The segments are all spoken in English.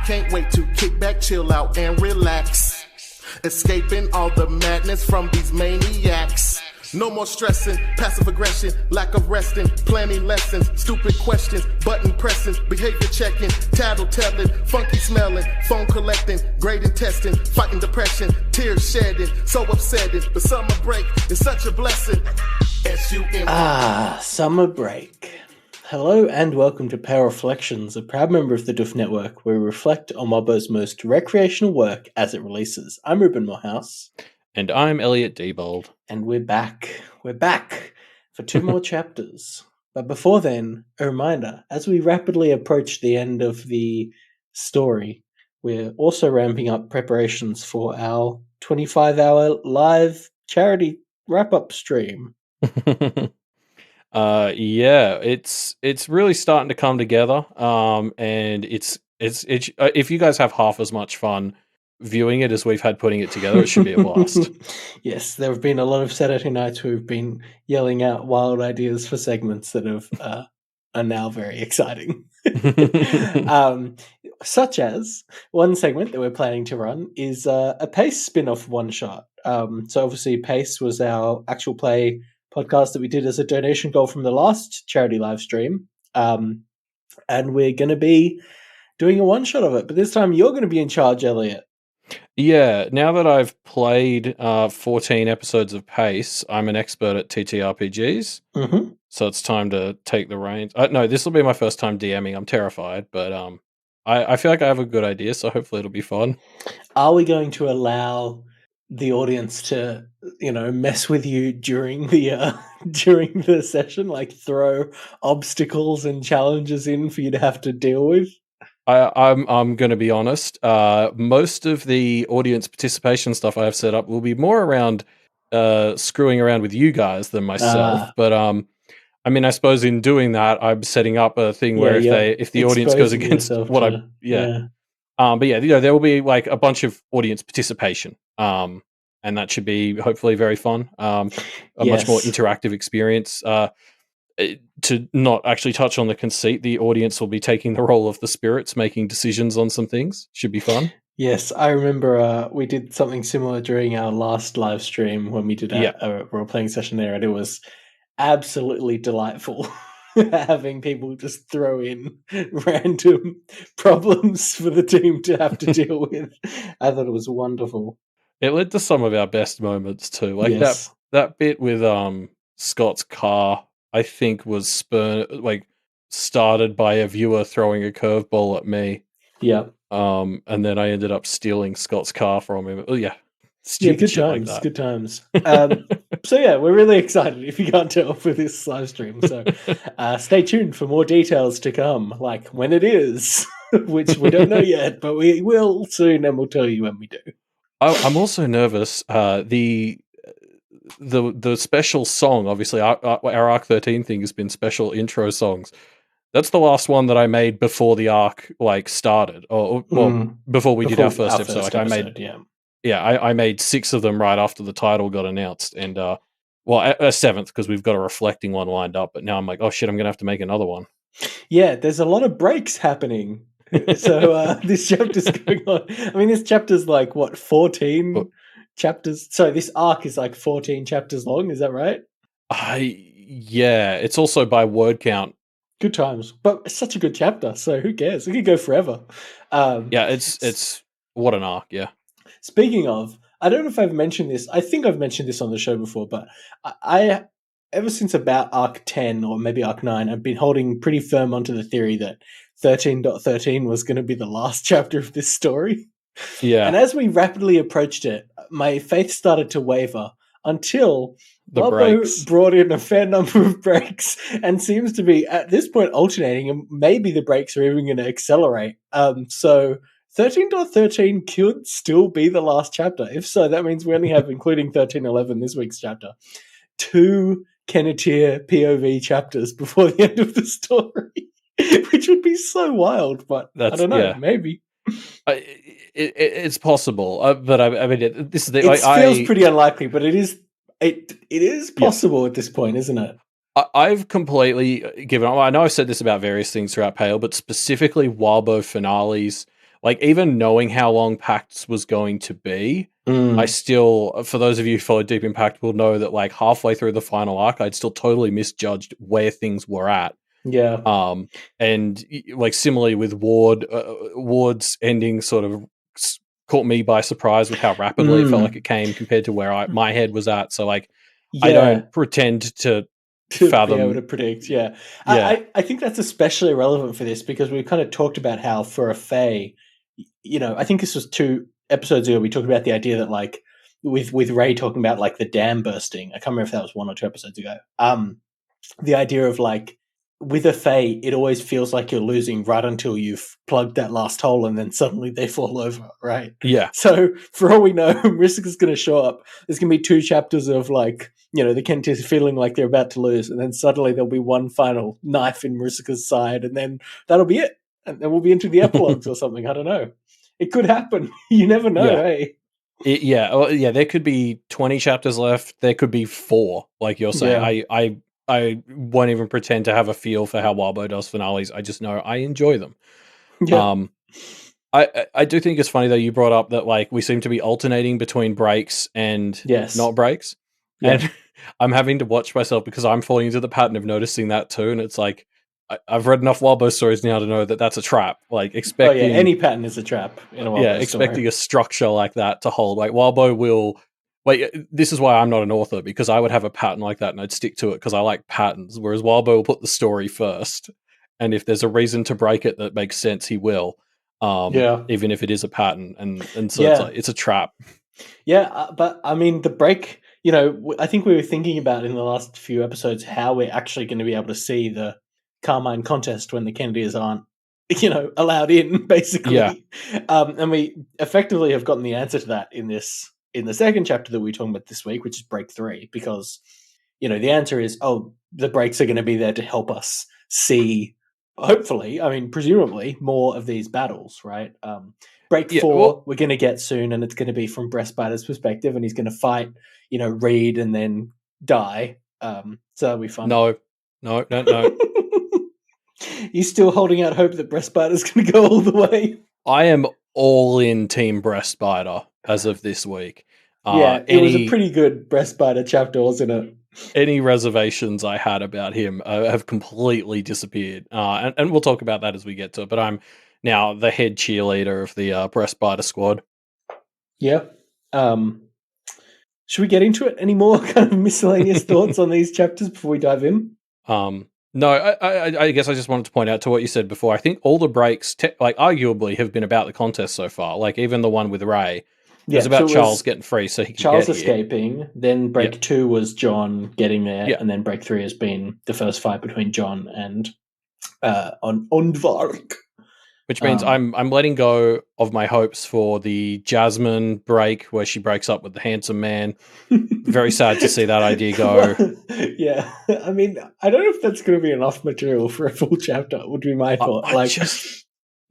can't wait to kick back, chill out, and relax. Escaping all the madness from these maniacs. No more stressing, passive aggression, lack of resting, planning lessons, stupid questions, button pressing, behavior checking, tattle telling, funky smelling, phone collecting, grading testing, fighting depression, tears shedding, so upsetting. The summer break is such a blessing. Summer break. Hello and welcome to Power Reflections, a proud member of the Duff Network, where we reflect on Mobbo's most recreational work as it releases. I'm Ruben Morehouse. And I'm Elliot Diebold. And we're back. We're back for 2 more chapters. But before then, a reminder, as we rapidly approach the end of the story, we're also ramping up preparations for our 25-hour live charity wrap-up stream. It's really starting to come together. And it's if you guys have half as much fun viewing it as we've had putting it together, it should be a blast. Yes, there have been a lot of Saturday nights who've been yelling out wild ideas for segments that are now very exciting. Such as one segment that we're planning to run is a Pace spin-off one-shot. So obviously Pace was our actual play podcast that we did as a donation goal from the last charity live stream. And we're going to be doing a one-shot of it. But this time you're going to be in charge, Elliot. Yeah, now that I've played 14 episodes of Pace, I'm an expert at TTRPGs. Mm-hmm. So it's time to take the reins. No, this will be my first time DMing. I'm terrified, but I feel like I have a good idea, so hopefully it'll be fun. Are we going to allow the audience to, mess with you during the session, like throw obstacles and challenges in for you to have to deal with? I'm going to be honest. Most of the audience participation stuff I have set up will be more around screwing around with you guys than myself. But I suppose in doing that, I'm setting up a thing where if the audience goes against what there will be like a bunch of audience participation. And that should be hopefully very fun. Much more interactive experience. To not actually touch on the conceit, the audience will be taking the role of the spirits, making decisions on some things. Should be fun. Yes, I remember we did something similar during our last live stream when we did a role-playing session there, and it was absolutely delightful having people just throw in random problems for the team to have to deal with. I thought it was wonderful. It led to some of our best moments too. Like that bit with Scott's car, I think was started by a viewer throwing a curveball at me. Yeah. And then I ended up stealing Scott's car from him. Oh yeah. Good times. Like good times. So we're really excited if you can't tell for this live stream. So stay tuned for more details to come, like when it is, which we don't know yet, but we will soon and we'll tell you when we do. I'm also nervous. The special song, obviously, our Arc 13 thing has been special intro songs. That's the last one that I made before the arc started, before we did our first episode. I made 6 of them right after the title got announced, and a 7th because we've got a reflecting one lined up. But now I'm like, oh shit, I'm gonna have to make another one. Yeah, there's a lot of breaks happening. So this chapter's going on. I mean, this chapter's like 14 chapters. So this arc is like 14 chapters long. Is that right? It's also by word count. Good times, but it's such a good chapter. So who cares? It could go forever. It's what an arc. Yeah. Speaking of, I don't know if I've mentioned this. I think I've mentioned this on the show before, but I ever since about arc 10 or maybe arc 9, I've been holding pretty firm onto the theory that 13.13 was going to be the last chapter of this story. Yeah. And as we rapidly approached it, my faith started to waver until Mobbo brought in a fair number of breaks and seems to be, at this point, alternating, and maybe the breaks are even going to accelerate. So 13.13 could still be the last chapter. If so, that means we only have, including 13.11, this week's chapter, 2 Kenneteer POV chapters before the end of the story. Which would be so wild, but I don't know, maybe. It's possible, but I mean, this is the. It feels pretty unlikely, but it is possible at this point, isn't it? I've completely given up. I know I've said this about various things throughout Pale, but specifically Wildbow finales like even knowing how long PAX was going to be, I still, for those of you who follow Deep Impact, will know that like halfway through the final arc, I'd still totally misjudged where things were at. Yeah. And like similarly with Ward's ending sort of caught me by surprise with how rapidly it felt like it came compared to where my head was at. So like, I don't pretend to fathom, be able to predict. Yeah. I think that's especially relevant for this because we've kind of talked about how for a Fae, I think this was 2 episodes ago, we talked about the idea that like with Ray talking about like the dam bursting. I can't remember if that was 1 or 2 episodes ago. The idea of like with a Fae, it always feels like you're losing right until you've plugged that last hole and then suddenly they fall over, right? Yeah. So for all we know, Marisuka's going to show up. There's going to be 2 chapters of like, the Kenneteers feeling like they're about to lose, and then suddenly there'll be one final knife in Marisuka's side, and then that'll be it. And then we'll be into the epilogues or something. I don't know. It could happen. You never know, eh? There could be 20 chapters left. There could be 4, like you're saying. Yeah. I won't even pretend to have a feel for how Wildbow does finales. I just know I enjoy them. Yeah. I do think it's funny though you brought up that like we seem to be alternating between breaks and not breaks. Yeah. And I'm having to watch myself because I'm falling into the pattern of noticing that too. And it's like I've read enough Wildbow stories now to know that that's a trap. Like expecting any pattern is a trap in a Wildbow expecting story. A structure like that to hold. Like Wildbow will. Wait, this is why I'm not an author, because I would have a pattern like that and I'd stick to it because I like patterns, whereas Wildbow will put the story first. And if there's a reason to break it that makes sense, he will. Even if it is a pattern. And so it's like, it's a trap. Yeah, but I mean, the break, I think we were thinking about in the last few episodes how we're actually going to be able to see the Carmine contest when the Kenneteers aren't, allowed in, basically. Yeah. And we effectively have gotten the answer to that in the second chapter that we're talking about this week, which is break 3, because, the answer is, the breaks are going to be there to help us see, hopefully, I mean, presumably, more of these battles, right? Break 4, we're going to get soon, and it's going to be from Breastbiter's perspective, and he's going to fight, Reed and then die. So that'll be fun. No. You still holding out hope that Breastbiter's going to go all the way? I am all in Team Breastbiter as of this week. It was a pretty good Breastbiter chapter, wasn't it? Any reservations I had about him have completely disappeared. And we'll talk about that as we get to it. But I'm now the head cheerleader of the Breastbiter squad. Yeah. Should we get into it? Any more kind of miscellaneous thoughts on these chapters before we dive in? No, I guess I just wanted to point out to what you said before. I think all the breaks, arguably, have been about the contest so far. Like even the one with Ray, it was about Charles getting free, so he could Charles get escaping. Here. Then break 2 was John getting there, and then break 3 has been the first fight between John and Ondvark. Which means I'm letting go of my hopes for the Jasmine break where she breaks up with the handsome man. Very sad to see that idea go. Yeah, I mean, I don't know if that's going to be enough material for a full chapter. Would be my thought.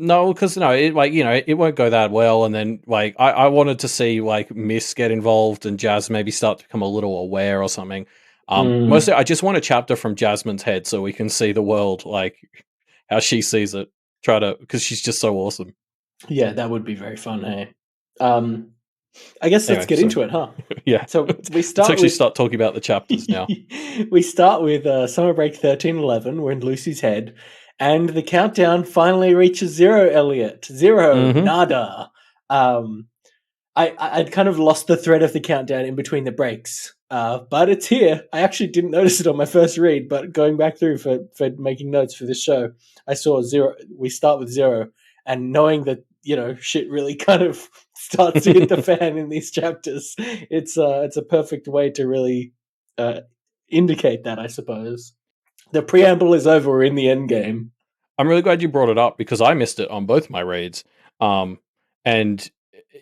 No, because it won't go that well. And then I wanted to see Miss get involved and Jazz maybe start to become a little aware or something. Mostly, I just want a chapter from Jasmine's head so we can see the world how she sees it. Because she's just so awesome. Yeah, that would be very fun. Hey, I guess let's get into it, huh? Yeah. So we start. Let's actually start talking about the chapters now. We start with Summer Break 1311. We're in Lucy's head, and the countdown finally reaches 0. Elliot 0, nada. I'd kind of lost the thread of the countdown in between the breaks, but it's here. I actually didn't notice it on my first read, but going back through for making notes for this show, I saw 0. We start with 0, and knowing that shit really kind of starts to hit the fan in these chapters, it's a perfect way to really indicate that, I suppose. The preamble is over. We're in the end game. I'm really glad you brought it up because I missed it on both my reads, and.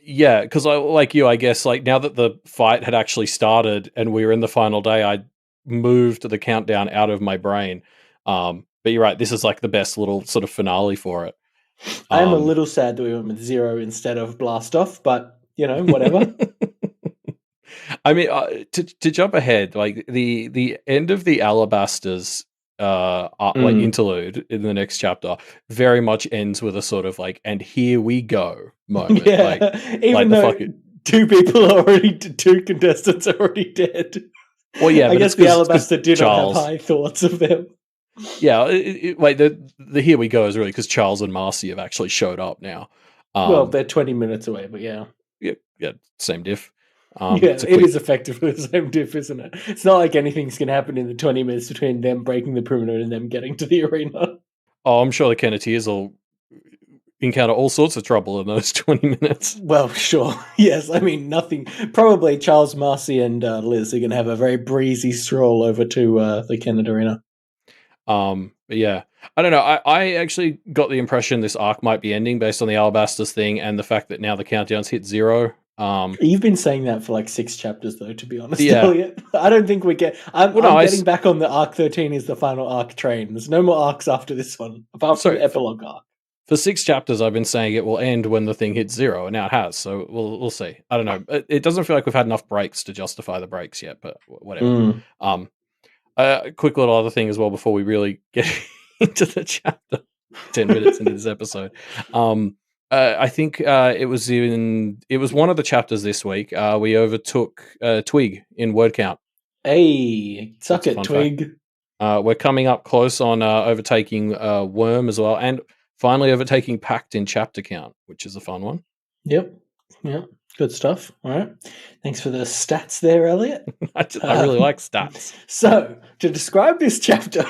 Yeah, because I guess now that the fight had actually started and we were in the final day, I moved the countdown out of my brain. But you're right, this is the best little sort of finale for it. I'm a little sad that we went with 0 instead of Blast Off, but whatever. I mean, to jump ahead, the end of the Alabasters like interlude in the next chapter very much ends with a sort of like, and here we go moment. Yeah, even though two contestants are already dead. Well, yeah, I guess the Alabaster did not have high thoughts of them. Yeah, like the here we go is really because Charles and Marcy have actually showed up now. Well, they're 20 minutes away, but yeah, same diff. It is effectively the same diff, isn't it? It's not like anything's going to happen in the 20 minutes between them breaking the perimeter and them getting to the arena. Oh, I'm sure the Kenneteers will encounter all sorts of trouble in those 20 minutes. Well, sure. Yes, I mean, nothing. Probably Charles, Marcy, and Liz are going to have a very breezy stroll over to the Kennet Arena. But yeah, I don't know. I actually got the impression this arc might be ending based on the Alabasters thing and the fact that now the countdown's hit 0. You've been saying that for like 6 chapters, though, to be honest, yeah. Elliot. I don't think we get... I'm getting back on the arc 13 is the final arc train. There's no more arcs after this one, apart from the epilogue arc. For 6 chapters, I've been saying it will end when the thing hits 0, and now it has, so we'll see. I don't know. It doesn't feel like we've had enough breaks to justify the breaks yet, but whatever. A quick little other thing as well before we really get into the chapter, 10 minutes into this episode. I think it was one of the chapters this week. We overtook Twig in word count. Hey, suck it, Twig. We're coming up close on overtaking Worm as well, and finally overtaking Pact in chapter count, which is a fun one. Yep. Good stuff. All right. Thanks for the stats there, Elliot. I really like stats. So, to describe this chapter,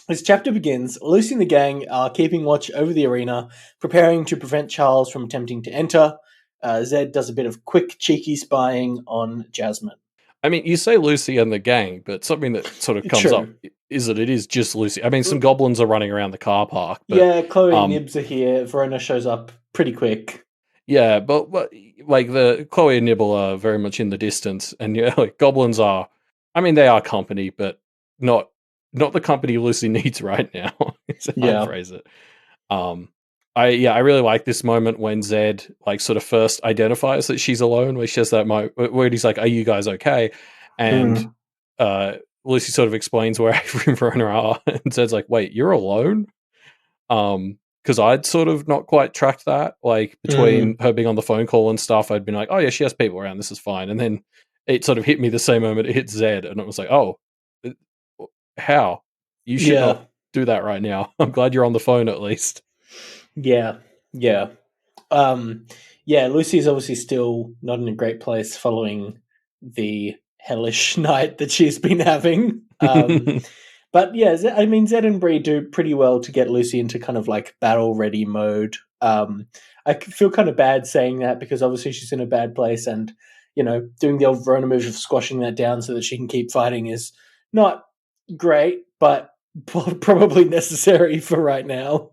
this chapter begins, Lucy and the gang are keeping watch over the arena, preparing to prevent Charles from attempting to enter. Zed does a bit of quick, cheeky spying on Jasmine. I mean, you say Lucy and the gang, but something that sort of comes up is that it is just Lucy. I mean, some goblins are running around the car park. But, yeah, Chloe and Nibs are here. Verona shows up pretty quick. Yeah, but like the Chloe and Nibble are very much in the distance, and like goblins are. I mean, they are company, but not the company Lucy needs right now. Is how I phrase it. I really like this moment when Zed like sort of first identifies that she's alone, where she says that where he's like, "Are you guys okay?" And Lucy sort of explains where Avery and Verona are, and Zed's like, "Wait, you're alone?" Because I'd sort of not quite tracked that, like between her being on the phone call and stuff, I'd been like, "Oh yeah, she has people around. This is fine." And then it sort of hit me the same moment it hit Zed, and it was like, "Oh, how? You should not do that right now. I'm glad you're on the phone at least." Yeah. Lucy's obviously still not in a great place following the hellish night that she's been having. But yeah, I mean, Zed and Bree do pretty well to get Lucy into kind of like battle ready mode. I feel kind of bad saying that because obviously she's in a bad place, and doing the old Verona move of squashing that down so that she can keep fighting is not great, but probably necessary for right now.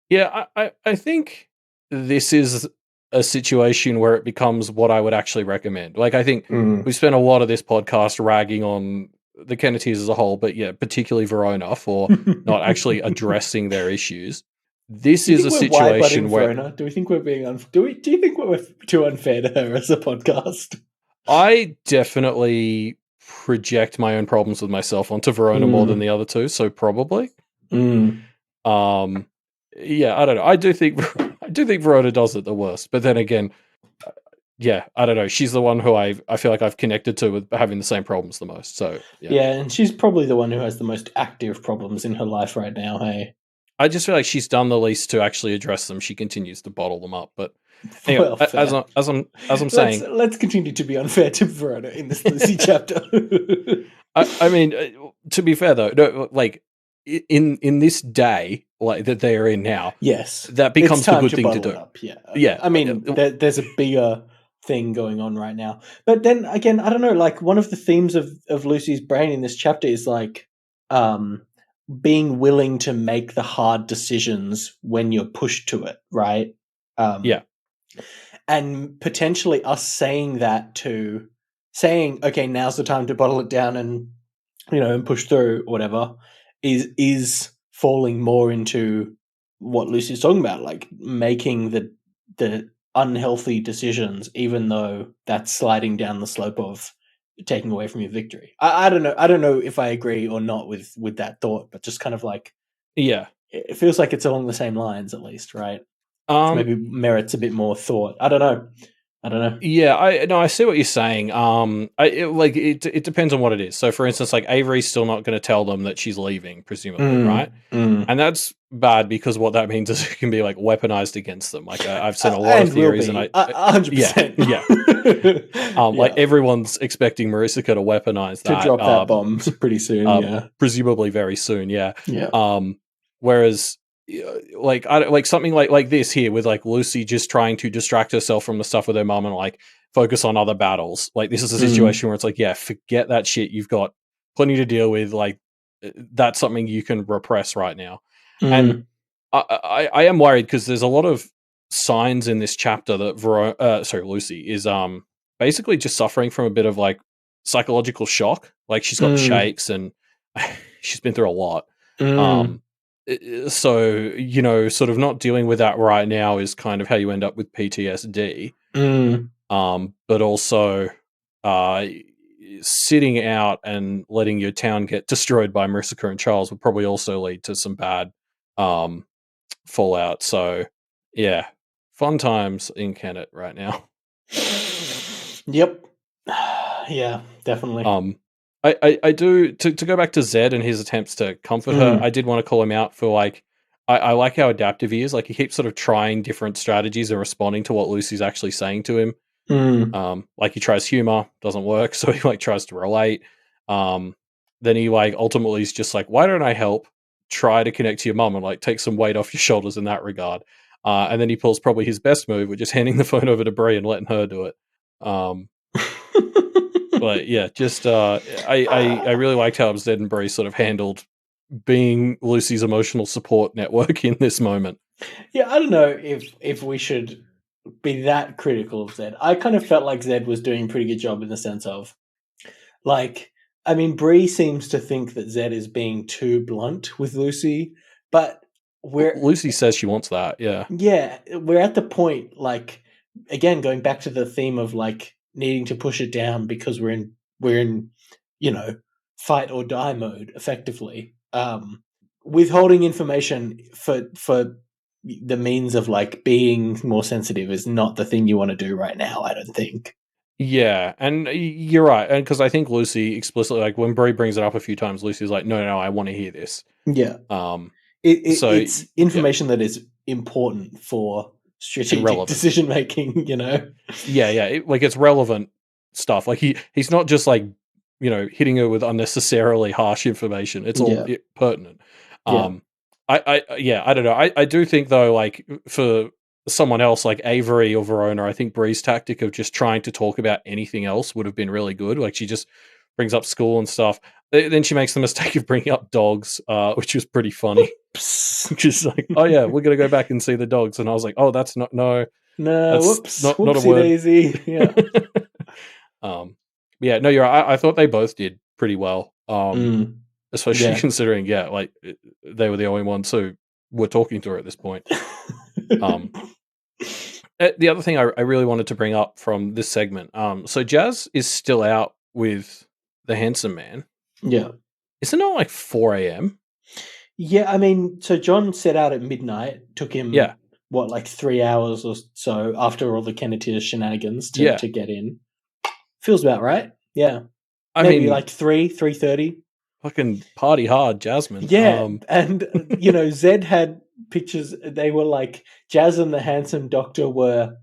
Yeah, I think this is a situation where it becomes what I would actually recommend. Like, I think we spent a lot of this podcast ragging on the Kenneteers as a whole, but yeah, particularly Verona for not actually addressing their issues. This is a situation where Verona? Do we think we're being do you think we're too unfair to her as a podcast? I definitely project my own problems with myself onto Verona more than the other two, so probably. Yeah, I don't know. I do think Verona does it the worst, but then again, yeah, I don't know. She's the one who I feel like I've connected to with having the same problems the most. So yeah, and she's probably the one who has the most active problems in her life right now. Hey, I just feel like she's done the least to actually address them. She continues to bottle them up. But anyway, as I'm saying, let's continue to be unfair to Verona in this Lucy chapter. I mean, to be fair though, no, like in this day like that they are in now, yes, that becomes the good thing to do. Yeah. I mean, there's a bigger thing going on right now. But then again, I don't know, like one of the themes of Lucy's brain in this chapter is like being willing to make the hard decisions when you're pushed to it, right? And potentially us saying okay, now's the time to bottle it down and and push through or whatever is falling more into what Lucy's talking about, like making the unhealthy decisions, even though that's sliding down the slope of taking away from your victory. I don't know. I don't know if I agree or not with that thought, but just kind of like, yeah, it feels like it's along the same lines, at least, right? Which maybe merits a bit more thought. I don't know. Yeah, I see what you're saying. It depends on what it is. So, for instance, like Avery's still not going to tell them that she's leaving, presumably, right? And that's bad because what that means is it can be like weaponized against them. Like I've seen a lot of theories, and 100%. Like everyone's expecting Marissa to weaponize that, to drop that bomb pretty soon. Presumably very soon. Yeah. Whereas. Like something like this here with like Lucy just trying to distract herself from the stuff with her mum and like focus on other battles. Like this is a situation where it's like, yeah, forget that shit. You've got plenty to deal with. Like that's something you can repress right now. And I am worried because there's a lot of signs in this chapter that Lucy is basically just suffering from a bit of like psychological shock. Like she's got shakes and she's been through a lot. So, sort of not dealing with that right now is kind of how you end up with PTSD. But also sitting out and letting your town get destroyed by Marissa and Charles would probably also lead to some bad fallout. So, yeah, fun times in Kennet right now. Yep. Yeah, definitely. I do to go back to Zed and his attempts to comfort her. I did want to call him out for like I like how adaptive he is. Like he keeps sort of trying different strategies and responding to what Lucy's actually saying to him. Like he tries humor, doesn't work, so he like tries to relate. Then he like ultimately is just like, why don't I help? Try to connect to your mum and like take some weight off your shoulders in that regard. And then he pulls probably his best move, which is handing the phone over to Brie and letting her do it. But yeah, just I really liked how Zed and Bree sort of handled being Lucy's emotional support network in this moment. Yeah, I don't know if we should be that critical of Zed. I kind of felt like Zed was doing a pretty good job in the sense of, like, I mean, Bree seems to think that Zed is being too blunt with Lucy, but Lucy says she wants that. Yeah, we're at the point, like, again, going back to the theme of like needing to push it down because we're in fight or die mode effectively. Withholding information for the means of like being more sensitive is not the thing you want to do right now, I don't think. Yeah, and you're right, and because I think Lucy explicitly, like when Brie brings it up a few times, Lucy's like, no, I want to hear this. Yeah. It's information that is important for strategic decision making, Yeah, like it's relevant stuff. Like he's not just like hitting her with unnecessarily harsh information. It's all pertinent. I don't know. I do think though, like for someone else like Avery or Verona, I think Bree's tactic of just trying to talk about anything else would have been really good. Like she just brings up school and stuff. Then she makes the mistake of bringing up dogs, which was pretty funny. She's like, "Oh yeah, we're gonna go back and see the dogs," and I was like, "Oh, that's not whoops, not a word." Daisy. Yeah. Yeah, no, you're right. I thought they both did pretty well. Especially considering, like they were the only ones who were talking to her at this point. The other thing I really wanted to bring up from this segment, so Jazz is still out with the handsome man. Yeah. Isn't it like 4 a.m.? Yeah, I mean, so John set out at midnight, took him, like 3 hours or so after all the Kenneteers shenanigans to get in. Feels about right. Yeah. Maybe like 3:30. Fucking party hard, Jasmine. Yeah, and, Zed had pictures. They were like, Jazz and the handsome doctor were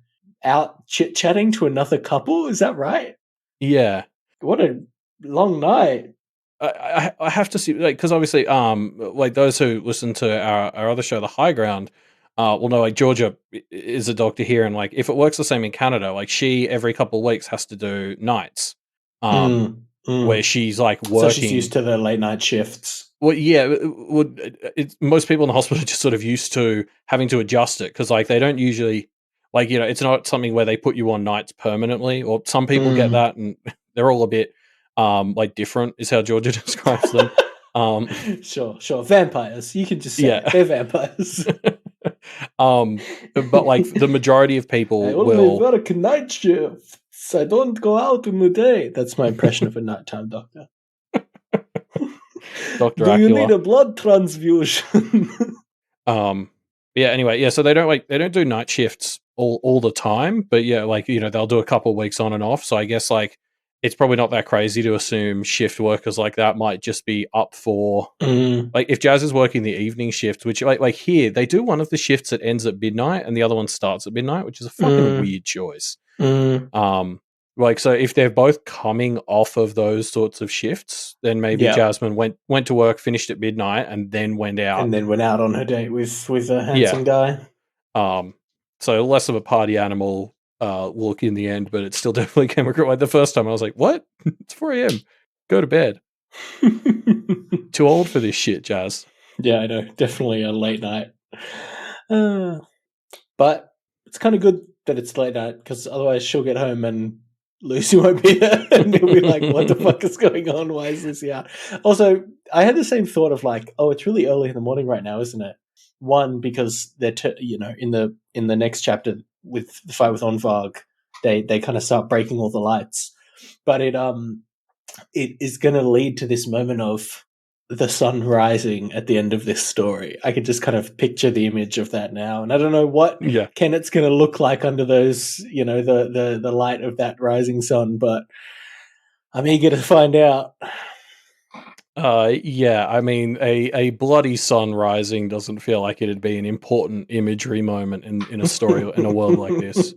out chit-chatting to another couple. Is that right? Yeah. What a long night. I have to see, like, because obviously, like those who listen to our other show, The High Ground, will know, like, Georgia is a doctor here, and, like, if it works the same in Canada, like, she, every couple of weeks, has to do nights. Where she's like working. So she's used to the late night shifts. Well, yeah, most people in the hospital are just sort of used to having to adjust it because, like, they don't usually, like, it's not something where they put you on nights permanently. Or some people get that, and they're all a bit like different. Is how Georgia describes them. Sure, vampires. You can just say they're vampires. But like the majority of people will work a night shift. I don't go out in the day. That's my impression of a nighttime doctor. Dr. Do Acula. you need a blood transfusion? Yeah, anyway, yeah, so they don't do night shifts all the time, but yeah, like, you know, they'll do a couple of weeks on and off. So I guess like it's probably not that crazy to assume shift workers like that might just be up for like if Jazz is working the evening shift, which like here they do one of the shifts that ends at midnight and the other one starts at midnight, which is a fucking weird choice. Like, so if they're both coming off of those sorts of shifts, then maybe Jasmine went to work, finished at midnight, and then went out. And then went out on her date with a handsome guy. So less of a party animal look in the end, but it still definitely came across. Like the first time I was like, what? It's 4 a.m. Go to bed. Too old for this shit, Jazz. Yeah, I know. Definitely a late night. But it's kind of good that it's late night, because otherwise she'll get home and Lucy won't be there, and he'll be like, what the fuck is going on? Why is Lucy out? Also, I had the same thought of like, oh, it's really early in the morning right now, isn't it? One, because they're in the next chapter with the fight with Onvarg, they kind of start breaking all the lights, but it is going to lead to this moment of the sun rising at the end of this story. I can just kind of picture the image of that now, and I don't know what Kennet's going to look like under those, the light of that rising sun, but I'm eager to find out. Yeah, I mean, a bloody sun rising doesn't feel like it'd be an important imagery moment in a story in a world like this.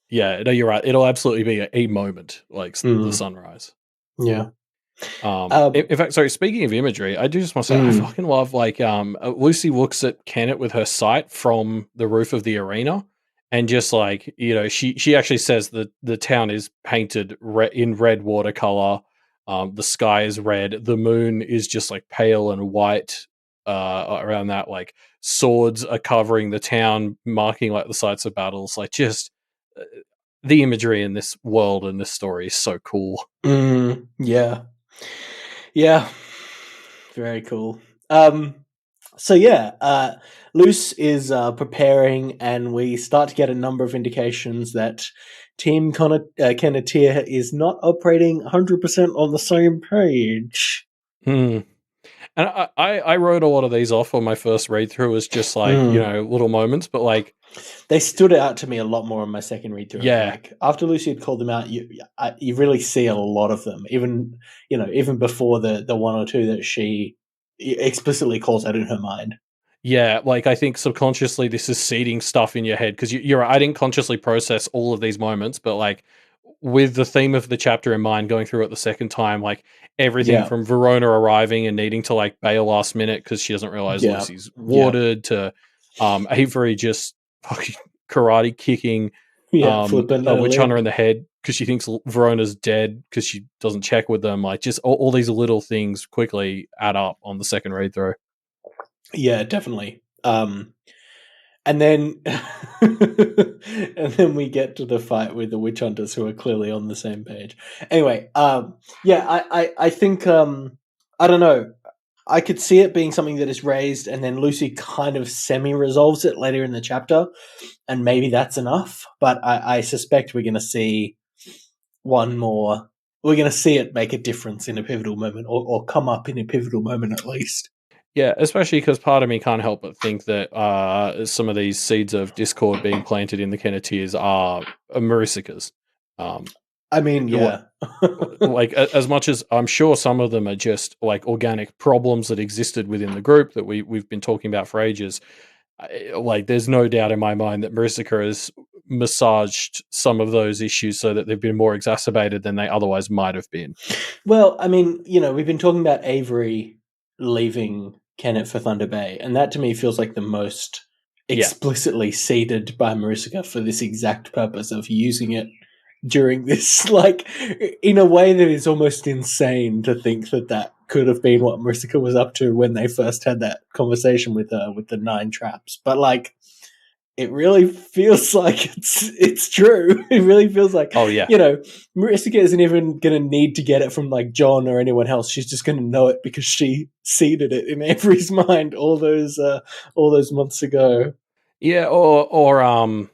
Yeah, no, you're right. It'll absolutely be a moment like the sunrise. Yeah. In fact, sorry, speaking of imagery, I do just want to say I fucking love like Lucy looks at Kennet with her sight from the roof of the arena, and just like, she actually says that the town is painted in red watercolor. The sky is red. The moon is just like pale and white around that. Like swords are covering the town, marking like the sites of battles. Like just the imagery in this world and this story is so cool. Yeah. Yeah. Very cool. So yeah, Luce is preparing, and we start to get a number of indications that Team Kenneteer is not operating 100% on the same page. And I wrote a lot of these off on my first read through as just like, little moments, but like they stood out to me a lot more on my second read through. Yeah. Like after Lucy had called them out, you really see a lot of them, even before the one or two that she explicitly calls out in her mind. Yeah, like I think subconsciously this is seeding stuff in your head, because you're right, I didn't consciously process all of these moments, but like with the theme of the chapter in mind, going through it the second time, like everything from Verona arriving and needing to like bail last minute because she doesn't realize Lucy's warded, to Avery just fucking karate kicking flipping a witch hunter in the head because she thinks Verona's dead because she doesn't check with them. Like just all these little things quickly add up on the second read through. Yeah, definitely. And then we get to the fight with the witch hunters, who are clearly on the same page. Anyway, I think I don't know. I could see it being something that is raised, and then Lucy kind of semi-resolves it later in the chapter, and maybe that's enough. But I suspect we're going to see one more. We're going to see it make a difference in a pivotal moment, or come up in a pivotal moment at least. Yeah, especially because part of me can't help but think that some of these seeds of discord being planted in the Kenneteers are Marisica's. I mean, yeah. Like, as much as I'm sure some of them are just like organic problems that existed within the group that we've been talking about for ages, like there's no doubt in my mind that Marisica has massaged some of those issues so that they've been more exacerbated than they otherwise might have been. Well, I mean, we've been talking about Avery leaving Kennet for Thunder Bay, and that to me feels like the most explicitly seeded by Marisica for this exact purpose of using it during this, like, in a way that is almost insane to think that could have been what Marisica was up to when they first had that conversation with her with the 9 traps. But like, it really feels like it's true. It really feels like, Marisica isn't even going to need to get it from like John or anyone else. She's just going to know it because she seeded it in Avery's mind all those months ago. Yeah, or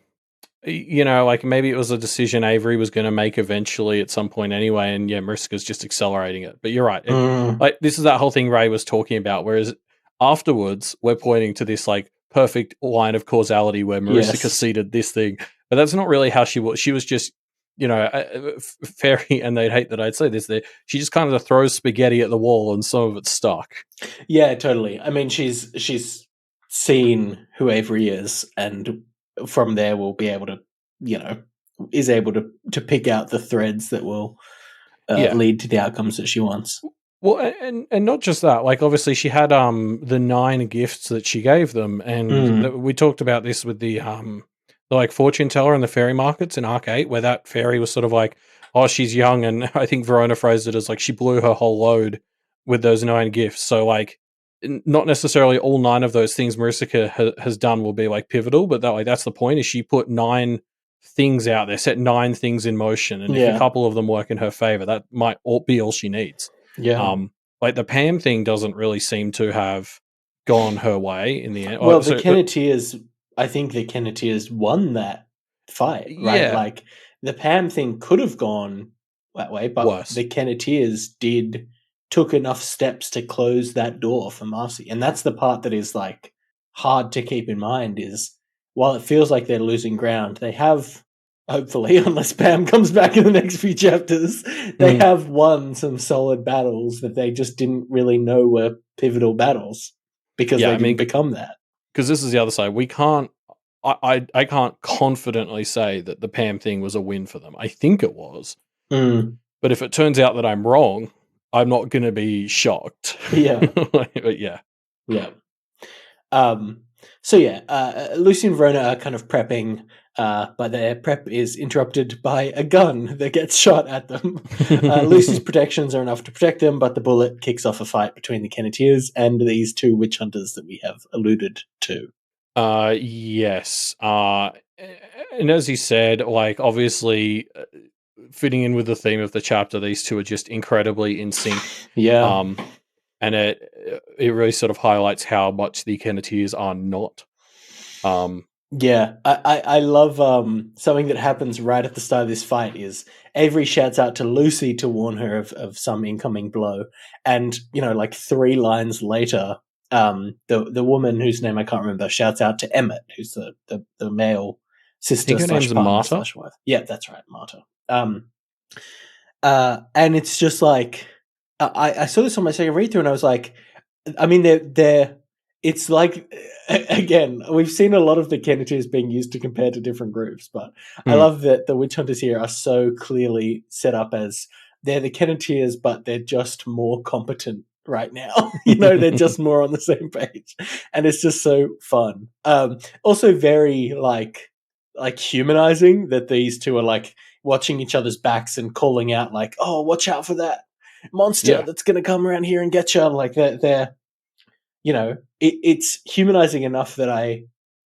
you know, like maybe it was a decision Avery was going to make eventually at some point anyway, and yeah, Mariska's just accelerating it. But you're right. Like this is that whole thing Ray was talking about, whereas afterwards we're pointing to this like perfect line of causality where Mariska seeded this thing, but that's not really how she was. She was just, you know, fairy, and they'd hate that I'd say this. She just kind of throws spaghetti at the wall, and some of it's stuck. Yeah, totally. I mean, she's seen who Avery is, and from there we'll be able to, you know, is able to pick out the threads that will lead to the outcomes that she wants. Well, and not just that. Like, obviously, she had the 9 gifts that she gave them, and we talked about this with the like fortune teller in the fairy markets in Arc 8, where that fairy was sort of like, oh, she's young, and I think Verona phrased it as like she blew her whole load with those 9 gifts. So, like, not necessarily all 9 of those things Mariska has done will be like pivotal, but that's the point. Is she put 9 things out there, set 9 things in motion, and if a couple of them work in her favor, that might be all she needs. Yeah. Like the Pam thing doesn't really seem to have gone her way in the end. Well, the Kenneteers, I think the Kenneteers won that fight, right? Yeah. Like the Pam thing could have gone that way, but worse. The Kenneteers took enough steps to close that door for Marcy. And that's the part that is like hard to keep in mind is while it feels like they're losing ground, they have, hopefully, unless Pam comes back in the next few chapters, they have won some solid battles that they just didn't really know were pivotal battles because they didn't become that. Because this is the other side. We can't, I can't confidently say that the Pam thing was a win for them. I think it was. But if it turns out that I'm wrong, I'm not going to be shocked. Yeah. But yeah. Yeah. So yeah, Lucy and Verona are kind of prepping, but their prep is interrupted by a gun that gets shot at them. Lucy's protections are enough to protect them, but the bullet kicks off a fight between the Kenneteers and these 2 witch hunters that we have alluded to. Yes. And as you said, like obviously fitting in with the theme of the chapter, these 2 are just incredibly in sync. Yeah. And it really sort of highlights how much the Kenneteers are not. Yeah, I love something that happens right at the start of this fight is Avery shouts out to Lucy to warn her of some incoming blow. And, you know, like 3 lines later, the woman whose name I can't remember shouts out to Emmett, who's the male sister / partner / wife. Yeah, that's right, Marta. And it's just like I saw this on my second read through, and I was like, I mean, they're it's like, again, we've seen a lot of the Kenneteers being used to compare to different groups, but I love that the witch hunters here are so clearly set up as they're the Kenneteers, but they're just more competent right now. You know, they're just more on the same page, and it's just so fun. Also, very like humanizing that these 2 are like watching each other's backs and calling out like, "Oh, watch out for that monster that's going to come around here and get you." Like they're you know, it's humanizing enough that I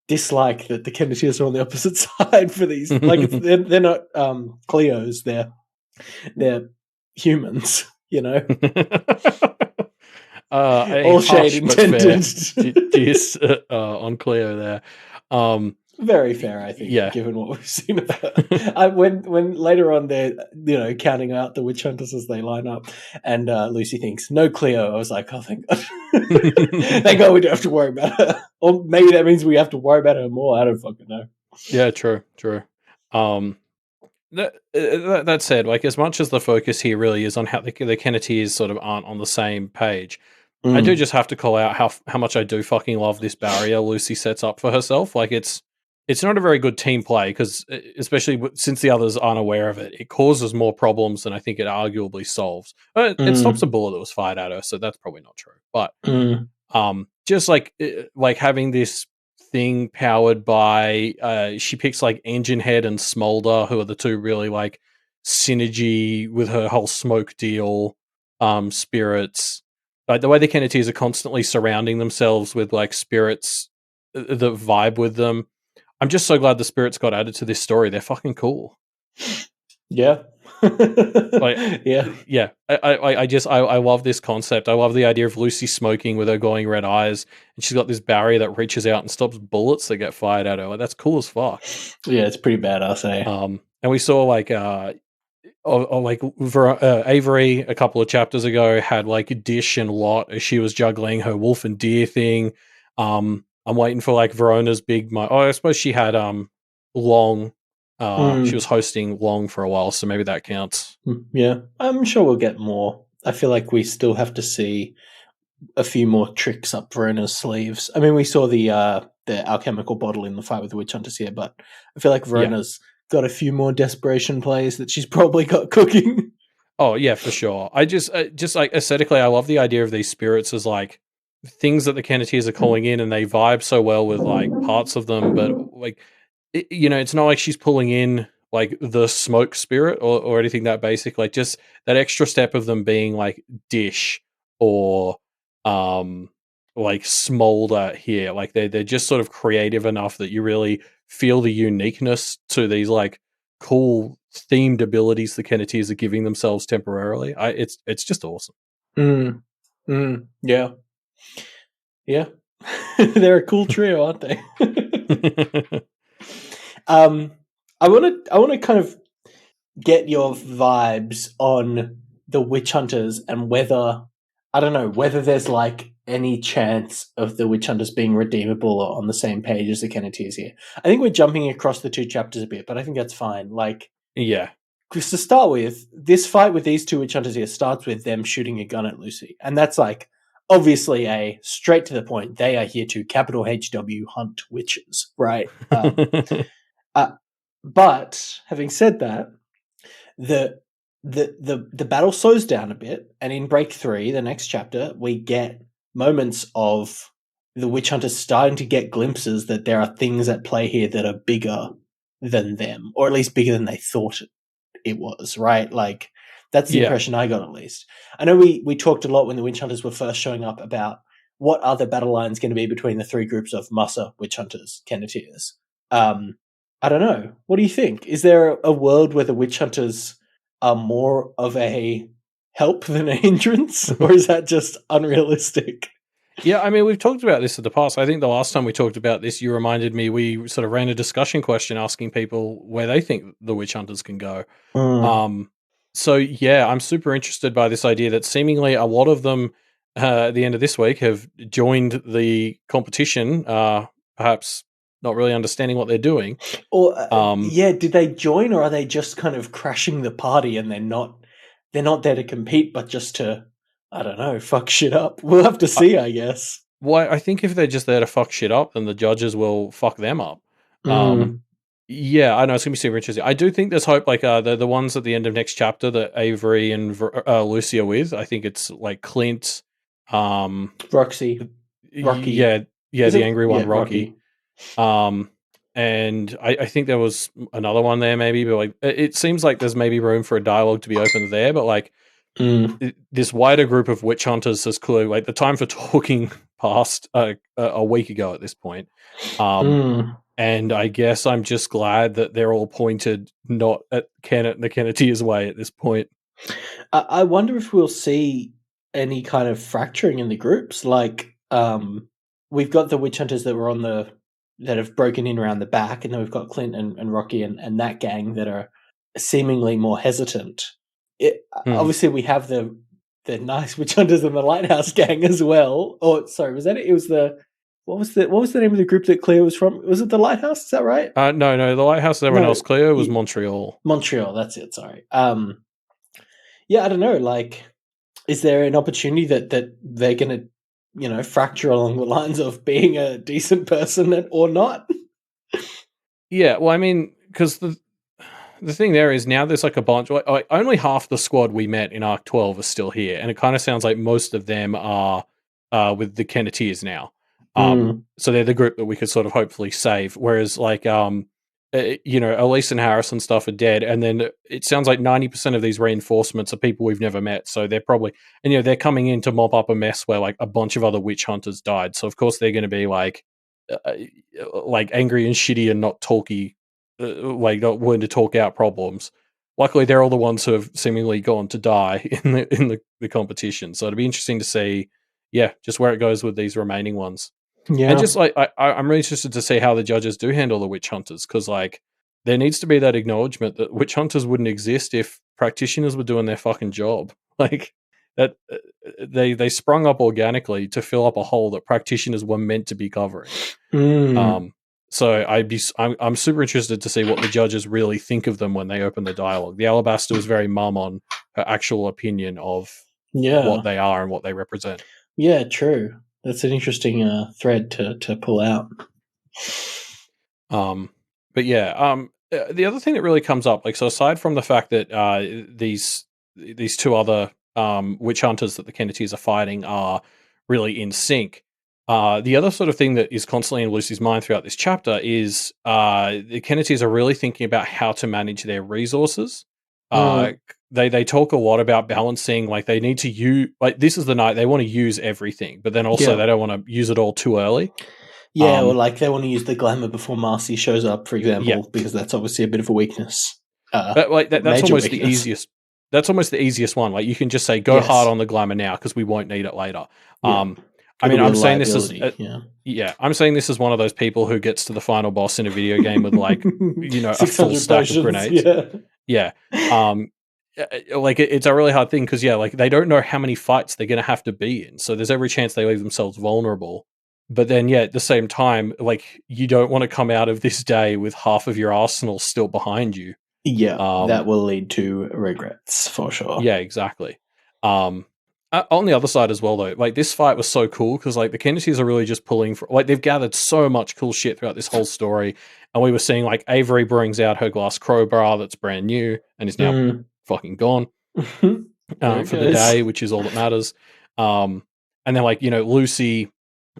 dislike that the Kenneteers are on the opposite side for these. Like they're not Cleos, they're humans. You know, all shade intended. On Cleo there. Very fair, I think, given what we've seen of her. When later on they're, you know, counting out the witch hunters as they line up, and Lucy thinks, no Cleo. I was like, oh, thank God. Thank God we don't have to worry about her. Or maybe that means we have to worry about her more. I don't fucking know. Yeah, true. That said, like, as much as the focus here really is on how the Kenneteers sort of aren't on the same page, I do just have to call out how much I do fucking love this barrier Lucy sets up for herself. Like, it's not a very good team play because, especially since the others aren't aware of it, it causes more problems than I think it arguably solves. It stops a bullet that was fired at her, so that's probably not true. But just like having this thing powered by, she picks like Engine Head and Smolder, who are the 2 really like synergy with her whole smoke deal. Spirits, like the way the Kenneteers are constantly surrounding themselves with like spirits that vibe with them. I'm just so glad the spirits got added to this story. They're fucking cool. Yeah. Yeah. I love this concept. I love the idea of Lucy smoking with her glowing red eyes, and she's got this barrier that reaches out and stops bullets that get fired at her. Like, that's cool as fuck. Yeah, it's pretty badass, eh? And we saw Avery a couple of chapters ago had like Dish and Lot as she was juggling her wolf and deer thing. I'm waiting for like Verona's big. I suppose she had Long. She was hosting Long for a while, so maybe that counts. Yeah, I'm sure we'll get more. I feel like we still have to see a few more tricks up Verona's sleeves. I mean, we saw the alchemical bottle in the fight with the witch hunters here, but I feel like Verona's got a few more desperation plays that she's probably got cooking. Oh yeah, for sure. I just like aesthetically, I love the idea of these spirits as like things that the Kenneteers are calling in, and they vibe so well with like parts of them, but like it's not like she's pulling in like the smoke spirit or anything that basic. Like just that extra step of them being like Dish or like Smolder here. Like they're just sort of creative enough that you really feel the uniqueness to these like cool themed abilities the Kenneteers are giving themselves temporarily. It's just awesome. Yeah. They're a cool trio, aren't they? I want to kind of get your vibes on the witch hunters and whether there's like any chance of the witch hunters being redeemable or on the same page as the Kenneteers here. I think we're jumping across the two chapters a bit, but I think that's fine. Like, yeah, because to start with, this fight with these two witch hunters here starts with them shooting a gun at Lucy, and that's like obviously a straight to the point. They are here to capital HW hunt witches, right? But having said that, the battle slows down a bit, and in Break 3, the next chapter, we get moments of the witch hunters starting to get glimpses that there are things at play here that are bigger than them, or at least bigger than they thought it was, right? Like, that's the impression I got, at least. I know we talked a lot when the witch hunters were first showing up about what are the battle lines going to be between the three groups of Mussa, witch hunters, Kenneteers. I don't know. What do you think? Is there a world where the witch hunters are more of a help than a hindrance, or is that just unrealistic? Yeah, I mean, we've talked about this in the past. I think the last time we talked about this, you reminded me we sort of ran a discussion question asking people where they think the witch hunters can go. So yeah, I'm super interested by this idea that seemingly a lot of them at the end of this week have joined the competition, perhaps not really understanding what they're doing. Or did they join, or are they just kind of crashing the party and they're not there to compete, but just to, I don't know, fuck shit up? We'll have to see, I guess. Well, I think if they're just there to fuck shit up, then the judges will fuck them up. Yeah, I know, it's gonna be super interesting. I do think there's hope. Like the ones at the end of next chapter that Avery and Lucy are with. I think it's like Clint, Roxy, Rocky. Yeah, the angry one, Rocky. And I think there was another one there, maybe, but like it seems like there's maybe room for a dialogue to be opened there. But like this wider group of witch hunters has clearly, like, the time for talking passed a week ago at this point. And I guess I'm just glad that they're all pointed not at the Kenneteers way at this point. I wonder if we'll see any kind of fracturing in the groups. Like, we've got the witch hunters that have broken in around the back, and then we've got Clint and Rocky and that gang that are seemingly more hesitant. Obviously, we have the nice witch hunters and the Lighthouse gang as well. Or sorry, was that it? It was the what was the name of the group that Cleo was from? Was it the Lighthouse? Is that right? No, the Lighthouse is everyone else. Cleo was Montreal. Montreal, that's it. Sorry. Yeah, I don't know. Like, is there an opportunity that they're going to, fracture along the lines of being a decent person or not? Yeah, well, I mean, because the thing there is now there's like a bunch, like only half the squad we met in Arc 12 are still here, and it kind of sounds like most of them are with the Kenneteers now. So they're the group that we could sort of hopefully save. Whereas like, Elise and Harris and stuff are dead, and then it sounds like 90% of these reinforcements are people we've never met. So they're probably, and they're coming in to mop up a mess where like a bunch of other witch hunters died. So of course they're going to be like angry and shitty and not talky, like not willing to talk out problems. luckily they're all the ones who have seemingly gone to die in the competition. So it'll be interesting to see, just where it goes with these remaining ones. Yeah. And just like I'm really interested to see how the judges do handle the witch hunters, because like there needs to be that acknowledgement that witch hunters wouldn't exist if practitioners were doing their fucking job. Like that, they sprung up organically to fill up a hole that practitioners were meant to be covering. So I'm super interested to see what the judges really think of them when they open the dialogue. The Alabaster was very mum on her actual opinion of what they are and what they represent. Yeah, true. That's an interesting thread to pull out. But the other thing that really comes up, like, so aside from the fact that these two other witch hunters that the Kenneteers are fighting are really in sync, the other sort of thing that is constantly in Lucy's mind throughout this chapter is the Kenneteers are really thinking about how to manage their resources. They talk a lot about balancing, like they need to use, like this is the night they want to use everything, but then also they don't want to use it all too early. Yeah, or like they want to use the glamour before Marcy shows up, for example, because that's obviously a bit of a weakness. But like that's almost the easiest. That's almost the easiest one. Like you can just say, go hard on the glamour now because we won't need it later. I mean, I'm saying this as I'm saying this as one of those people who gets to the final boss in a video game with like a full stack of grenades. Like it's a really hard thing because like they don't know how many fights they're going to have to be in, so there's every chance they leave themselves vulnerable. But then, at the same time, like you don't want to come out of this day with half of your arsenal still behind you. Yeah, that will lead to regrets for sure. Yeah, exactly. On the other side as well, though, like this fight was so cool because like the Kenneteers are really just pulling for, like they've gathered so much cool shit throughout this whole story, and we were seeing like Avery brings out her glass crowbar that's brand new and is now fucking gone for the day, which is all that matters. And then like Lucy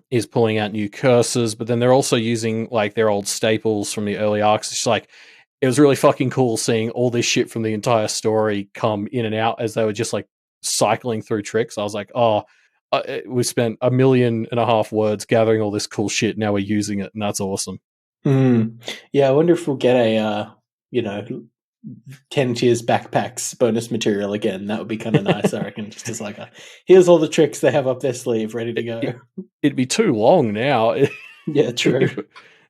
is pulling out new curses, but then they're also using like their old staples from the early arcs. It's like it was really fucking cool seeing all this shit from the entire story come in and out as they were just like cycling through tricks. I was like, we spent 1.5 million words gathering all this cool shit. Now we're using it, and that's awesome. Yeah, I wonder if we'll get a Kenneteers backpacks bonus material again. That would be kind of nice, I reckon. Just as like here's all the tricks they have up their sleeve ready to go. It'd be too long now. Yeah, true.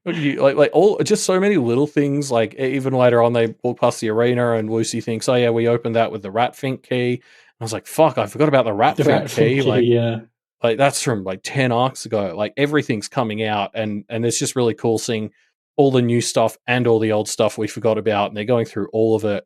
like all just so many little things. Like even later on, they walk past the arena and Lucy thinks, "Oh yeah, we opened that with the rat fink key." I was like, "Fuck, I forgot about the rat fink key." Like that's from like 10 arcs ago. Like everything's coming out, and it's just really cool seeing all the new stuff and all the old stuff we forgot about, and they're going through all of it.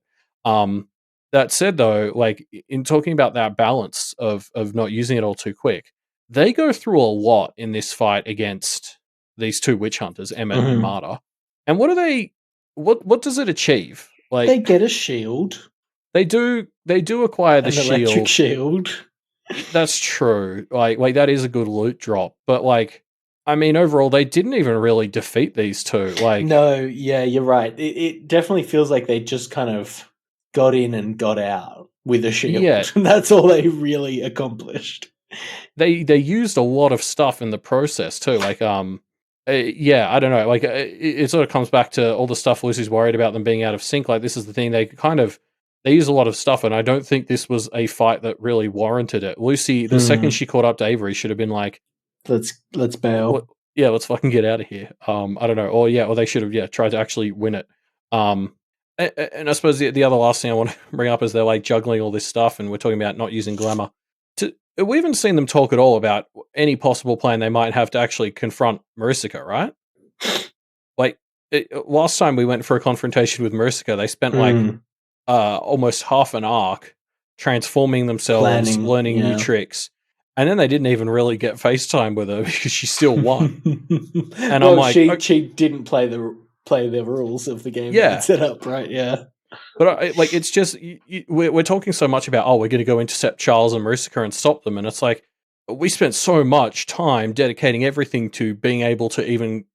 That said, though, like in talking about that balance of not using it all too quick, they go through a lot in this fight against these two witch hunters, Emmett and Marta. And what do they? What does it achieve? Like they get a shield. They do acquire the electric shield. That's true. Like that is a good loot drop, but like. I mean, overall, they didn't even really defeat these two. Like, no, yeah, you're right. It definitely feels like they just kind of got in and got out with a shield. Yeah. That's all they really accomplished. They used a lot of stuff in the process too. Like, I don't know. Like, it sort of comes back to all the stuff Lucy's worried about them being out of sync. Like, this is the thing. They use a lot of stuff, and I don't think this was a fight that really warranted it. Lucy, the second she caught up to Avery, should have been like, Let's bail. Let's fucking get out of here. I don't know. Or they should have tried to actually win it. And I suppose the other last thing I want to bring up is they're like juggling all this stuff, and we're talking about not using glamour. We haven't seen them talk at all about any possible plan they might have to actually confront Maricica, right? Like last time we went for a confrontation with Maricica, they spent like almost half an arc transforming themselves, learning new tricks. And then they didn't even really get FaceTime with her because she still won. And I'm like, she didn't play the rules of the game that set up, right? Yeah. But it's just we're talking so much about we're going to go intercept Charles and Maricica and stop them, and it's like we spent so much time dedicating everything to being able to even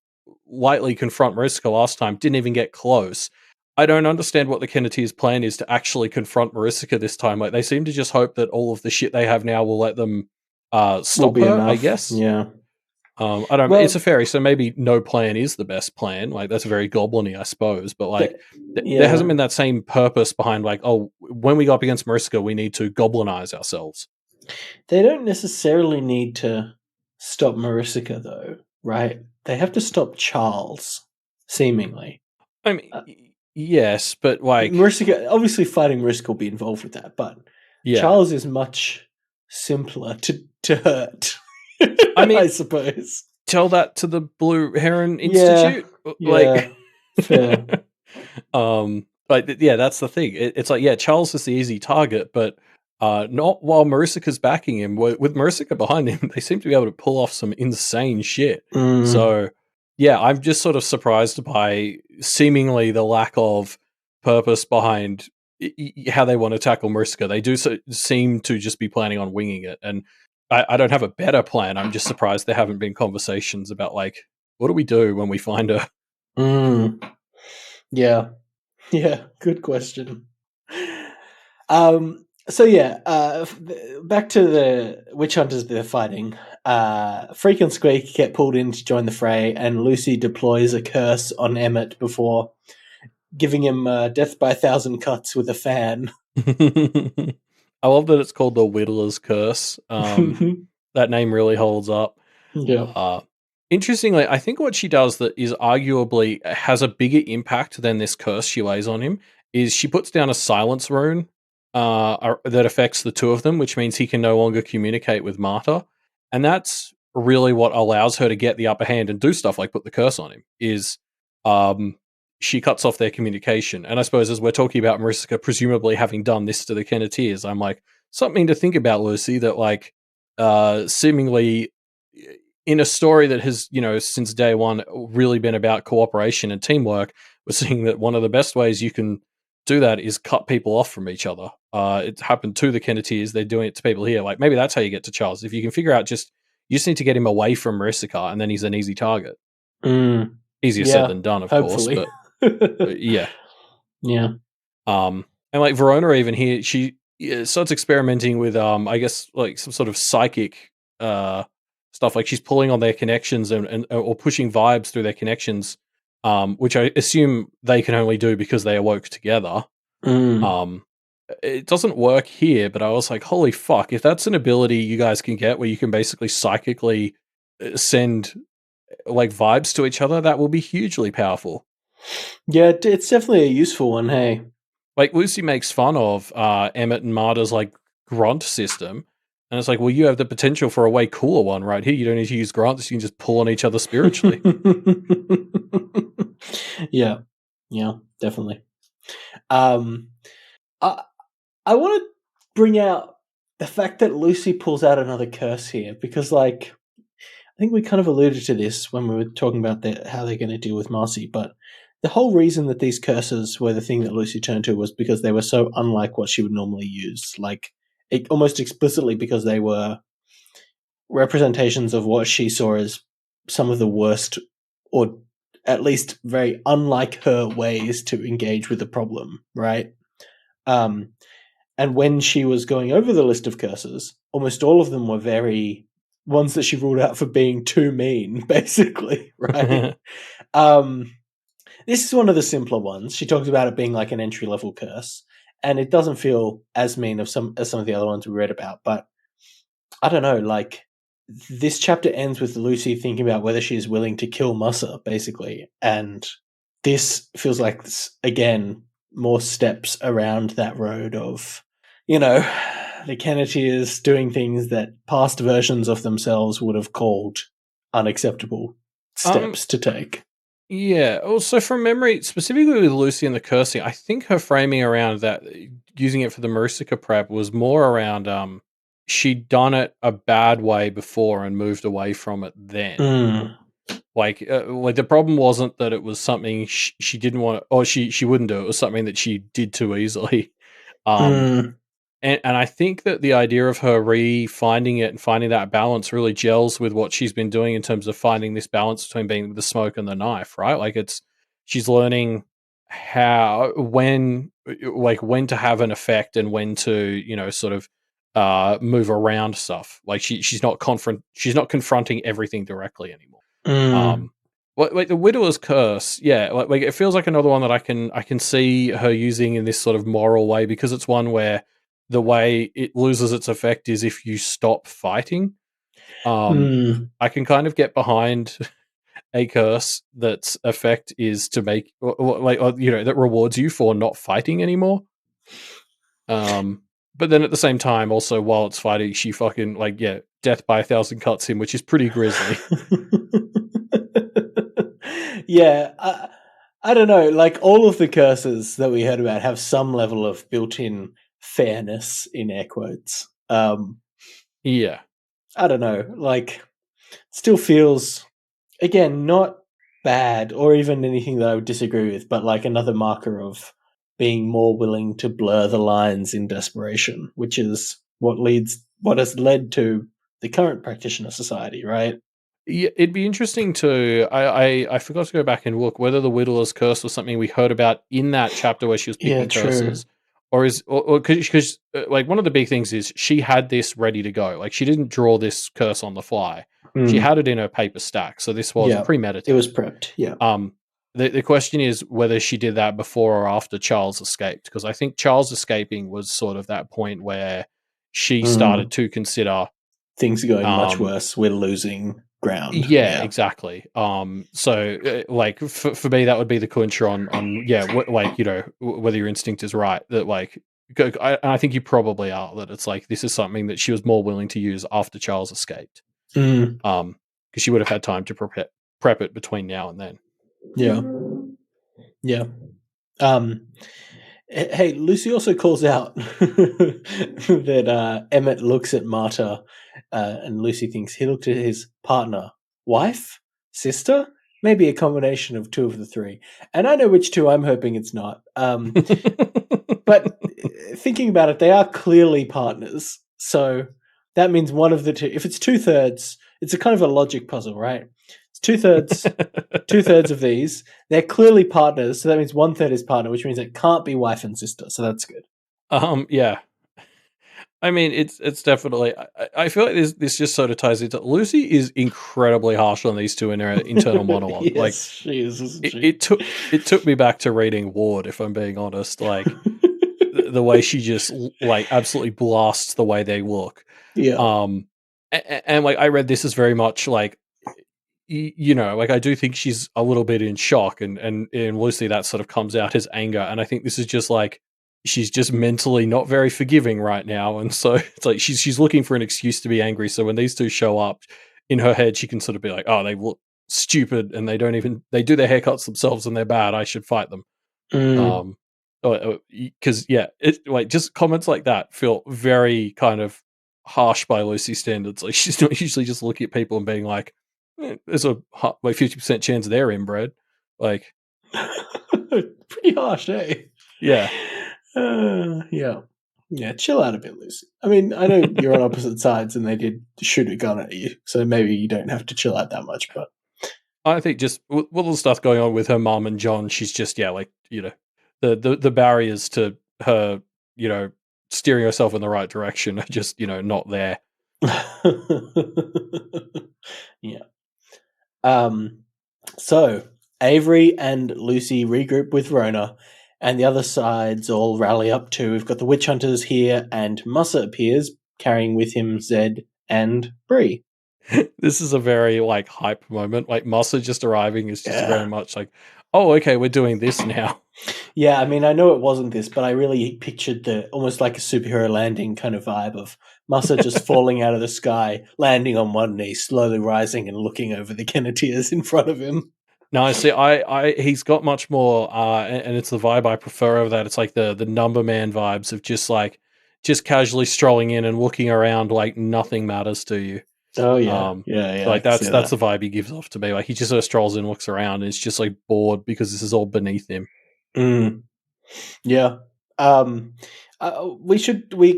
lightly confront Maricica last time. Didn't even get close. I don't understand what the Kenneteers' plan is to actually confront Maricica this time. Like they seem to just hope that all of the shit they have now will let them. Stop her, enough. I guess. Yeah. I don't. It's a fairy, so maybe no plan is the best plan. Like that's very goblin-y, I suppose. But like, there hasn't been that same purpose behind like, oh, when we go up against Marisica, we need to goblinize ourselves. They don't necessarily need to stop Marisica, though, right? They have to stop Charles, seemingly. I mean, yes, but like Marisica, obviously, fighting Marisica will be involved with that, but Charles is much simpler to hurt. I mean, I suppose. Tell that to the Blue Heron Institute. Like, fair. Like, yeah, that's the thing. It's like, Charles is the easy target, but not while Marisica's backing him. With Marisica behind him, they seem to be able to pull off some insane shit. So, yeah, I'm just sort of surprised by seemingly the lack of purpose behind how they want to tackle Marisica. They do seem to just be planning on winging it, and I don't have a better plan. I'm just surprised there haven't been conversations about like, what do we do when we find her? Yeah, good question. So yeah, back to the witch hunters they're fighting. Freak and Squeak get pulled in to join the fray, and Lucy deploys a curse on Emmett before giving him death by 1,000 cuts with a fan. I love that it's called the Whittler's Curse. That name really holds up. Yeah. Interestingly, I think what she does that is arguably has a bigger impact than this curse she lays on him is she puts down a silence rune that affects the two of them, which means he can no longer communicate with Marta. And that's really what allows her to get the upper hand and do stuff like put the curse on him, is she cuts off their communication. And I suppose as we're talking about Marisica presumably having done this to the Kenneteers, I'm like, something to think about, Lucy, that like seemingly in a story that has, since day one really been about cooperation and teamwork, we're seeing that one of the best ways you can do that is cut people off from each other. It happened to the Kenneteers. They're doing it to people here. Like maybe that's how you get to Charles. If you can figure out you just need to get him away from Marisica and then he's an easy target. Easier said than done, of hopefully. Course. But yeah. Yeah. And like Verona even here, she starts experimenting with, I guess like some sort of psychic stuff. Like she's pulling on their connections and or pushing vibes through their connections, which I assume they can only do because they awoke together. It doesn't work here, but I was like, holy fuck, if that's an ability you guys can get where you can basically psychically send like vibes to each other, that will be hugely powerful. Yeah, it's definitely a useful one, hey. Like Lucy makes fun of Emmett and Marta's like grunt system. And it's like, well, you have the potential for a way cooler one right here. You don't need to use grunts. You can just pull on each other spiritually. Yeah, definitely. I want to bring out the fact that Lucy pulls out another curse here because, like, I think we kind of alluded to this when we were talking about how they're going to deal with Marcy, but the whole reason that these curses were the thing that Lucy turned to was because they were so unlike what she would normally use. Like, almost explicitly because they were representations of what she saw as some of the worst, or at least very unlike her ways to engage with the problem, right? And when she was going over the list of curses, almost all of them were very ones that she ruled out for being too mean, basically, right? This is one of the simpler ones. She talks about it being like an entry-level curse, and it doesn't feel as mean as some of the other ones we read about, but I don't know, like, this chapter ends with Lucy thinking about whether she's willing to kill Musa, basically, and this feels like, again, more steps around that road of, the Kenneteers doing things that past versions of themselves would have called unacceptable steps to take. Yeah. Also, from memory, specifically with Lucy and the cursing, I think her framing around that, using it for the Marisica prep, was more around she'd done it a bad way before and moved away from it then. Like the problem wasn't that it was something she didn't want, or she wouldn't do. It was something that she did too easily. And I think that the idea of her finding it and finding that balance really gels with what she's been doing in terms of finding this balance between being the smoke and the knife, right? Like she's learning when to have an effect and when to, sort of move around stuff. Like she's not confronting everything directly anymore. Like the Widower's Curse, yeah, like it feels like another one that I can see her using in this sort of moral way, because it's one where the way it loses its effect is if you stop fighting. I can kind of get behind a curse that's effect is to make that rewards you for not fighting anymore. But then at the same time, also while it's fighting, she fucking death by 1,000 cuts him, which is pretty grisly. Yeah, I don't know. Like, all of the curses that we heard about have some level of built-in fairness, in air quotes. Yeah, I don't know. Like, still feels, again, not bad or even anything that I would disagree with, but like another marker of being more willing to blur the lines in desperation, which is what has led to the current practitioner society, right? Yeah, it'd be interesting to. I forgot to go back and look whether the Whittler's curse was something we heard about in that chapter where she was picking curses, or because like one of the big things is she had this ready to go. Like, she didn't draw this curse on the fly. She had it in her paper stack, so this was premeditated. It was prepped. Yeah. The question is whether she did that before or after Charles escaped, because I think Charles escaping was sort of that point where she started to consider things are going much worse. We're losing ground. Yeah, exactly. So like for me, that would be the clincher on whether your instinct is right. That like, I think you probably are. That it's like this is something that she was more willing to use after Charles escaped. Because she would have had time to prep it between now and then. Yeah. Hey, Lucy also calls out that Emmett looks at Marta, and Lucy thinks he looked at his partner, wife, sister, maybe a combination of two of the three. And I know which two. I'm hoping it's not. But thinking about it, they are clearly partners. So that means one of the two. If it's 2/3, it's a kind of a logic puzzle, right? It's 2/3 of these. They're clearly partners, so that means 1/3 is partner, which means it can't be wife and sister. So that's good. Yeah. I mean, it's definitely. I feel like this just sort of ties into. Lucy is incredibly harsh on these two in her internal monologue. Yes, like she is. Isn't she? It took me back to reading Ward, if I'm being honest. Like the way she just like absolutely blasts the way they look. Yeah. And like I read this as very much like, like I do think she's a little bit in shock, and in Lucy that sort of comes out as anger, and I think this is just like she's just mentally not very forgiving right now, and so it's like she's looking for an excuse to be angry. So when these two show up, in her head she can sort of be like, oh, they look stupid and they do their haircuts themselves and they're bad. I should fight them. Because it like just comments like that feel very kind of harsh by Lucy's standards. Like, she's not usually just looking at people and being like, there's a like 50% chance they're inbred. Like, pretty harsh, eh? Yeah. Yeah, chill out a bit, Lucy. I mean, I know you're on opposite sides and they did shoot a gun at you, so maybe you don't have to chill out that much, but I think just with all the stuff going on with her mom and John, she's just, the barriers to her, steering herself in the right direction are just, not there. Yeah. So Avery and Lucy regroup with Rona, and the other sides all rally up too. We've got the witch hunters here, and Musa appears, carrying with him Zed and Bree. This is a very like hype moment. Like, Musa just arriving is just very much like, oh, okay, we're doing this now. Yeah, I mean, I know it wasn't this, but I really pictured the almost like a superhero landing kind of vibe of Musa just falling out of the sky, landing on one knee, slowly rising and looking over the Kenneteers in front of him. No, see, he's got much more, and it's the vibe I prefer over that. It's like the number man vibes of just casually strolling in and looking around like nothing matters to you. Oh yeah, yeah. Like that's the vibe he gives off to me. Like, he just sort of strolls in, looks around, and is just like bored because this is all beneath him. Yeah. We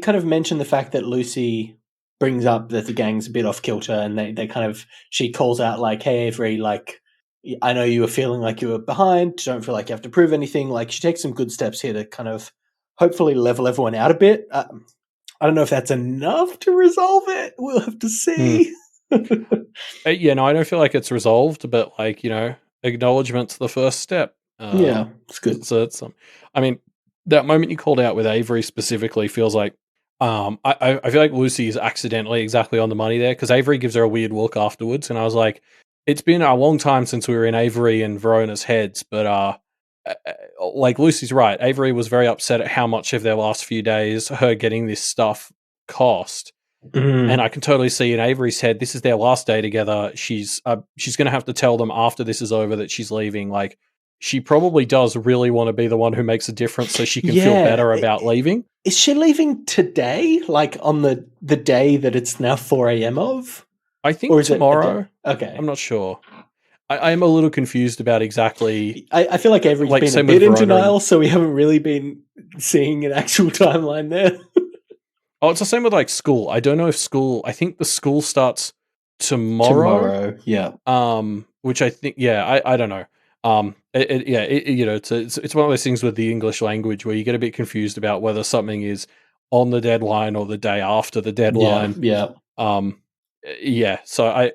kind of mention the fact that Lucy brings up that the gang's a bit off kilter, and they kind of, she calls out like, hey Avery, like, I know you were feeling like you were behind, don't feel like you have to prove anything. Like, she takes some good steps here to kind of hopefully level everyone out a bit. I don't know if that's enough to resolve it. We'll have to see. Yeah, no, I don't feel like it's resolved, but like, acknowledgement's the first step. Yeah, it's good. So it's I mean, that moment you called out with Avery specifically feels like I feel like Lucy is accidentally exactly on the money there, because Avery gives her a weird look afterwards, and I was like, it's been a long time since we were in Avery and Verona's heads, but like Lucy's right. Avery was very upset at how much of their last few days, her getting this stuff, cost. And I can totally see in Avery's head, this is their last day together. She's going to have to tell them after this is over that she's leaving. Like, she probably does really want to be the one who makes a difference so she can feel better about leaving. Is she leaving today? Like on the day that it's now 4 a.m. of? I think tomorrow. Okay. I'm not sure. I am a little confused about exactly. I feel like Avery's been a bit in denial, so we haven't really been seeing an actual timeline there. Oh, it's the same with like school. I don't know if I think the school starts tomorrow. Yeah. Which I think, I don't know. It's one of those things with the English language where you get a bit confused about whether something is on the deadline or the day after the deadline. Yeah. So I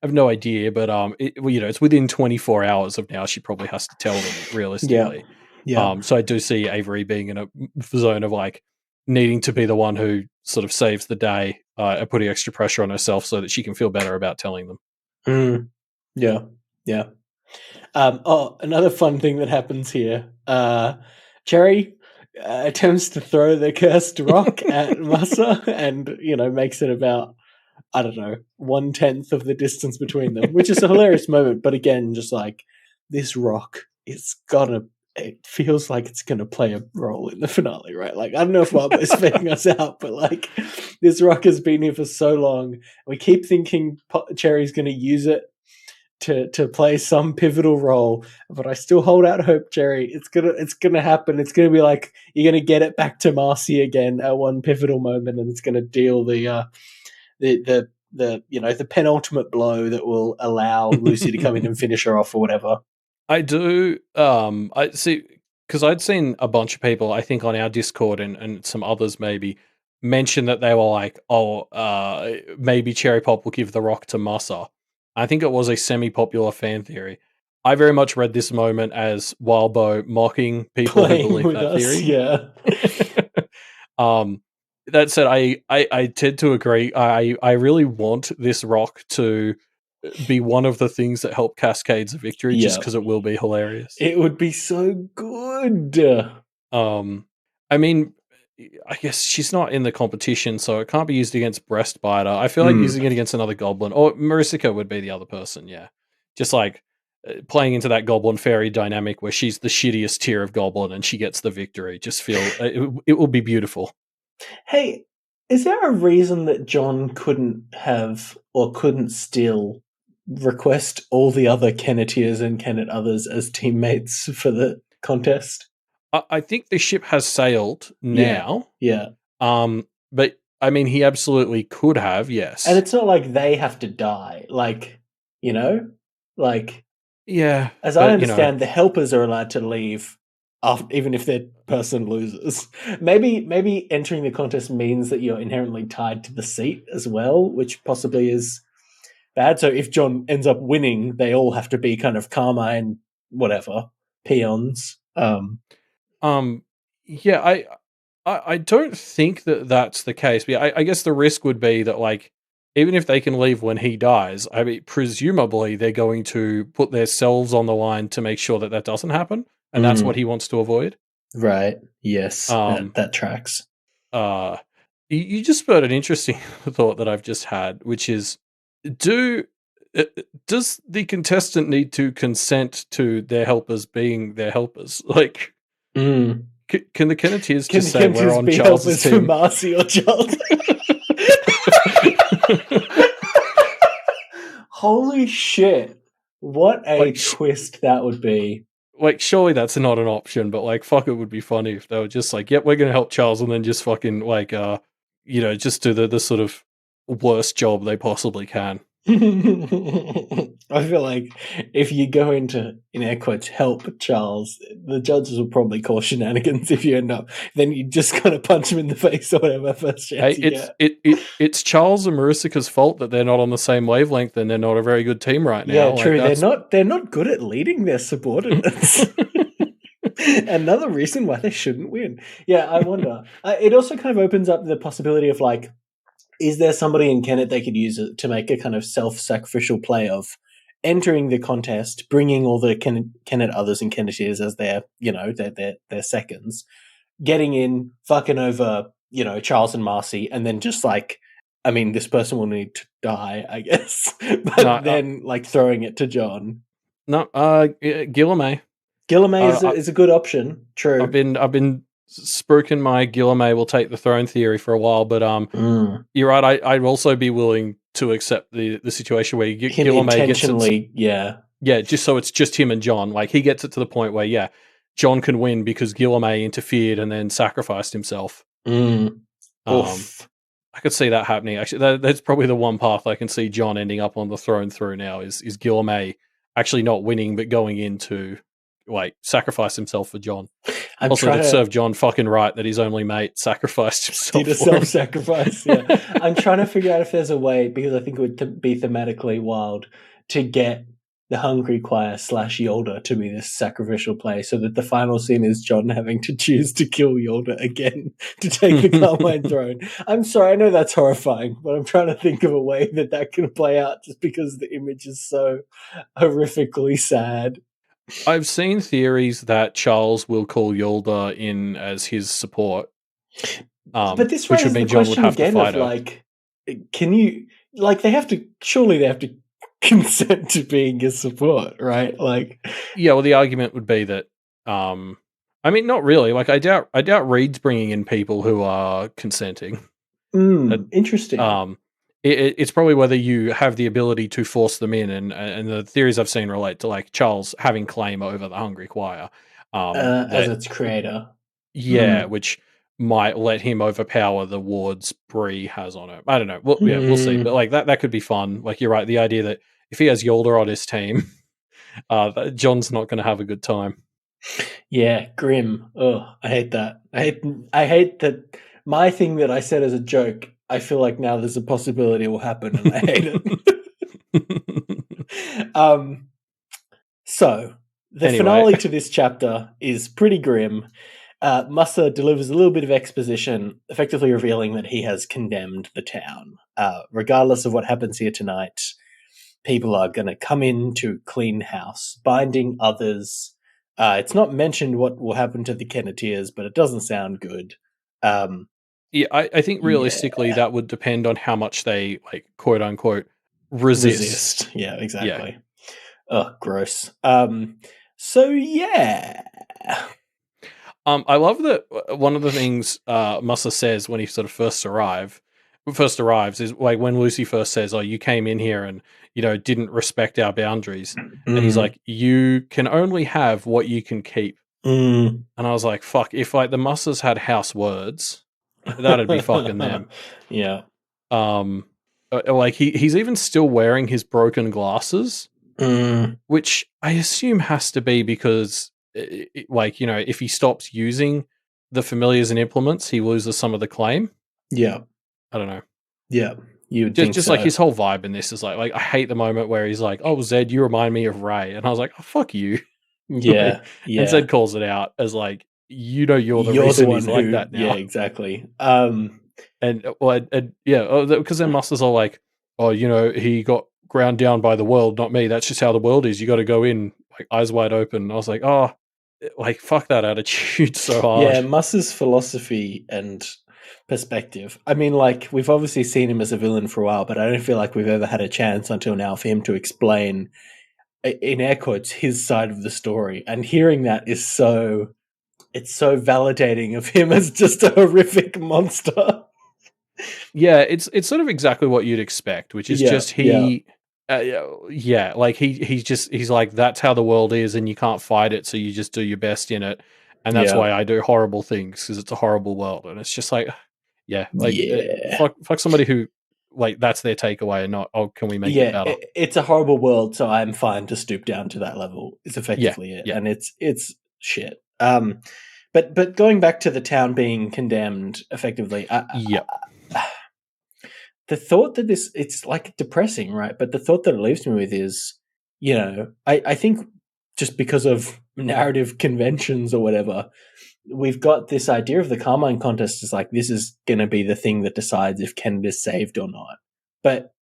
have no idea, but it's within 24 hours of now. She probably has to tell them realistically. Yeah. So I do see Avery being in a zone of like needing to be the one who sort of saves the day and putting extra pressure on herself so that she can feel better about telling them. Yeah. Another fun thing that happens here. Cherry attempts to throw the cursed rock at Massa and, makes it about, I don't know, 1/10 of the distance between them, which is a hilarious moment. But again, just like this rock, it feels like it's going to play a role in the finale, right? Like, I don't know if Wildbow's spinning us out, but like this rock has been here for so long. We keep thinking Cherry's going to use it to play some pivotal role, but I still hold out hope, Cherry. It's gonna happen. It's gonna be like you're gonna get it back to Marcy again at one pivotal moment, and it's gonna deal the penultimate blow that will allow Lucy to come in and finish her off or whatever. I do. I see, because I'd seen a bunch of people, I think on our Discord and some others maybe, mention that they were like, maybe Cherry Pop will give the rock to Massa. I think it was a semi-popular fan theory. I very much read this moment as Wildbow mocking people who believe that theory. Yeah. That said, I tend to agree. I really want this rock to be one of the things that help Cascades a victory, just because it will be hilarious. It would be so good. I mean, I guess she's not in the competition, so it can't be used against Breastbiter. I feel like using it against another goblin, or Marisica would be the other person, just like playing into that goblin fairy dynamic where she's the shittiest tier of goblin and she gets the victory. Just feel it will be beautiful. Hey, is there a reason that John couldn't still request all the other Kenneteers and Kennet others as teammates for the contest? I think the ship has sailed now. Yeah. But I mean, he absolutely could have, yes. And it's not like they have to die. Like, yeah. As I understand, the helpers are allowed to leave even if their person loses. Maybe entering the contest means that you're inherently tied to the seat as well, which possibly is bad. So if John ends up winning, they all have to be kind of Carmine, whatever, peons. I don't think that that's the case. But I guess the risk would be that, like, even if they can leave when he dies, I mean, presumably they're going to put themselves on the line to make sure that doesn't happen, and that's what he wants to avoid. Right. Yes. That tracks. You just spurred an interesting thought that I've just had, which is, does the contestant need to consent to their helpers being their helpers? Like, can the Kenneteers just say we're on Charles's team? For Marcy or Charles? Holy shit! What a twist that would be. Like, surely that's not an option, but like, fuck, it would be funny if they were just like, yep, we're going to help Charles, and then just fucking like, just do the sort of worst job they possibly can. I feel like if you go into, in air quotes, help Charles, the judges will probably call shenanigans if you end up. Then you just kind of punch him in the face or whatever first chance you get. It's Charles and Maricica's fault that they're not on the same wavelength and they're not a very good team right now. Yeah, true. They're not good at leading their subordinates. Another reason why they shouldn't win. Yeah, I wonder. It also kind of opens up the possibility of like, is there somebody in Kennet they could use to make a kind of self-sacrificial play of entering the contest, bringing all the Kennet others and Kenneteers as their, their seconds, getting in, fucking over, Charles and Marcy, and then just like, I mean, this person will need to die, I guess, but then like throwing it to John. No, Guillerme. Guillerme is a good option. True. I've been spooking my Guillerme will take the throne theory for a while, but you're right. I'd also be willing to accept the situation where Guillerme intentionally, just so it's just him and John. Like he gets it to the point where John can win because Guillerme interfered and then sacrificed himself. I could see that happening. Actually, that's probably the one path I can see John ending up on the throne through now is Guillerme actually not winning but going into like sacrifice himself for John. Also, to serve John fucking right that his only mate sacrificed himself. Did a self-sacrifice, yeah. I'm trying to figure out if there's a way, because I think it would be thematically wild, to get the Hungry Choir / Yolda to be this sacrificial play so that the final scene is John having to choose to kill Yolda again to take the Carmine throne. I'm sorry, I know that's horrifying, but I'm trying to think of a way that can play out just because the image is so horrifically sad. I've seen theories that Charles will call Yolda in as his support. But this raises the question again of like, can you, like they have to consent to being his support, right? Like, yeah, well the argument would be that, I mean, not really. Like I doubt Reed's bringing in people who are consenting. Interesting. It's probably whether you have the ability to force them in, and the theories I've seen relate to like Charles having claim over the Hungry Choir as its creator. Yeah, which might let him overpower the wards Bree has on her. I don't know. We'll see. But like that could be fun. Like you're right. The idea that if he has Yolda on his team, John's not going to have a good time. Yeah, grim. Oh, I hate that. I hate that. My thing that I said as a joke, I feel like now there's a possibility it will happen, and I hate it. So the finale to this chapter is pretty grim. Musa delivers a little bit of exposition, effectively revealing that he has condemned the town. Regardless of what happens here tonight, people are going to come in to clean house, binding others. It's not mentioned what will happen to the Kenneteers, but it doesn't sound good. Yeah, I think realistically that would depend on how much they, like, quote unquote, resist. Yeah, exactly. Oh, gross. So yeah. I love that one of the things Musa says when he sort of first arrives is like when Lucy first says, "Oh, you came in here and didn't respect our boundaries," and he's like, "You can only have what you can keep." And I was like, "Fuck! If like the Musas had house words, that'd be fucking them." Yeah. Like he's even still wearing his broken glasses, which I assume has to be because, if he stops using the familiars and implements, he loses some of the claim. Yeah. I don't know. Yeah. You just so. Like his whole vibe in this is like I hate the moment where he's like, "Oh, Zed, you remind me of Ray," and I was like, "Oh, fuck you." Yeah. Yeah. And Zed calls it out as like, you're the reason he's like that now. Yeah, exactly. Because then Musta's all like, "Oh, he got ground down by the world, not me. That's just how the world is. You got to go in like eyes wide open." And I was like, "Oh, like fuck that attitude so hard." Yeah, Musta's philosophy and perspective. I mean, like we've obviously seen him as a villain for a while, but I don't feel like we've ever had a chance until now for him to explain, in air quotes, his side of the story. And hearing that is so validating of him as just a horrific monster. Yeah, it's sort of exactly what you'd expect, which is just he. Like he's like, that's how the world is, and you can't fight it, so you just do your best in it, and that's why I do horrible things because it's a horrible world, and it's just like, fuck somebody who like that's their takeaway and not, oh, can we make it better? It's a horrible world, so I'm fine to stoop down to that level. Is effectively it, and it's shit. But going back to the town being condemned, effectively, the thought that it's like depressing, right? But the thought that it leaves me with is, I think just because of narrative conventions or whatever, we've got this idea of the Carmine contest is like, this is going to be the thing that decides if Kenneth is saved or not. But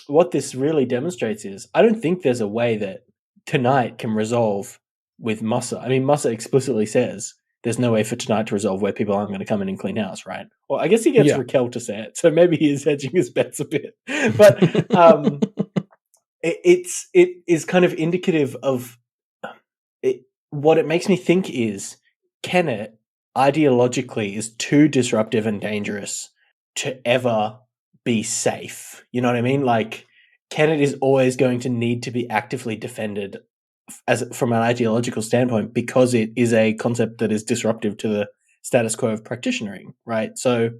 what this really demonstrates is, I don't think there's a way that tonight can resolve with Musa. I mean, Musa explicitly says there's no way for tonight to resolve where people aren't going to come in and clean house, right? Well, I guess he gets Raquel to say it, so maybe he is hedging his bets a bit. But it is kind of indicative of it. What it makes me think is Kenneth ideologically is too disruptive and dangerous to ever be safe. You know what I mean? Like, Kenneth is always going to need to be actively defended from an ideological standpoint, because it is a concept that is disruptive to the status quo of practitionering, right? So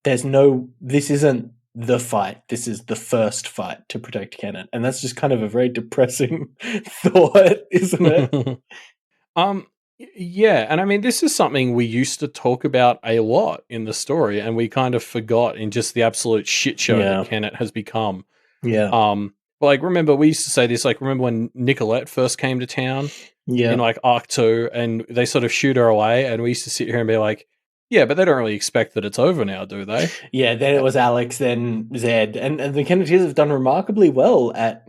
this isn't the fight. This is the first fight to protect Kenneth. And that's just kind of a very depressing thought, isn't it? Yeah, and I mean, this is something we used to talk about a lot in the story, and we kind of forgot in just the absolute shit show that Kenneth has become. Yeah. Like, remember, we used to say this, like, remember when Nicolette first came to town in, like, Arc 2, and they sort of shoot her away, and we used to sit here and be like, yeah, but they don't really expect that it's over now, do they? Yeah, then it was Alex, then Zed, and the Kenneteers have done remarkably well at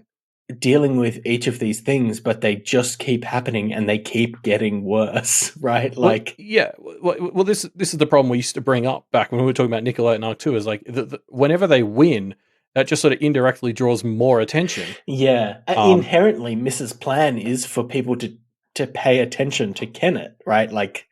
dealing with each of these things, but they just keep happening and they keep getting worse, right? Like, well, this is the problem we used to bring up back when we were talking about Nicolette and Arc 2, is like, whenever they win, that just sort of indirectly draws more attention. Yeah. Inherently, Mrs. Plan is for people to pay attention to Kenneth, right? Like,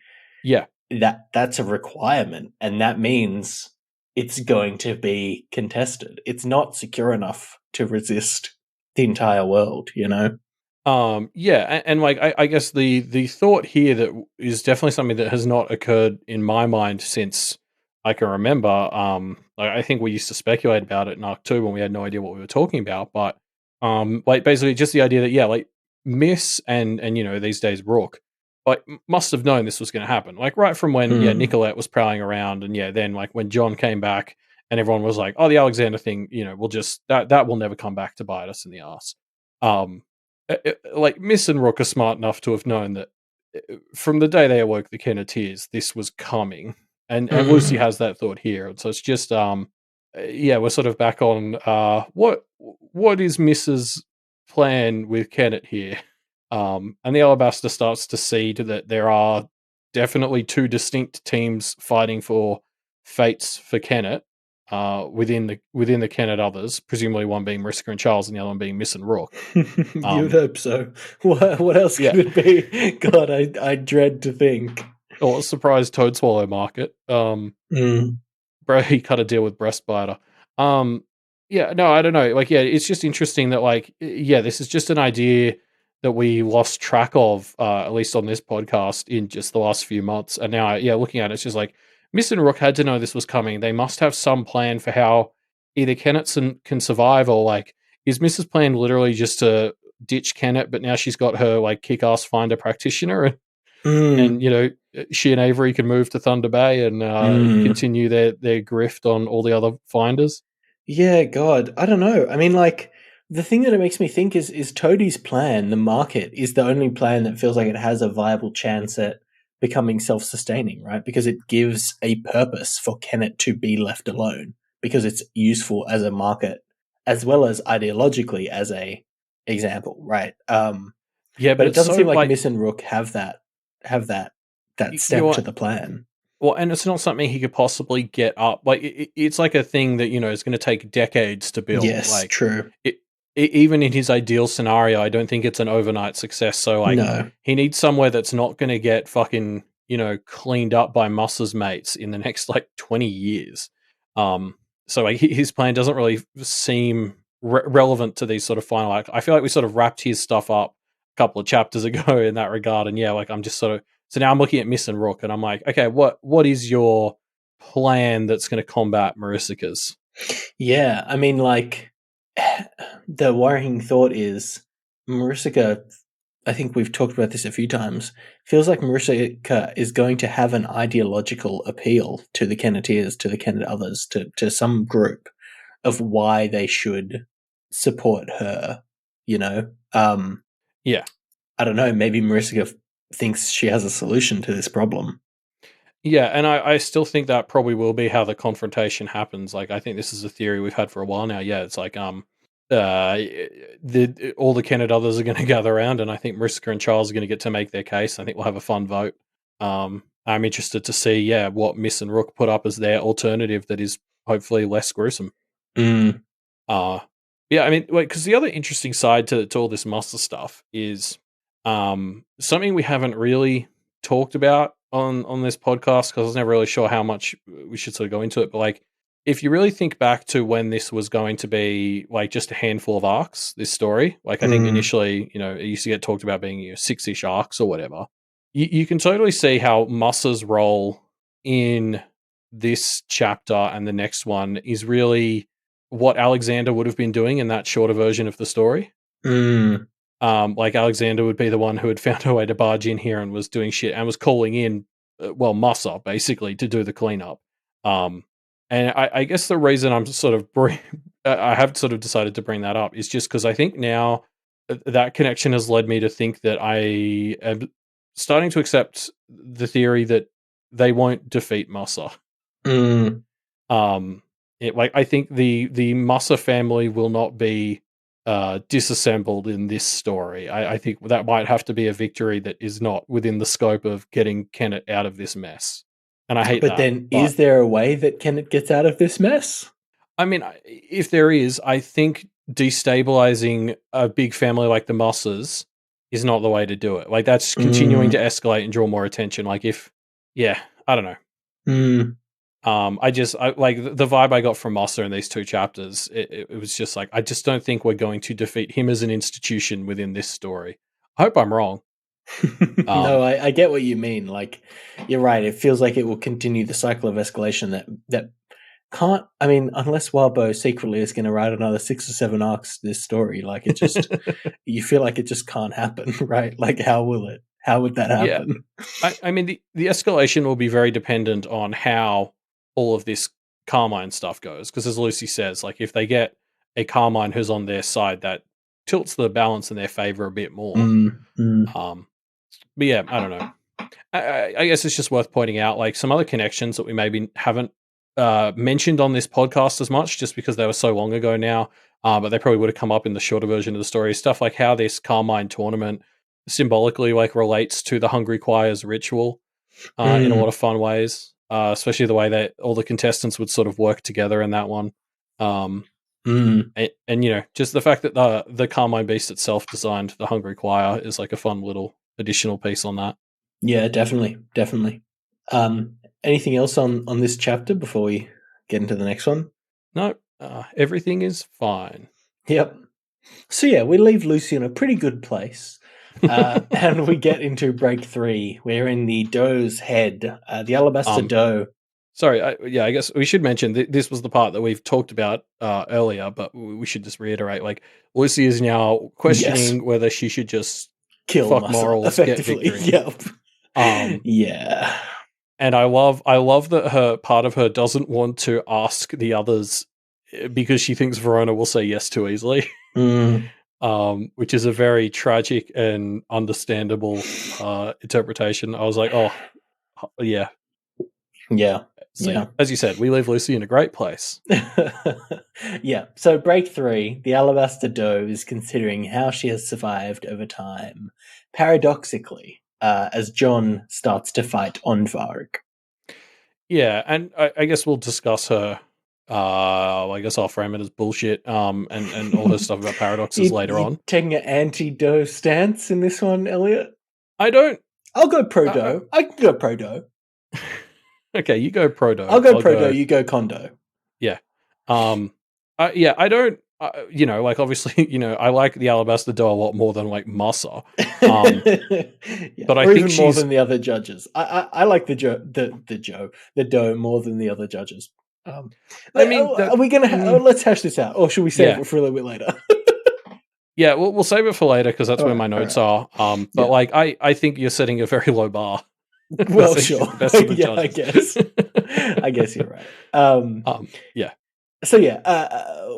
that's a requirement, and that means it's going to be contested. It's not secure enough to resist the entire world, you know? And like, I guess the thought here that is definitely something that has not occurred in my mind since I can remember. Like, I think we used to speculate about it in Arc 2 when we had no idea what we were talking about, but like, basically just the idea that like Miss and these days Rook, like, must have known this was going to happen, like, right from when Nicolette was prowling around, and then like when John came back and everyone was like, oh, the Alexander thing, we'll just that will never come back to bite us in the ass. Like, Miss and Rook are smart enough to have known that from the day they awoke the Kenneteers, this was coming. And Lucy has that thought here. And so it's just, we're sort of back on what is Mrs. plan with Kenneth here? And the Alabaster starts to see that there are definitely two distinct teams fighting for fates for Kenneth within the Kenneth others, presumably one being Mariska and Charles and the other one being Miss and Rook. You'd hope so. What else could it be? God, I dread to think. Oh, surprise Toadswallow market. Bro, he cut a deal with Breastbiter. I don't know. Like, it's just interesting that, like, this is just an idea that we lost track of, at least on this podcast, in just the last few months. And now, looking at it, it's just like, Miss and Rook had to know this was coming. They must have some plan for how either Kenneth can survive, or, like, is Mrs. plan literally just to ditch Kenneth, but now she's got her, like, kick-ass finder practitioner, and she and Avery can move to Thunder Bay and continue their grift on all the other finders. Yeah, God, I don't know. I mean, like, the thing that it makes me think is Toadie's plan, the market, is the only plan that feels like it has a viable chance at becoming self-sustaining, right? Because it gives a purpose for Kenneth to be left alone, because it's useful as a market as well as ideologically as a example, right? But it doesn't seem like Miss and Rook have that step to the plan. Well, and it's not something he could possibly get up. Like, it's like a thing that, is going to take decades to build. Yes, like, true. Even in his ideal scenario, I don't think it's an overnight success. So, like, he needs somewhere that's not going to get fucking, cleaned up by Musa's mates in the next, like, 20 years. So, like, his plan doesn't really seem relevant to these sort of final act. I feel like we sort of wrapped his stuff up a couple of chapters ago in that regard. And I'm just sort of, so now I'm looking at Miss and Rook, and I'm like, okay, what is your plan that's going to combat Mariska's? Yeah, I mean, like, the worrying thought is Marissa, I think we've talked about this a few times, feels like Marissa is going to have an ideological appeal to the Kenneteers, to the Kennet others, to some group of why they should support her, you know? Yeah. I don't know, maybe Marissa thinks she has a solution to this problem. Yeah, and I still think that probably will be how the confrontation happens. Like, I think this is a theory we've had for a while now. Yeah, it's like all the Kennet others are going to gather around, and I think Mariska and Charles are going to get to make their case. I think we'll have a fun vote. I'm interested to see, what Miss and Rook put up as their alternative that is hopefully less gruesome. Yeah, I mean, because the other interesting side to all this muster stuff is something we haven't really talked about on this podcast, because I was never really sure how much we should sort of go into it. But like, if you really think back to when this was going to be like just a handful of arcs, this story, like I think initially, it used to get talked about being 6-ish arcs or whatever. You can totally see how Musser's role in this chapter and the next one is really what Alexander would have been doing in that shorter version of the story. Like Alexander would be the one who had found her way to barge in here and was doing shit and was calling in, Musser basically to do the cleanup. And I guess the reason I'm sort of I have sort of decided to bring that up is just because I think now that connection has led me to think that I am starting to accept the theory that they won't defeat Musser. I think the Musser family will not be disassembled in this story. I think that might have to be a victory that is not within the scope of getting Kennet out of this mess. And I hate that. But then, is there a way that Kennet gets out of this mess? I mean, if there is, I think destabilizing a big family like the Mussers is not the way to do it. Like, that's continuing to escalate and draw more attention. Like, I don't know. I like the vibe I got from Musser in these two chapters. It was just like, I just don't think we're going to defeat him as an institution within this story. I hope I'm wrong. No, I get what you mean. Like, you're right. It feels like it will continue the cycle of escalation that can't. I mean, unless Wildbow secretly is going to write another 6 or 7 arcs to this story, like it just, you feel like it just can't happen, right? Like, how will it? How would that happen? Yeah. I mean, the escalation will be very dependent on how all of this Carmine stuff goes, because as Lucy says, like if they get a Carmine who's on their side, that tilts the balance in their favor a bit more. But yeah, I don't know. I guess it's just worth pointing out like some other connections that we maybe haven't mentioned on this podcast as much, just because they were so long ago now. But they probably would have come up in the shorter version of the story. Stuff like how this Carmine tournament symbolically like relates to the Hungry Choir's ritual in a lot of fun ways. Especially the way that all the contestants would sort of work together in that one. And just the fact that the Carmine Beast itself designed the Hungry Choir is like a fun little additional piece on that. Yeah, definitely. Anything else on this chapter before we get into the next one? No, everything is fine. Yep. So yeah, we leave Lucy in a pretty good place. And we get into break 3. We're in the doe's head, the Alabaster doe. Sorry, I guess we should mention this was the part that we've talked about earlier, but we should just reiterate. Like, Lucy is now questioning whether she should just kill fuck Muscle, morals, effectively. get victory. Yep. Yeah. And I love that her part of her doesn't want to ask the others because she thinks Verona will say yes too easily. Which is a very tragic and understandable interpretation. I was like, oh, yeah. Yeah. So, yeah. As you said, we leave Lucy in a great place. Yeah. So break 3, the Alabaster doe is considering how she has survived over time, paradoxically, as John starts to fight Onvarg. Yeah, and I guess we'll discuss her. I guess I'll frame it as bullshit. And all her stuff about paradoxes later on. Taking an anti-doe stance in this one, Elliot? I don't. I'll go pro-doe. I can go pro-doe. Okay, you go pro-doe. I'll go pro-doe. You go condo. Yeah. I don't. Like obviously, I like the Alabaster doe a lot more than like Musser. Yeah, but I or think even more than the other judges. I like the doe more than the other judges. I mean, are we gonna let's hash this out, or should we save it for a little bit later? Yeah, we'll save it for later because that's where my notes are. But like, I think you're setting a very low bar. Well, sure. Yeah, I guess. I guess you're right. Yeah. So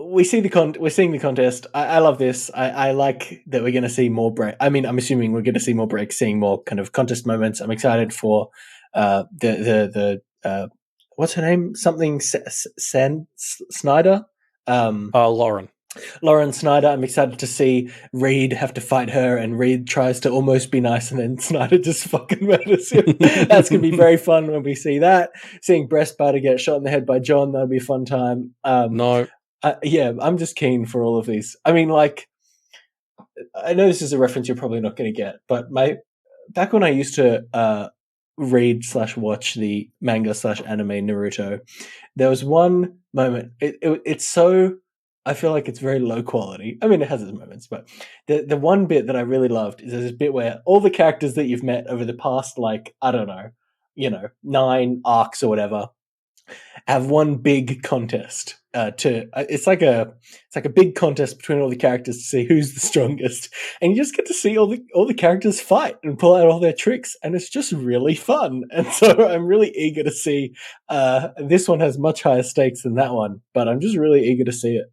we're seeing the contest. I love this. I like that we're going to see more break. I mean, I'm assuming we're going to see more breaks, seeing more kind of contest moments. I'm excited for the what's her name? Something Snyder. Lauren Snyder. I'm excited to see Reed have to fight her, and Reed tries to almost be nice, and then Snyder just fucking murders him. That's going to be very fun when we see that. Seeing Breastbiter get shot in the head by John, that'll be a fun time. No. I'm just keen for all of these. I mean, like, I know this is a reference you're probably not going to get, but back when I used to read/watch the manga/anime Naruto, there was one moment. It's so... I feel like it's very low quality. I mean, it has its moments, but the one bit that I really loved is there's this bit where all the characters that you've met over the past, like, I don't know, 9 arcs or whatever, have one big contest. It's like a big contest between all the characters to see who's the strongest, and you just get to see all the characters fight and pull out all their tricks, and it's just really fun. And so I'm really eager to see. This one has much higher stakes than that one, but I'm just really eager to see it.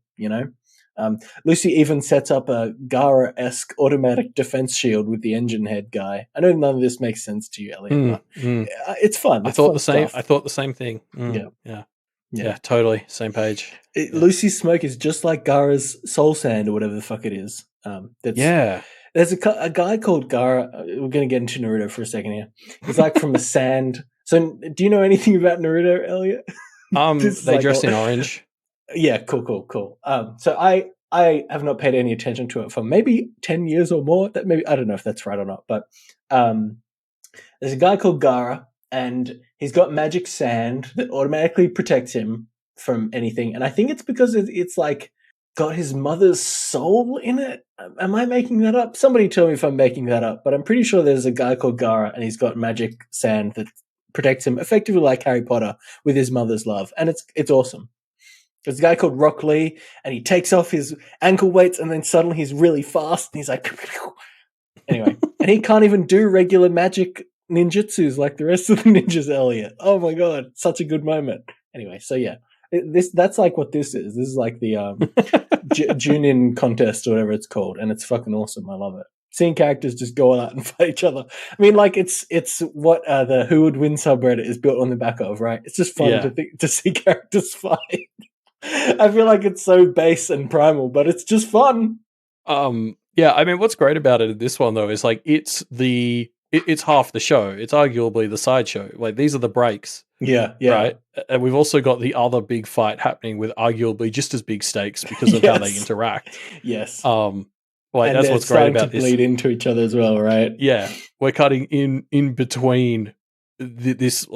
Lucy even sets up a Gaara-esque automatic defense shield with the engine head guy. I know none of this makes sense to you, Elliot, but it's fun. I thought the same thing. Yeah, totally. Same page. Lucy's smoke is just like Gaara's soul sand or whatever the fuck it is. There's a guy called Gaara. We're going to get into Naruto for a second here. He's like from the sand. So do you know anything about Naruto, Elliot? They dress in orange. Yeah, cool. So I have not paid any attention to it for maybe 10 years or more. That maybe I don't know if that's right or not, but there's a guy called Gaara, and he's got magic sand that automatically protects him from anything. And I think it's because it's like got his mother's soul in it. Am I making that up? Somebody tell me if I'm making that up, but I'm pretty sure there's a guy called Gaara, and he's got magic sand that protects him effectively like Harry Potter with his mother's love. And it's awesome. There's a guy called Rock Lee, and he takes off his ankle weights, and then suddenly he's really fast, and he's like... Anyway, and he can't even do regular magic ninjutsus like the rest of the ninjas, Elliot. Oh my god, such a good moment. Anyway, so yeah, that's like what this is. This is like the Junin contest or whatever it's called, and it's fucking awesome. I love it. Seeing characters just go out and fight each other. I mean, like it's what the Who Would Win subreddit is built on the back of, right? It's just fun to see characters fight. I feel like it's so base and primal, but it's just fun. Yeah, I mean, what's great about it in this one though is like it's half the show. It's arguably the sideshow. Like these are the breaks. Yeah. Right, and we've also got the other big fight happening with arguably just as big stakes because of how they interact. Yes. Like that's what's great about this. Bleed into each other as well, right? Yeah, we're cutting in between this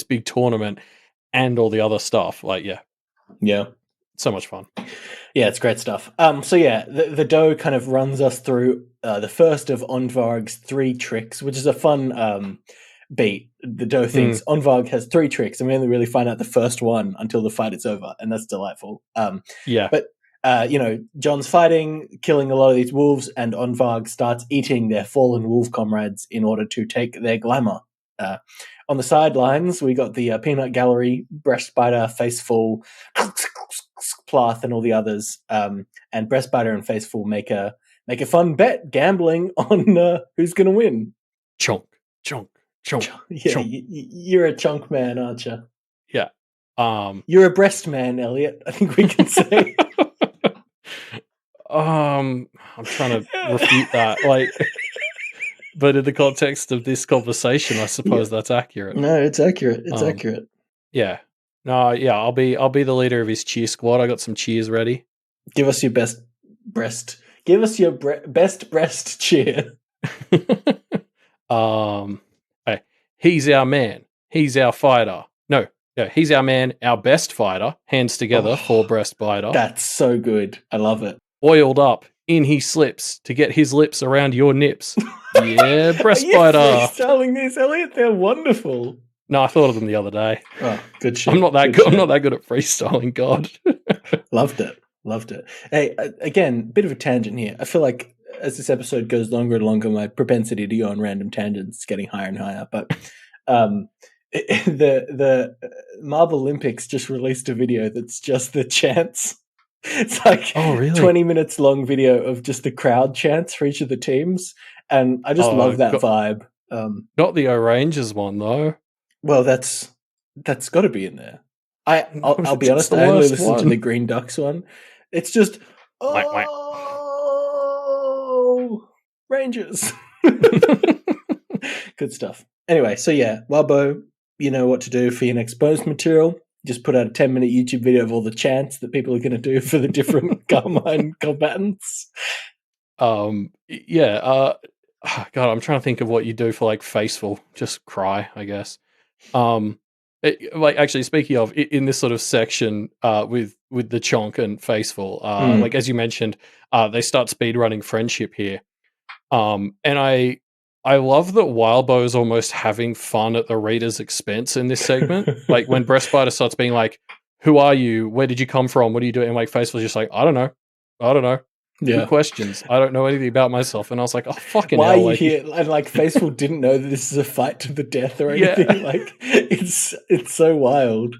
big tournament and all the other stuff. Like, yeah, so much fun. Yeah, it's great stuff. So yeah, the dough kind of runs us through the first of Onvarg's 3 tricks, which is a fun beat. The dough thinks Onvarg has 3 tricks, and we only really find out the first one until the fight is over, and that's delightful. But John's fighting, killing a lot of these wolves, and Onvarg starts eating their fallen wolf comrades in order to take their glamour. On the sidelines, we got the Peanut Gallery, Breastbiter, Faceful, Plath, and all the others. And Breastbiter and Faceful make a fun bet, gambling on who's going to win. Chonk. Yeah, you're a chunk man, aren't you? Yeah. You're a breast man, Elliot. I think we can say. I'm trying to refute that, but in the context of this conversation, I suppose that's accurate. No, it's accurate. It's accurate. Yeah. No, yeah, I'll be the leader of his cheer squad. I got some cheers ready. Give us your best breast. Give us your best breast cheer. Hey, he's our man. He's our fighter. No, he's our man, our best fighter. Hands together for Breastbiter. That's so good. I love it. Oiled up, in he slips to get his lips around your nips. Yeah, Breastbite. Are you freestyling these, Elliot? They're wonderful. No, I thought of them the other day. Oh, good shit. I'm not that good. I'm not that good at freestyling. God, loved it. Hey, again, bit of a tangent here. I feel like as this episode goes longer and longer, my propensity to go on random tangents is getting higher and higher. But the Marvel Olympics just released a video that's just the chants. It's like 20 minutes long video of just the crowd chants for each of the teams, and I just love that vibe. Not the O'Rangers one though. Well, that's got to be in there. I'll be honest. I only listened to the Green Ducks one. It's just Rangers. Good stuff. Anyway, so yeah, Wabo, you know what to do for your next bonus material. Just put out a 10-minute YouTube video of all the chants that people are going to do for the different Carmine combatants. Yeah. God, I'm trying to think of what you do for like Faceful. Just cry, I guess. Like actually, speaking of in this sort of section, with the Chonk and Faceful, like as you mentioned, they start speedrunning friendship here, and I love that Wildbow is almost having fun at the reader's expense in this segment. Like when Breastbiter starts being like, "Who are you? Where did you come from? What are you doing?" And like Faceful's just like, "I don't know. Yeah. Good questions. I don't know anything about myself." And I was like, "Oh fucking why hell!" Why are you here? And like Faceful didn't know that this is a fight to the death or anything. Yeah. Like it's so wild.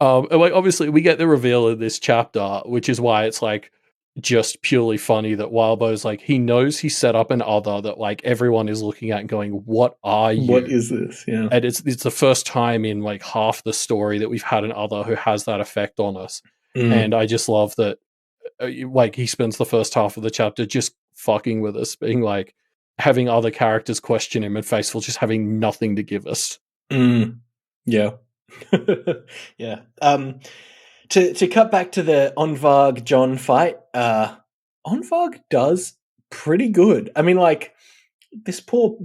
Like obviously we get the reveal of this chapter, which is why it's like just purely funny that Wildbow's like he knows he set up an other that like everyone is looking at and going, "What are you? What is this?" Yeah, and it's the first time in like half the story that we've had an other who has that effect on us, and I just love that. Like he spends the first half of the chapter just fucking with us, being like having other characters question him, and Faceful just having nothing to give us. Yeah, yeah. To cut back to the Onvarg John fight, Onvarg does pretty good. I mean, like this poor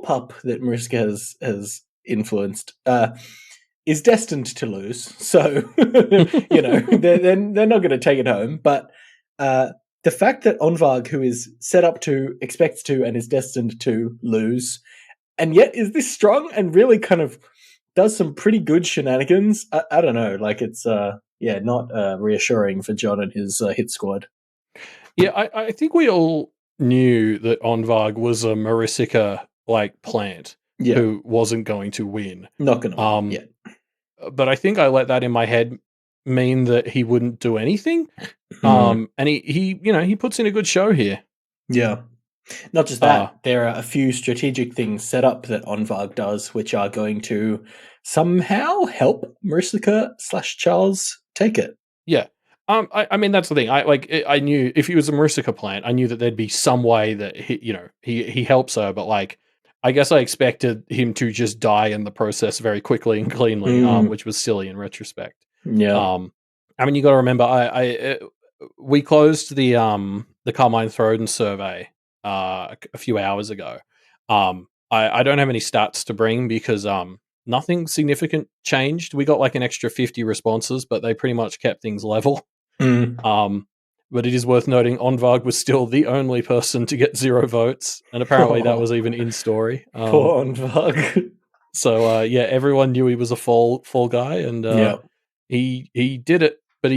pup that Mariska has influenced is destined to lose. So you know they're not going to take it home. But the fact that Onvarg, who is set up to, expects to, and is destined to lose, and yet is this strong and really kind of does some pretty good shenanigans. I don't know, like it's not reassuring for John and his hit squad. Yeah, I think we all knew that Onvarg was a Marisica like plant who wasn't going to win. Not going to win. Yeah. But I think I let that in my head mean that he wouldn't do anything. And he puts in a good show here. Yeah. Not just that, there are a few strategic things set up that Onvarg does, which are going to somehow help Marisica / Charles take it. Yeah. I mean, that's the thing. I knew if he was a Marisica plant, I knew that there'd be some way that he helps her, but like, I guess I expected him to just die in the process very quickly and cleanly, which was silly in retrospect. Yeah. I mean, you got to remember, we closed the Carmine Throden survey a few hours ago. I don't have any stats to bring because nothing significant changed. We got like an extra 50 responses, but they pretty much kept things level. But it is worth noting Onvarg was still the only person to get 0 votes, and apparently that was even in story. Poor Onvarg. So everyone knew he was a fall guy, and he did it. But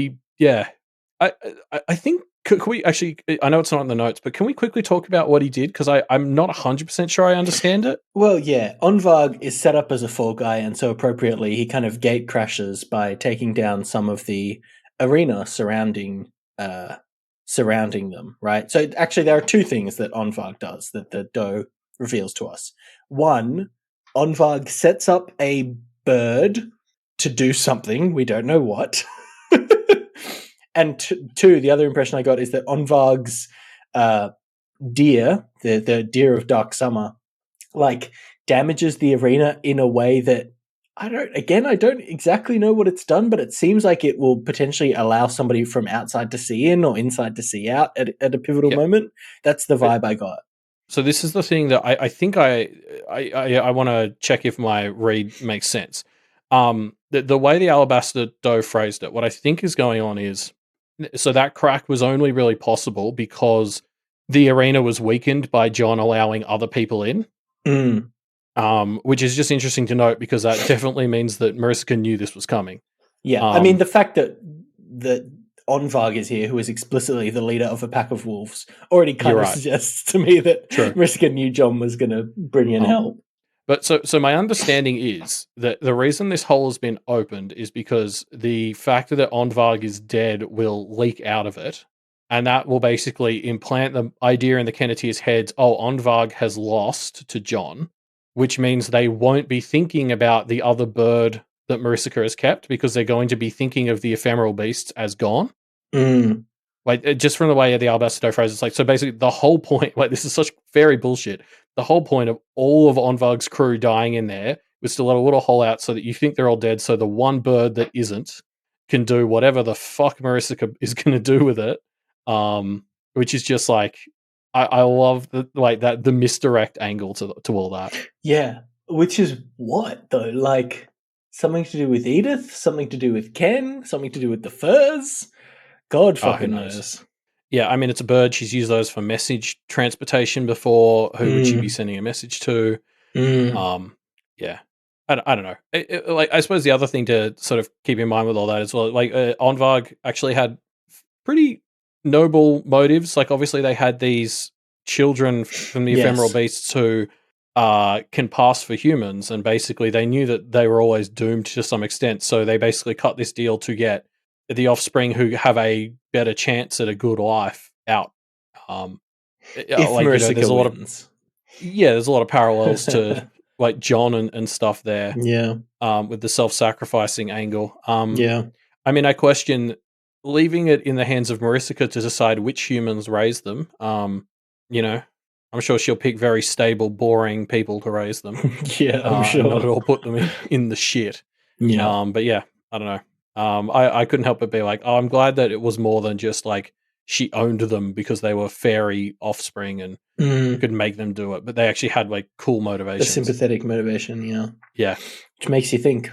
I think could we actually? I know it's not in the notes, but can we quickly talk about what he did? Because I'm not 100% sure I understand it. Well, yeah, Onvarg is set up as a fall guy, and so appropriately he kind of gate crashes by taking down some of the arena surrounding them, right? So actually there are 2 things that Onvarg does that the doe reveals to us. 1, Onvarg sets up a bird to do something, we don't know what. And 2, the other impression I got is that Onvarg's deer, the deer of Dark Summer, like damages the arena in a way that I don't exactly know what it's done, but it seems like it will potentially allow somebody from outside to see in or inside to see out at a pivotal moment. That's the vibe I got. So this is the thing that I think I want to check if my read makes sense. The way the Alabaster doe phrased it, what I think is going on is, so that crack was only really possible because the arena was weakened by John allowing other people in. Which is just interesting to note because that definitely means that Marisica knew this was coming. Yeah, I mean, the fact that Onvarg is here, who is explicitly the leader of a pack of wolves, already kind of suggests to me that Marisica knew Jon was going to bring in help. But so my understanding is that the reason this hole has been opened is because the fact that Onvarg is dead will leak out of it, and that will basically implant the idea in the Kenneteers' heads, oh, Onvarg has lost to Jon, which means they won't be thinking about the other bird that Marisica has kept because they're going to be thinking of the ephemeral beasts as gone. Like, just from the way the Alabaster phrase, it's like, so basically the whole point, like, this is such fairy bullshit. The whole point of all of Onvarg's crew dying in there was to let a little hole out so that you think they're all dead, so the one bird that isn't can do whatever the fuck Marisica is going to do with it. Which is just like, I love the misdirect angle to all that. Yeah, which is what though? Like something to do with Edith, something to do with Ken, something to do with the furs. God fucking knows. Yeah, I mean, it's a bird. She's used those for message transportation before. Who would she be sending a message to? Yeah, I don't know. I suppose the other thing to sort of keep in mind with all that as well, like Onvarg actually had pretty noble motives. Like, obviously, they had these children from the ephemeral beasts who can pass for humans, and basically they knew that they were always doomed to some extent. So they basically cut this deal to get the offspring who have a better chance at a good life out. If there's a lot of there's a lot of parallels to like Jon and stuff there. Yeah. With the self-sacrificing angle. Yeah. I mean, I question leaving it in the hands of Marisica to decide which humans raise them. You know, I'm sure she'll pick very stable, boring people to raise them. Yeah, I'm sure. Not at all put them in the shit. Yeah. But yeah, I don't know. I couldn't help but be like, oh, I'm glad that it was more than just like she owned them because they were fairy offspring and could make them do it, but they actually had like cool motivations. The sympathetic motivation, yeah. Yeah. Which makes you think,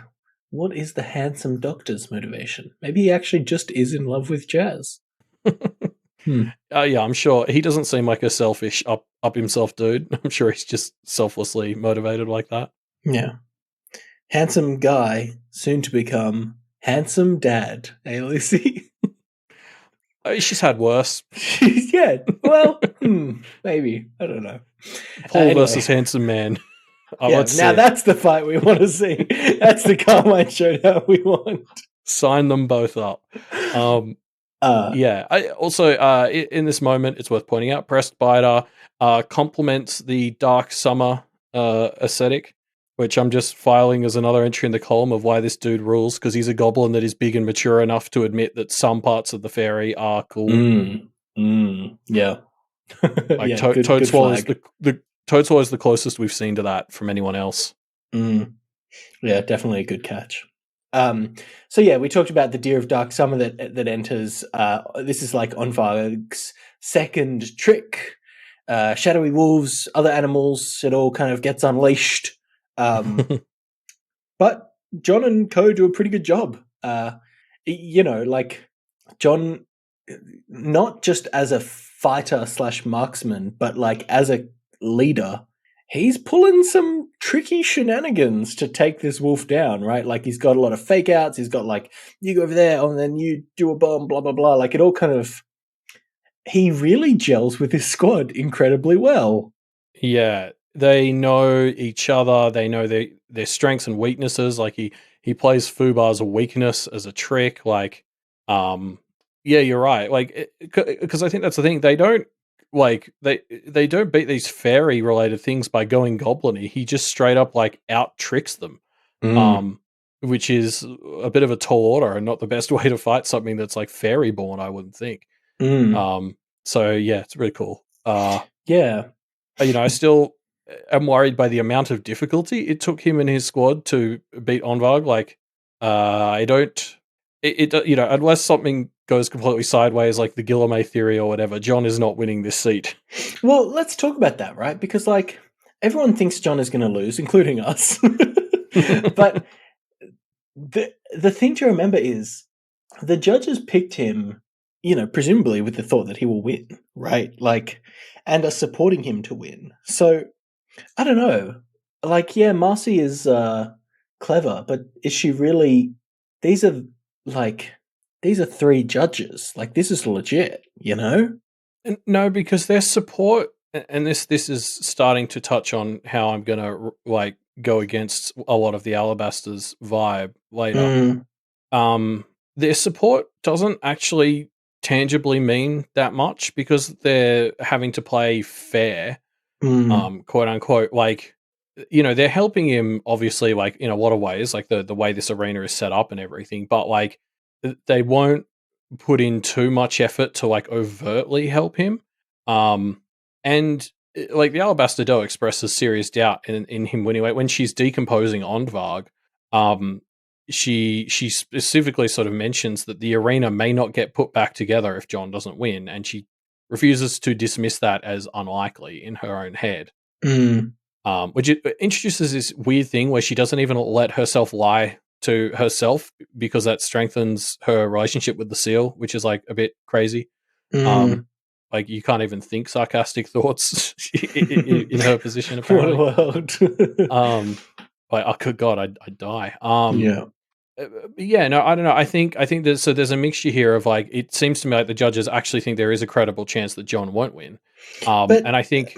what is the handsome doctor's motivation? Maybe he actually just is in love with Jazz. Yeah, I'm sure. He doesn't seem like a selfish up himself dude. I'm sure he's just selflessly motivated like that. Yeah. Handsome guy, soon to become handsome dad. Hey, Lucy? She's had worse. Yeah, well, maybe. I don't know. Paul versus handsome man. Now that's the fight we want to see. That's the Carmine showdown we want. Sign them both up. Yeah. I also, in this moment, it's worth pointing out, Breastbiter complements the Dark Summer aesthetic, which I'm just filing as another entry in the column of why this dude rules, because he's a goblin that is big and mature enough to admit that some parts of the fairy are cool. Yeah. Like Toadswall is the Toadswall is the closest we've seen to that from anyone else. Yeah, definitely a good catch. So yeah, we talked about the Deer of Dark Summer that enters. This is like Onvarg's second trick. Shadowy wolves, other animals, it all kind of gets unleashed. But Jon and co do a pretty good job. Like Jon, not just as a fighter / marksman, but like as a leader, he's pulling some tricky shenanigans to take this wolf down, right? Like he's got a lot of fake outs. He's got like, you go over there and then you do a bomb, blah, blah, blah. Like it all kind of, he really gels with his squad incredibly well. Yeah. They know each other. They know their strengths and weaknesses. Like he plays Fubar's weakness as a trick. Like, yeah, you're right. Like, because I think that's the thing. They don't they don't beat these fairy related things by going goblin-y. He just straight up like out tricks them, which is a bit of a tall order and not the best way to fight something that's like fairy born, I wouldn't think. So yeah, it's really cool. Yeah, I still am worried by the amount of difficulty it took him and his squad to beat Onvarg. Like, I don't. Unless something goes completely sideways, like the Guillermo theory or whatever, Jon is not winning this seat. Well, let's talk about that, right? Because like everyone thinks Jon is going to lose, including us. But the thing to remember is the judges picked him, presumably with the thought that he will win, right? Like, and are supporting him to win. So I don't know. like, yeah, Marcy is clever, but is she really? These are three judges. Like, this is legit, you know? No, because their support, and this is starting to touch on how I'm gonna like go against a lot of the Alabaster's vibe later. Their support doesn't actually tangibly mean that much because they're having to play fair, quote unquote. Like, they're helping him obviously, like in a lot of ways, like the way this arena is set up and everything. But like, they won't put in too much effort to like overtly help him. And like the Alabaster Doe expresses serious doubt in him when she's decomposing Ondvarg. She specifically sort of mentions that the arena may not get put back together if John doesn't win, and she refuses to dismiss that as unlikely in her own head. Which introduces this weird thing where she doesn't even let herself lie to herself because that strengthens her relationship with the seal, which is like a bit crazy. Like you can't even think sarcastic thoughts in her position apparently. What a world. Like, oh good God, I'd die. Yeah. No, I don't know. I think there's a mixture here of like it seems to me like the judges actually think there is a credible chance that John won't win. And I think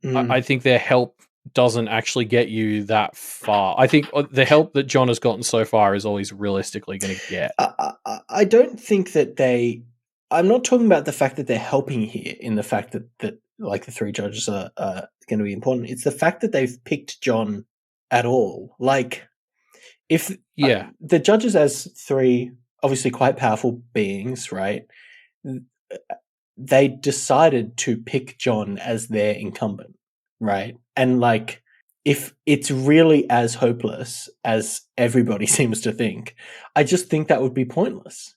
I think their help doesn't actually get you that far. I think the help that John has gotten so far is all he's realistically going to get. I don't think that I'm not talking about the fact that they're helping here in the fact that like the three judges are going to be important. It's the fact that they've picked John at all. Like, if the judges as three obviously quite powerful beings, right? They decided to pick John as their incumbent, right? And like, if it's really as hopeless as everybody seems to think, I just think that would be pointless.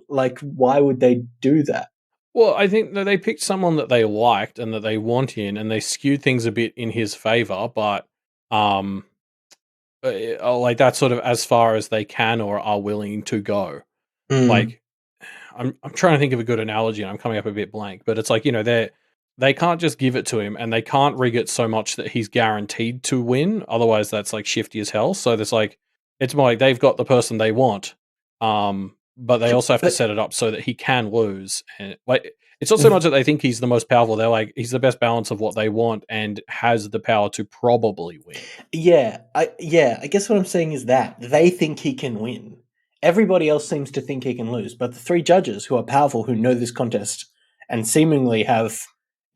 Like, why would they do that? Well, I think that they picked someone that they liked and that they want in, and they skewed things a bit in his favor, but like that's sort of as far as they can or are willing to go. Like, I'm trying to think of a good analogy, and I'm coming up a bit blank, but it's like they can't just give it to him, and they can't rig it so much that he's guaranteed to win. Otherwise, that's like shifty as hell. So there's like it's more like they've got the person they want, but they also have to set it up so that he can lose. And like it's not so much that they think he's the most powerful. They're like he's the best balance of what they want and has the power to probably win. Yeah, I guess what I'm saying is that they think he can win. Everybody else seems to think he can lose, but the three judges who are powerful, who know this contest and seemingly have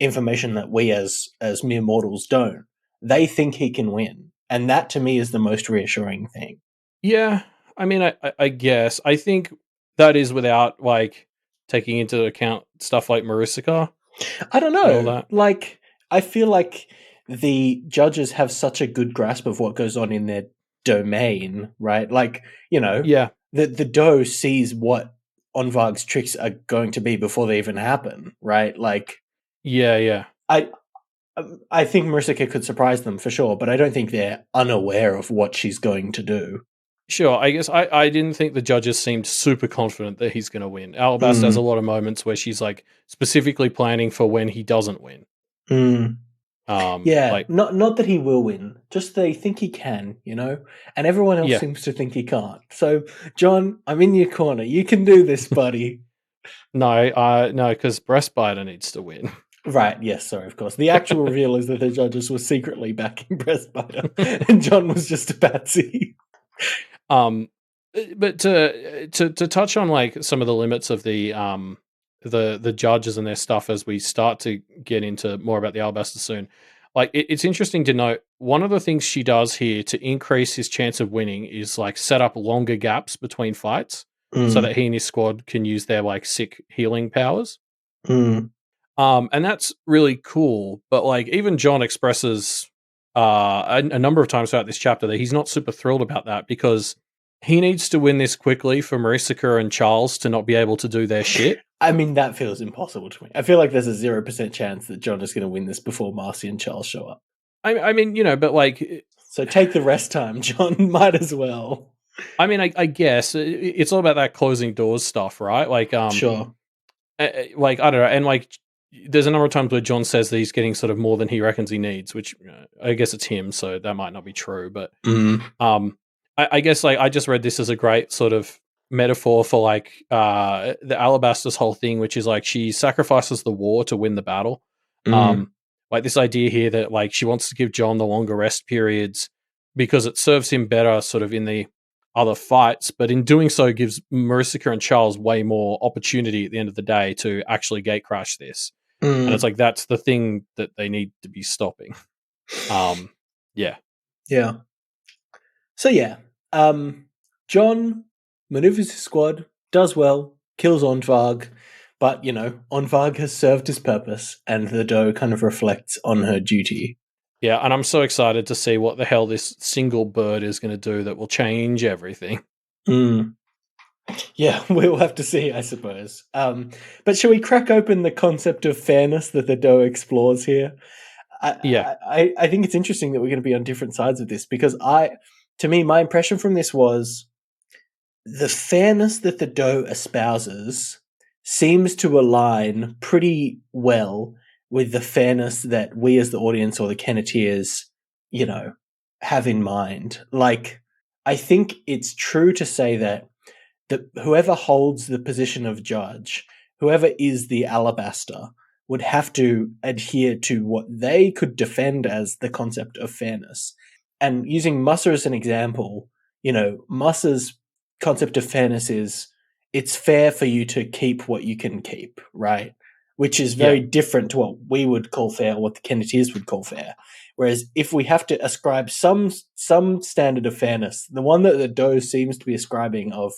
information that we as mere mortals don't, they think he can win. And that to me is the most reassuring thing. Yeah, I mean, I guess. I think that is without, like, taking into account stuff like Marisica. I don't know. Like, I feel like the judges have such a good grasp of what goes on in their domain, right? Like, yeah. The doe sees what Onvarg's tricks are going to be before they even happen, right? Like, yeah. I think Marisica could surprise them for sure, but I don't think they're unaware of what she's going to do. Sure, I guess I didn't think the judges seemed super confident that he's going to win. Alabaster has a lot of moments where she's like specifically planning for when he doesn't win. Yeah, like, not that he will win, just they think he can, and everyone else seems to think he can't. So, John, I'm in your corner. You can do this, buddy. No, because Breastbiter needs to win. Right, yes, sorry, of course. The actual reveal is that the judges were secretly backing Breastbiter, and John was just a patsy. But to touch on like some of the limits of the judges and their stuff as we start to get into more about the Alabaster soon, like it's interesting to note one of the things she does here to increase his chance of winning is like set up longer gaps between fights so that he and his squad can use their like sick healing powers. And that's really cool. But like even John expresses a number of times throughout this chapter that he's not super thrilled about that because he needs to win this quickly for Marisica and Charles to not be able to do their shit. I mean, that feels impossible to me. I feel like there's a 0% chance that John is going to win this before Marcy and Charles show up. I mean, but like... So take the rest time, John. Might as well. I mean, I guess it's all about that closing doors stuff, right? Like, sure. Like, I don't know. And like, there's a number of times where John says that he's getting sort of more than he reckons he needs, which I guess it's him, so that might not be true. But I guess like I just read this as a great sort of metaphor for like the Alabaster's whole thing, which is like she sacrifices the war to win the battle. Like this idea here that like she wants to give John the longer rest periods because it serves him better sort of in the other fights, but in doing so gives Marissa and Charles way more opportunity at the end of the day to actually gate crash this. And it's like that's the thing that they need to be stopping. Yeah. So yeah, John maneuvers his squad, does well, kills Onvarg, but Onvarg has served his purpose, and the doe kind of reflects on her duty. Yeah, and I'm so excited to see what the hell this single bird is going to do that will change everything. Yeah, we'll have to see, I suppose. But shall we crack open the concept of fairness that the doe explores here? I think it's interesting that we're going to be on different sides of this, because to me, my impression from this was the fairness that the doe espouses seems to align pretty well with the fairness that we as the audience or the Kenneteers, have in mind. Like, I think it's true to say that whoever holds the position of judge, whoever is the Alabaster, would have to adhere to what they could defend as the concept of fairness. And using Musser as an example, Musser's concept of fairness is it's fair for you to keep what you can keep, right? Which is very different to what we would call fair, or what the Kenneteers would call fair. Whereas if we have to ascribe some standard of fairness, the one that the doe seems to be ascribing of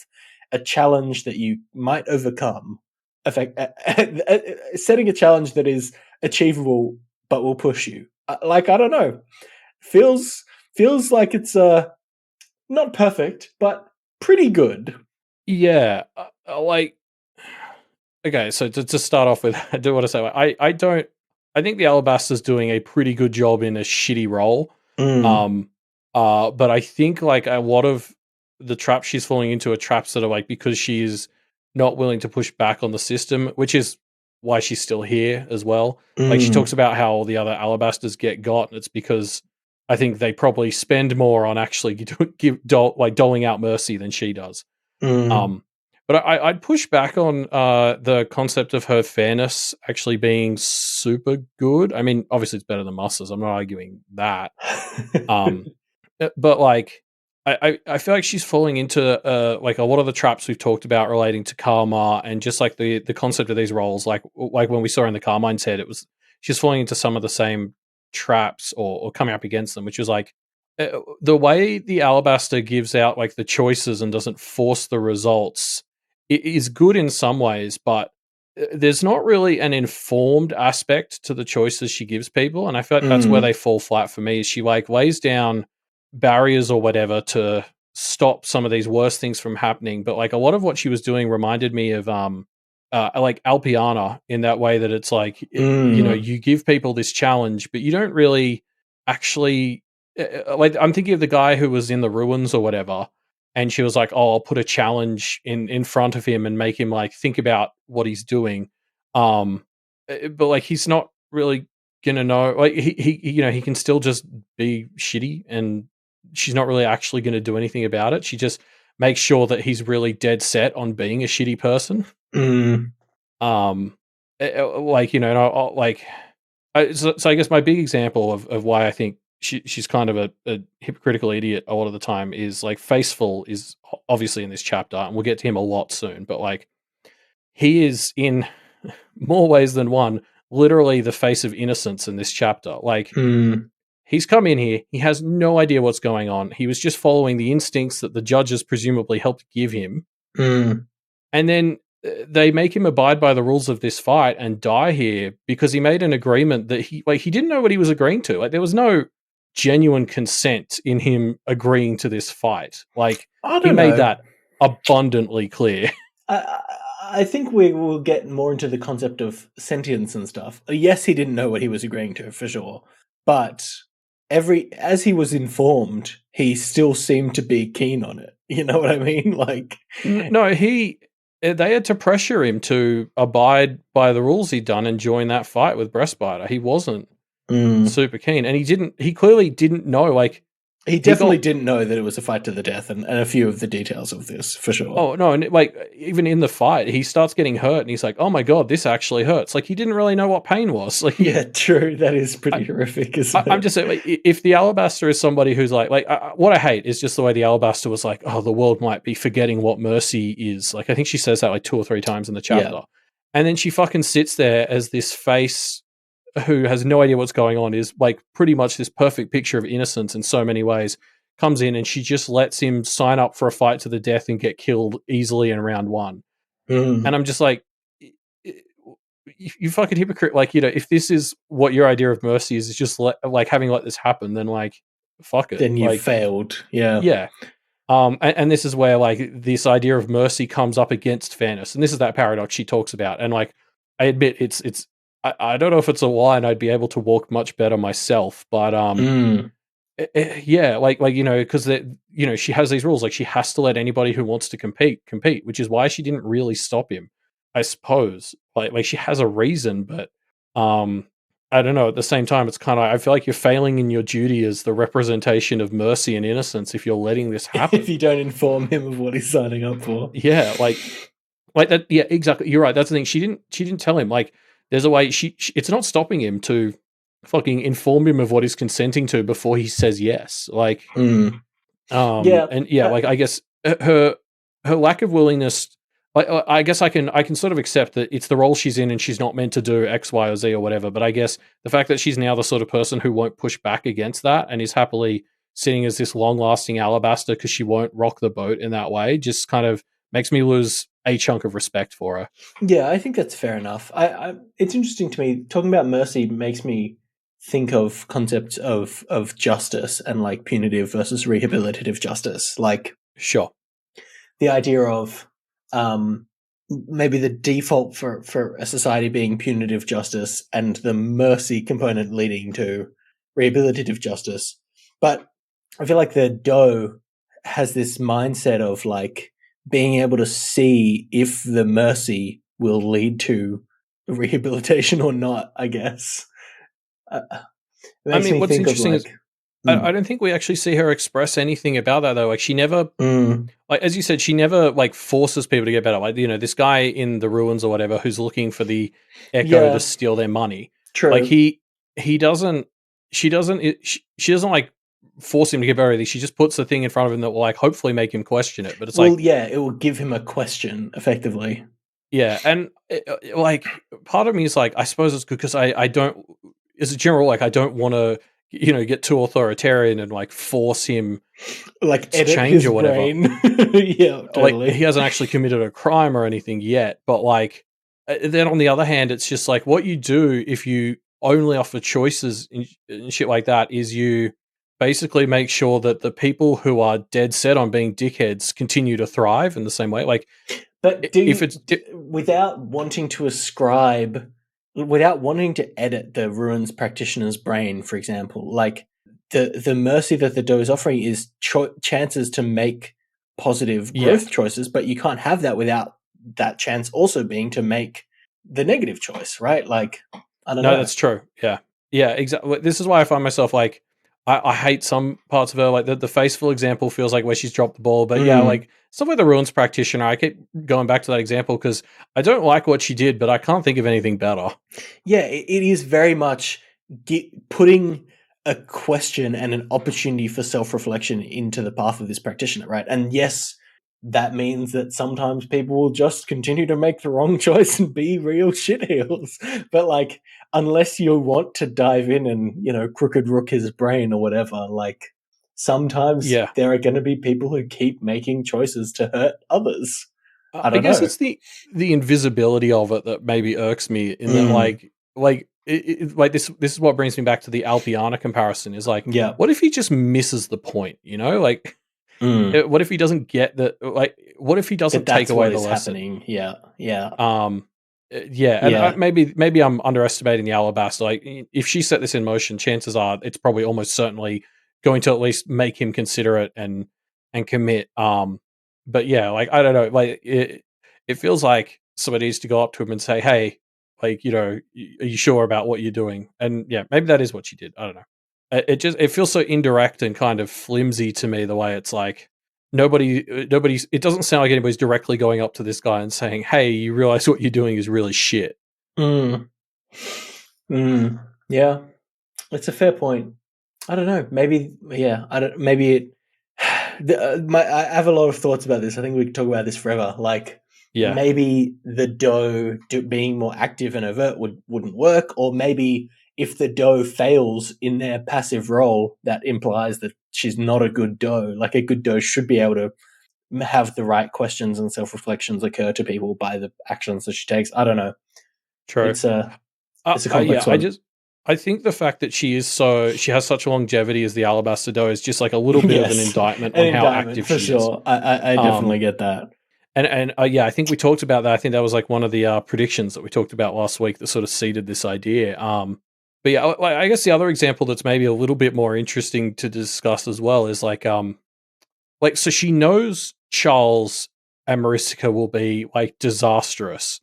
a challenge that you might overcome, setting a challenge that is achievable but will push you. I don't know. Feels like it's not perfect, but pretty good. Yeah, okay, so to start off with, I do want to say I think the Alabaster's doing a pretty good job in a shitty role. But I think like a lot of the traps she's falling into are traps that are like because she's not willing to push back on the system, which is why she's still here as well. Like she talks about how all the other Alabasters get got, and it's because I think they probably spend more on actually doling out mercy than she does. But I'd push back on the concept of her fairness actually being super good. I mean, obviously it's better than Musser's. I'm not arguing that. But like, I feel like she's falling into like a lot of the traps we've talked about relating to karma and just like the concept of these roles. Like when we saw in the Carmine's head, she's falling into some of the same traps or coming up against them, which is like the way the Alabaster gives out like the choices and doesn't force the results. It is good in some ways, but there's not really an informed aspect to the choices she gives people, and I feel like that's where they fall flat for me. Is she like lays down barriers or whatever to stop some of these worst things from happening, but like a lot of what she was doing reminded me of like Alpiana in that way that it's like you give people this challenge, but you don't really actually like. I'm thinking of the guy who was in the ruins or whatever. And she was like, "Oh, I'll put a challenge in front of him and make him like think about what he's doing." But like he's not really gonna know. Like he can still just be shitty, and she's not really actually gonna do anything about it. She just makes sure that he's really dead set on being a shitty person. So I guess my big example of why I think she's kind of a hypocritical idiot a lot of the time is like Faceful is obviously in this chapter, and we'll get to him a lot soon, but like he is in more ways than one literally the face of innocence in this chapter. Like he's come in here, he has no idea what's going on. He was just following the instincts that the judges presumably helped give him. And then they make him abide by the rules of this fight and die here because he made an agreement that he didn't know what he was agreeing to. Like there was no genuine consent in him agreeing to this fight. Like he made that abundantly clear. I think we will get more into the concept of sentience and stuff. Yes, he didn't know what he was agreeing to for sure, but as he was informed, he still seemed to be keen on it. You know what I mean? Like no, he they had to pressure him to abide by the rules he'd done and join that fight with Breastbiter. He wasn't super keen, and he clearly didn't know, like, he definitely didn't know that it was a fight to the death, and a few of the details of this, for sure. Oh, no, and like, even in the fight, he starts getting hurt, and he's like, oh my god, this actually hurts. Like, he didn't really know what pain was. Like, yeah, true, that is pretty horrific, isn't it? I'm just saying, like, if the Alabaster is somebody who's like, what I hate is just the way the Alabaster was like, oh, the world might be forgetting what mercy is. Like, I think she says that like 2 or 3 times in the chapter. Yeah. And then she fucking sits there as this face who has no idea what's going on, is like pretty much this perfect picture of innocence in so many ways, comes in and she just lets him sign up for a fight to the death and get killed easily in round 1. And I'm just like, you fucking hypocrite. Like, if this is what your idea of mercy is just like having let this happen, then like, fuck it. Then you like, failed. Yeah. Yeah. And this is where like this idea of mercy comes up against fairness. And this is that paradox she talks about. And like, I admit I don't know if it's a line I'd be able to walk much better myself, but yeah, like because she has these rules, like she has to let anybody who wants to compete, which is why she didn't really stop him, I suppose. Like she has a reason, but I don't know. At the same time, it's kind of, I feel like you're failing in your duty as the representation of mercy and innocence if you're letting this happen. If you don't inform him of what he's signing up for. Yeah, like that. Yeah, exactly. You're right. That's the thing. She didn't tell him. Like, there's a way. It's not stopping him to fucking inform him of what he's consenting to before he says yes. Like, yeah, and yeah, like I guess her lack of willingness. I guess I can sort of accept that it's the role she's in and she's not meant to do X, Y, or Z or whatever. But I guess the fact that she's now the sort of person who won't push back against that and is happily sitting as this long-lasting Alabaster because she won't rock the boat in that way just kind of makes me lose a chunk of respect for her. Yeah, I think that's fair enough. It's interesting to me. Talking about mercy makes me think of concepts of justice and like punitive versus rehabilitative justice. Like, sure, the idea of maybe the default for a society being punitive justice and the mercy component leading to rehabilitative justice. But I feel like the Doe has this mindset of like being able to see if the mercy will lead to rehabilitation or not, I guess. I mean, what's interesting is I don't think we actually see her express anything about that, though. Like, she never, like, as you said, she never, like, forces people to get better. Like, this guy in the ruins or whatever who's looking for the Echo to steal their money. True. Like, she doesn't, like, force him to get better. She just puts the thing in front of him that will, like, hopefully make him question it. But it's it will give him a question, effectively. Yeah, and, like, part of me is, like, I suppose it's good because I don't, as a general, like, I don't want to, get too authoritarian and like force him like to change or whatever. Yeah, totally. Like, he hasn't actually committed a crime or anything yet, but like, then on the other hand, it's just like what you do if you only offer choices and shit like that is you basically make sure that the people who are dead set on being dickheads continue to thrive in the same way. Like, but without wanting to ascribe. Without wanting to edit the ruins practitioner's brain, for example, like the mercy that the Doe is offering is chances to make positive growth choices, but you can't have that without that chance also being to make the negative choice, right? Like, I don't know. No, that's true. Yeah. Yeah, exactly. This is why I find myself like, I hate some parts of her. Like the Faceful example feels like where she's dropped the ball. But yeah, like stuff like the Ruins Practitioner, I keep going back to that example because I don't like what she did, but I can't think of anything better. Yeah, it is very much putting a question and an opportunity for self-reflection into the path of this practitioner, right? And yes, that means that sometimes people will just continue to make the wrong choice and be real shitheels. But like, unless you want to dive in and, crooked rook his brain or whatever, like sometimes there are going to be people who keep making choices to hurt others. I guess it's the invisibility of it that maybe irks me in that like this is what brings me back to the Alpiana comparison is like, what if he just misses the point, like, what if he doesn't get that? Like, what if he doesn't take away the lesson? Happening. Yeah. And maybe I'm underestimating the Alabaster. Like, if she set this in motion, chances are it's probably almost certainly going to at least make him consider it and commit. But yeah, like I don't know, like it feels like somebody needs to go up to him and say, "Hey, like, you know, are you sure about what you're doing?" And yeah, maybe that is what she did. I don't know. It feels so indirect and kind of flimsy to me, the way it's like nobody's. It doesn't sound like anybody's directly going up to this guy and saying, "Hey, you realize what you're doing is really shit." Yeah, it's a fair point. I don't know. Maybe, yeah. Maybe it. I have a lot of thoughts about this. I think we could talk about this forever. Like, maybe the doe being more active and overt wouldn't work, or maybe if the doe fails in their passive role, that implies that she's not a good doe. Like, a good doe should be able to have the right questions and self-reflections occur to people by the actions that she takes. I don't know. True. It's a complex one. I think the fact that she has such longevity as the Alabaster doe is just like a little bit of an indictment on how active she is. I definitely get that. And I think we talked about that. I think that was like one of the predictions that we talked about last week that sort of seeded this idea. But yeah, I guess the other example that's maybe a little bit more interesting to discuss as well is like so she knows Charles and Marisica will be like disastrous,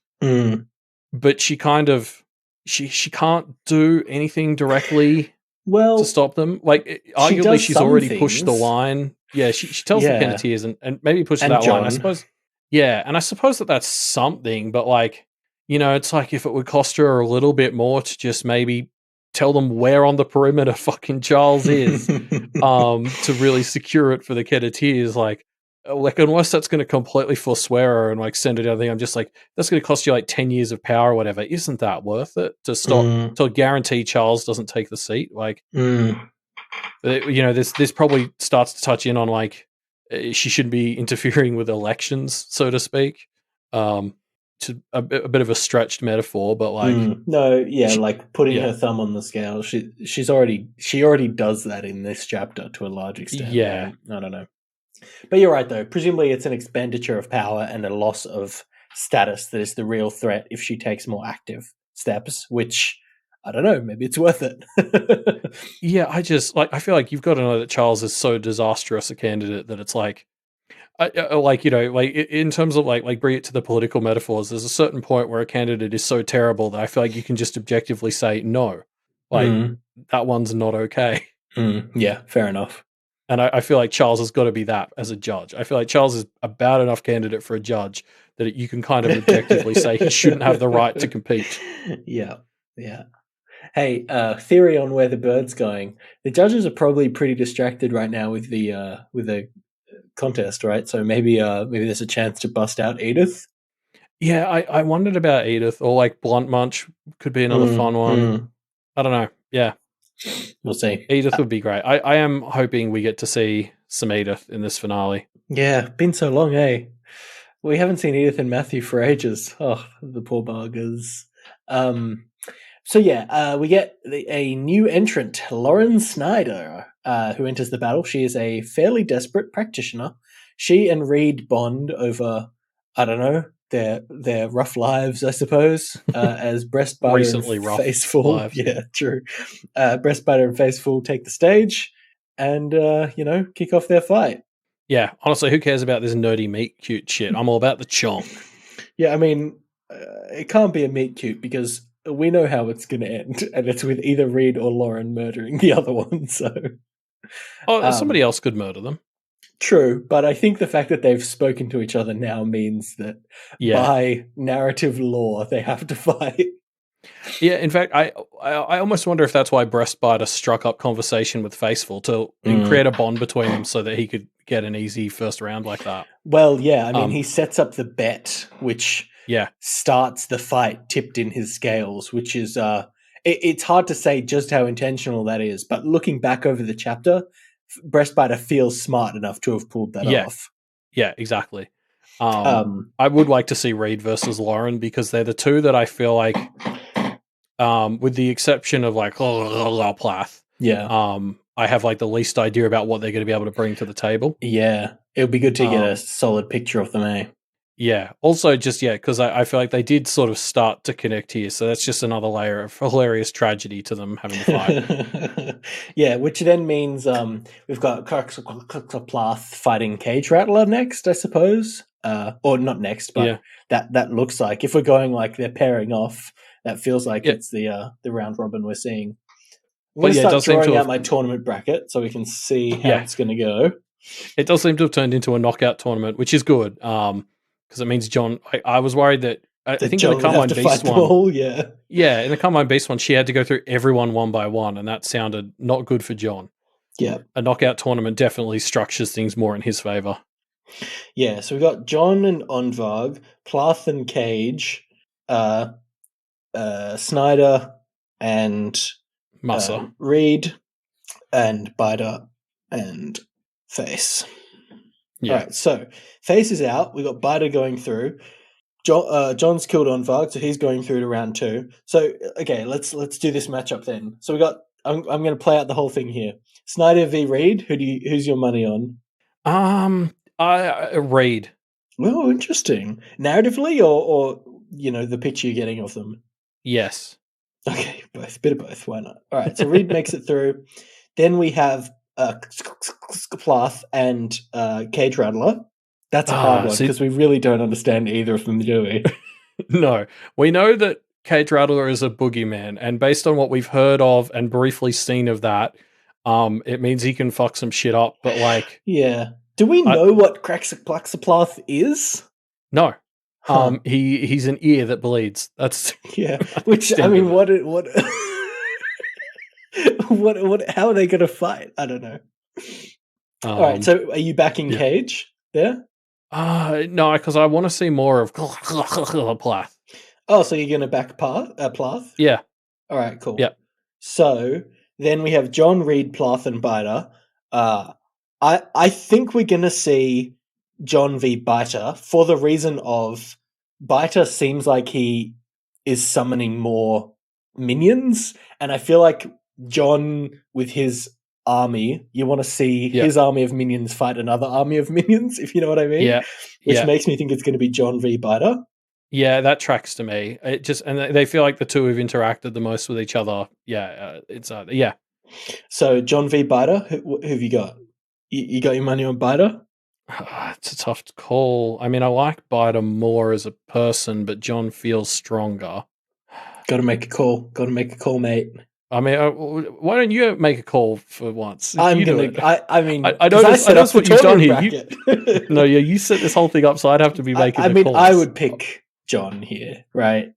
but she kind of she can't do anything directly to stop them. Like, arguably, she's already pushed the line. Yeah, she tells the Kenneteers and maybe pushed that line, I suppose. Yeah, and I suppose that's something, but like, you know, it's like if it would cost her a little bit more to just maybe tell them where on the perimeter fucking Charles is, to really secure it for the Kenneteers, like unless that's going to completely forswear her and like send it out, I'm just like, that's going to cost you like 10 years of power or whatever. Isn't that worth it to stop to guarantee Charles doesn't take the seat? Like, you know, this probably starts to touch in on like she shouldn't be interfering with elections, so to speak. To a bit of a stretched metaphor, but like like putting her thumb on the scale. She already does that in this chapter to a large extent. Yeah, I don't know. But you're right, though. Presumably it's an expenditure of power and a loss of status that is the real threat if she takes more active steps, which, I don't know, maybe it's worth it. Yeah, I feel like you've got to know that Charles is so disastrous a candidate that it's like, like, you know, like in terms of like bring it to the political metaphors, there's a certain point where a candidate is so terrible that I feel like you can just objectively say, no, like that one's not okay. Yeah, fair enough. And I feel like Charles has got to be that as a judge. I feel like Charles is a bad enough candidate for a judge that you can kind of objectively say he shouldn't have the right to compete. Yeah. Hey, theory on where the bird's going. The judges are probably pretty distracted right now with the contest, right? So maybe there's a chance to bust out Edith. Yeah, I wondered about Edith, or like Blunt Munch could be another fun one. I don't know. Yeah. We'll see. Edith would be great. I am hoping we get to see some Edith in this finale. Yeah, been so long, eh? We haven't seen Edith and Matthew for ages. Oh, the poor buggers. So yeah, we get a new entrant, Lauren Snyder, who enters the battle. She is a fairly desperate practitioner. She and Reed bond over, I don't know, their rough lives, I suppose, as Breastbiter recently and rough Faceful. Lives. Yeah, true. Breastbiter and Faceful take the stage and, kick off their fight. Yeah, honestly, who cares about this nerdy meat cute shit? I'm all about the chonk. Yeah, I mean, it can't be a meat cute because we know how it's going to end, and it's with either Reed or Lauren murdering the other one, so... somebody else could murder them. True, but I think the fact that they've spoken to each other now means that by narrative law, they have to fight. Yeah, in fact, I almost wonder if that's why Breastbiter struck up conversation with Faceful to create a bond between them so that he could get an easy first round like that. Well, yeah, I mean, he sets up the bet, which starts the fight tipped in his scales, which is... it's hard to say just how intentional that is, but looking back over the chapter... Breastbiter feels smart enough to have pulled that off. Yeah, exactly. I would like to see Reed versus Lauren because they're the two that I feel like, with the exception of like Plath, I have like the least idea about what they're going to be able to bring to the table. Yeah, it would be good to get a solid picture of them, eh? Yeah. Also, just because I feel like they did sort of start to connect here, so that's just another layer of hilarious tragedy to them having to fight. Yeah, which then means we've got Plath fighting Cage Rattler next, I suppose. or not next, but that looks like, if we're going like they're pairing off, that feels like it's the round robin we're seeing. I'm going to start drawing out my tournament bracket so we can see how it's going to go. It does seem to have turned into a knockout tournament, which is good, because it means John. I was worried that I think John in the Carmine Beast one, in the Carmine Beast one, she had to go through everyone one by one, and that sounded not good for John. Yeah, a knockout tournament definitely structures things more in his favor. Yeah, so we've got John and Onvarg, Plath and Cage, Snyder and Musser, Reed, and Bida and Face. Yeah. All right, so Face is out. We've got Bida going through. John's killed Onvarg, so he's going through to round 2. So okay, let's do this matchup then. So we got. I'm going to play out the whole thing here. Snyder v Reed. Who's your money on? Reed. Oh, interesting. Narratively, or the picture you're getting of them. Yes. Okay, both. Bit of both. Why not? All right. So Reed makes it through. Then we have Plath and Cage Rattler. That's a hard one because we really don't understand either of them, do we? No, we know that Cage Rattler is a boogeyman, and based on what we've heard of and briefly seen of that, it means he can fuck some shit up. But yeah. Do we know what Plath is? No. He's an ear that bleeds. That's Which I mean, what how are they going to fight? I don't know. All right, so are you backing Cage there? No, because I want to see more of Plath. Oh, so you're going to back Plath? Yeah. All right, cool. Yeah. So then we have John, Reed, Plath, and Bida. I think we're going to see John v. Biter for the reason of Biter seems like he is summoning more minions, and I feel like John with his army, you want to see his army of minions fight another army of minions, if you know what I mean. Yeah. Which makes me think it's going to be John v. Biter. Yeah, that tracks to me. It just, and they feel like the two have interacted the most with each other. Yeah, So John v. Biter, who have you got? You got your money on Biter? It's a tough call. I mean, I like Biter more as a person, but John feels stronger. Got to make a call. Mate. I mean, why don't you make a call for once? I'm going to... I notice what you've done here. You set this whole thing up, so I'd have to be making the calls. I would pick John here, right?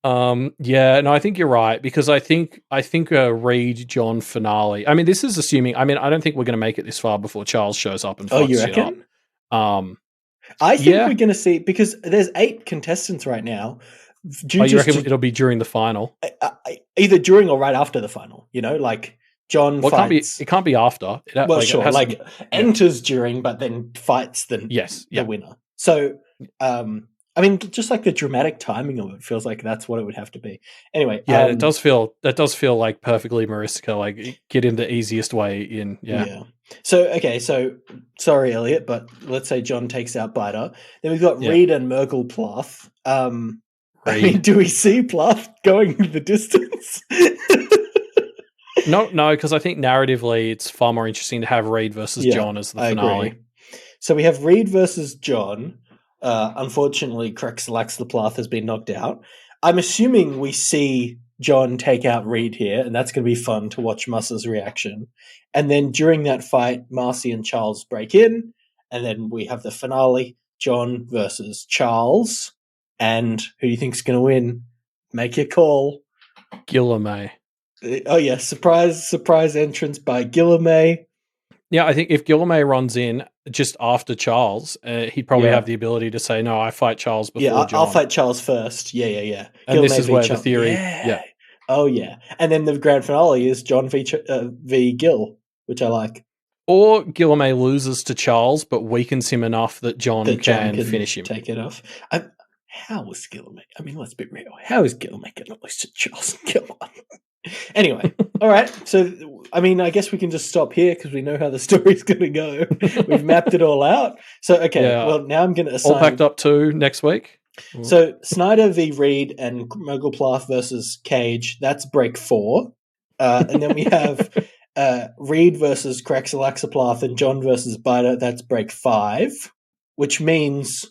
I think you're right, because I think a Reed John finale. I mean, this is assuming. I mean, I don't think we're going to make it this far before Charles shows up and fucks you reckon? Up. I think we're going to see, because there's 8 contestants right now. You reckon it'll be during the final? Either during or right after the final. Like John fights. It can't be after. Enters during, but then fights the winner. So. I mean, just like the dramatic timing of it feels like that's what it would have to be. Anyway, it does feel like perfectly Maristica, like get in the easiest way in. Yeah. So sorry, Elliot, but let's say John takes out Biter. Then we've got Reed and Merkel Plath. I mean, do we see Plath going the distance? No, because I think narratively it's far more interesting to have Reed versus John as the finale. Agree. So we have Reed versus John. Unfortunately, Crexalax the Plath has been knocked out. I'm assuming we see John take out Reed here, and that's going to be fun to watch Musser's reaction. And then during that fight, Marcy and Charles break in, and then we have the finale, John versus Charles. And who do you think's going to win? Make your call. Guilherme. Oh yeah, surprise entrance by Guilherme. Yeah, I think if Guilherme runs in just after Charles, he'd probably have the ability to say, no, I fight Charles before John. I'll fight Charles first. Yeah. And this is where the theory... Yeah. Oh, yeah. And then the grand finale is John v. Gil, which I like. Or Guilherme loses to Charles, but weakens him enough that John can finish him. Take it off. How is Guilherme... I mean, let's be real. How is Guilherme going to lose to Charles? Come on. Anyway, all right. So, I mean, I guess we can just stop here because we know how the story's going to go. We've mapped it all out. So, okay. Yeah. Well, now I'm going to assign... All packed up to next week. So, Snyder v. Reed and Mogulplath versus Cage. That's break 4. And then we have Reed versus Craxalaxaplath and John versus Biter. That's break 5. which means,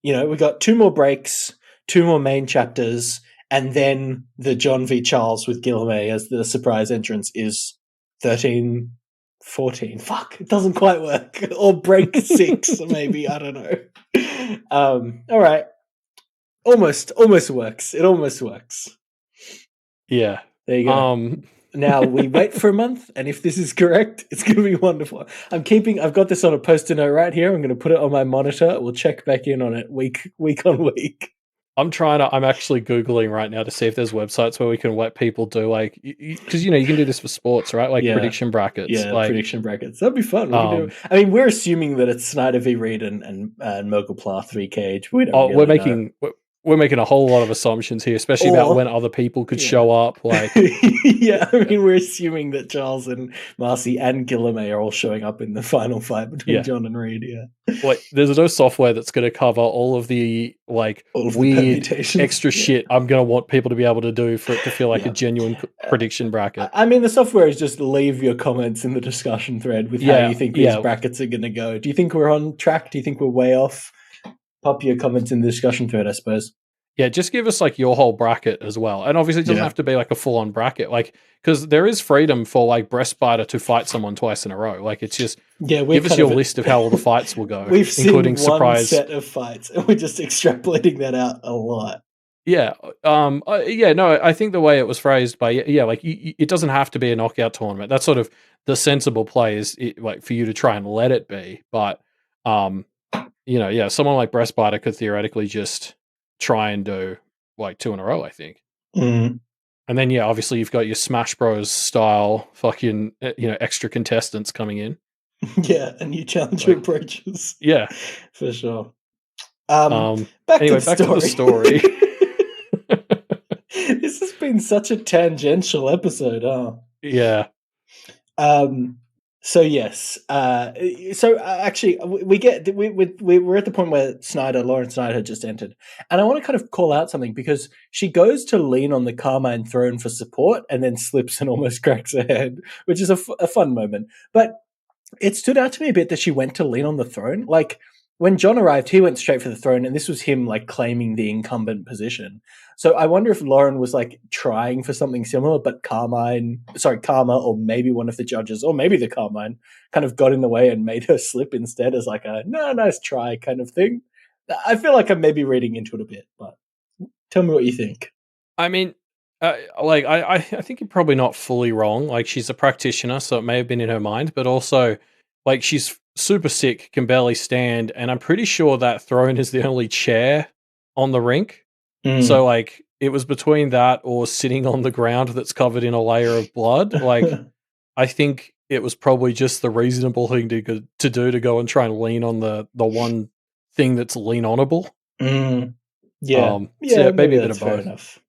we got 2 more breaks, 2 more main chapters, and then the John v. Charles with Guilherme as the surprise entrance is 13, 14. Fuck, it doesn't quite work. Or break 6, maybe. I don't know. All right. Almost works. It almost works. Yeah. There you go. Now we wait for a month, and if this is correct, it's going to be wonderful. I've got this on a post-it note right here. I'm going to put it on my monitor. We'll check back in on it week on week. I'm actually Googling right now to see if there's websites where we can let people do because you can do this for sports, right? Prediction brackets. Yeah, prediction brackets. That'd be fun. We're assuming that it's Snyder v. Reed and Mogelpla 3 Cage. We don't really know. We're making a whole lot of assumptions here, especially about when other people could show up. Yeah, we're assuming that Charles and Marcy and Guilherme are all showing up in the final fight between John and Reed. Yeah, there's no software that's going to cover all of the weird extra shit I'm going to want people to be able to do for it to feel like a genuine prediction bracket. I mean, the software is just leave your comments in the discussion thread with how you think these brackets are going to go. Do you think we're on track? Do you think we're way off? Pop your comments in the discussion thread, I suppose. Yeah, just give us your whole bracket as well. And obviously it doesn't have to be a full-on bracket. Because there is freedom for Breastbiter to fight someone twice in a row. It's just give us your list of how all the fights will go. We've including seen one set of fights, and we're just extrapolating that out a lot. Yeah. I think the way it was phrased it doesn't have to be a knockout tournament. That's sort of the sensible play is for you to try and let it be. But someone like Breastbiter could theoretically just try and do 2 in a row, I think. Mm. And then obviously you've got your Smash Bros style fucking extra contestants coming in. Yeah, and new challenger approaches. Yeah, for sure. Back to the story. This has been such a tangential episode, huh? Yeah. So yes. Actually, we're at the point where Lauren Snyder had just entered, and I want to kind of call out something because she goes to lean on the Carmine throne for support, and then slips and almost cracks her head, which is a fun moment. But it stood out to me a bit that she went to lean on the throne. When John arrived, he went straight for the throne, and this was him claiming the incumbent position. So I wonder if Lauren was trying for something similar, but Karma, or maybe one of the judges, or maybe the Carmine kind of got in the way and made her slip instead as a no, nice try kind of thing. I feel like I'm maybe reading into it a bit, but tell me what you think. I mean, I think you're probably not fully wrong. She's a practitioner, so it may have been in her mind, but also she's super sick, can barely stand, and I'm pretty sure that throne is the only chair on the rink. Mm. So it was between that or sitting on the ground that's covered in a layer of blood. I think it was probably just the reasonable thing to do to go and try and lean on the one thing that's lean onable. Mm. Yeah. Maybe a bit of both. Fair enough.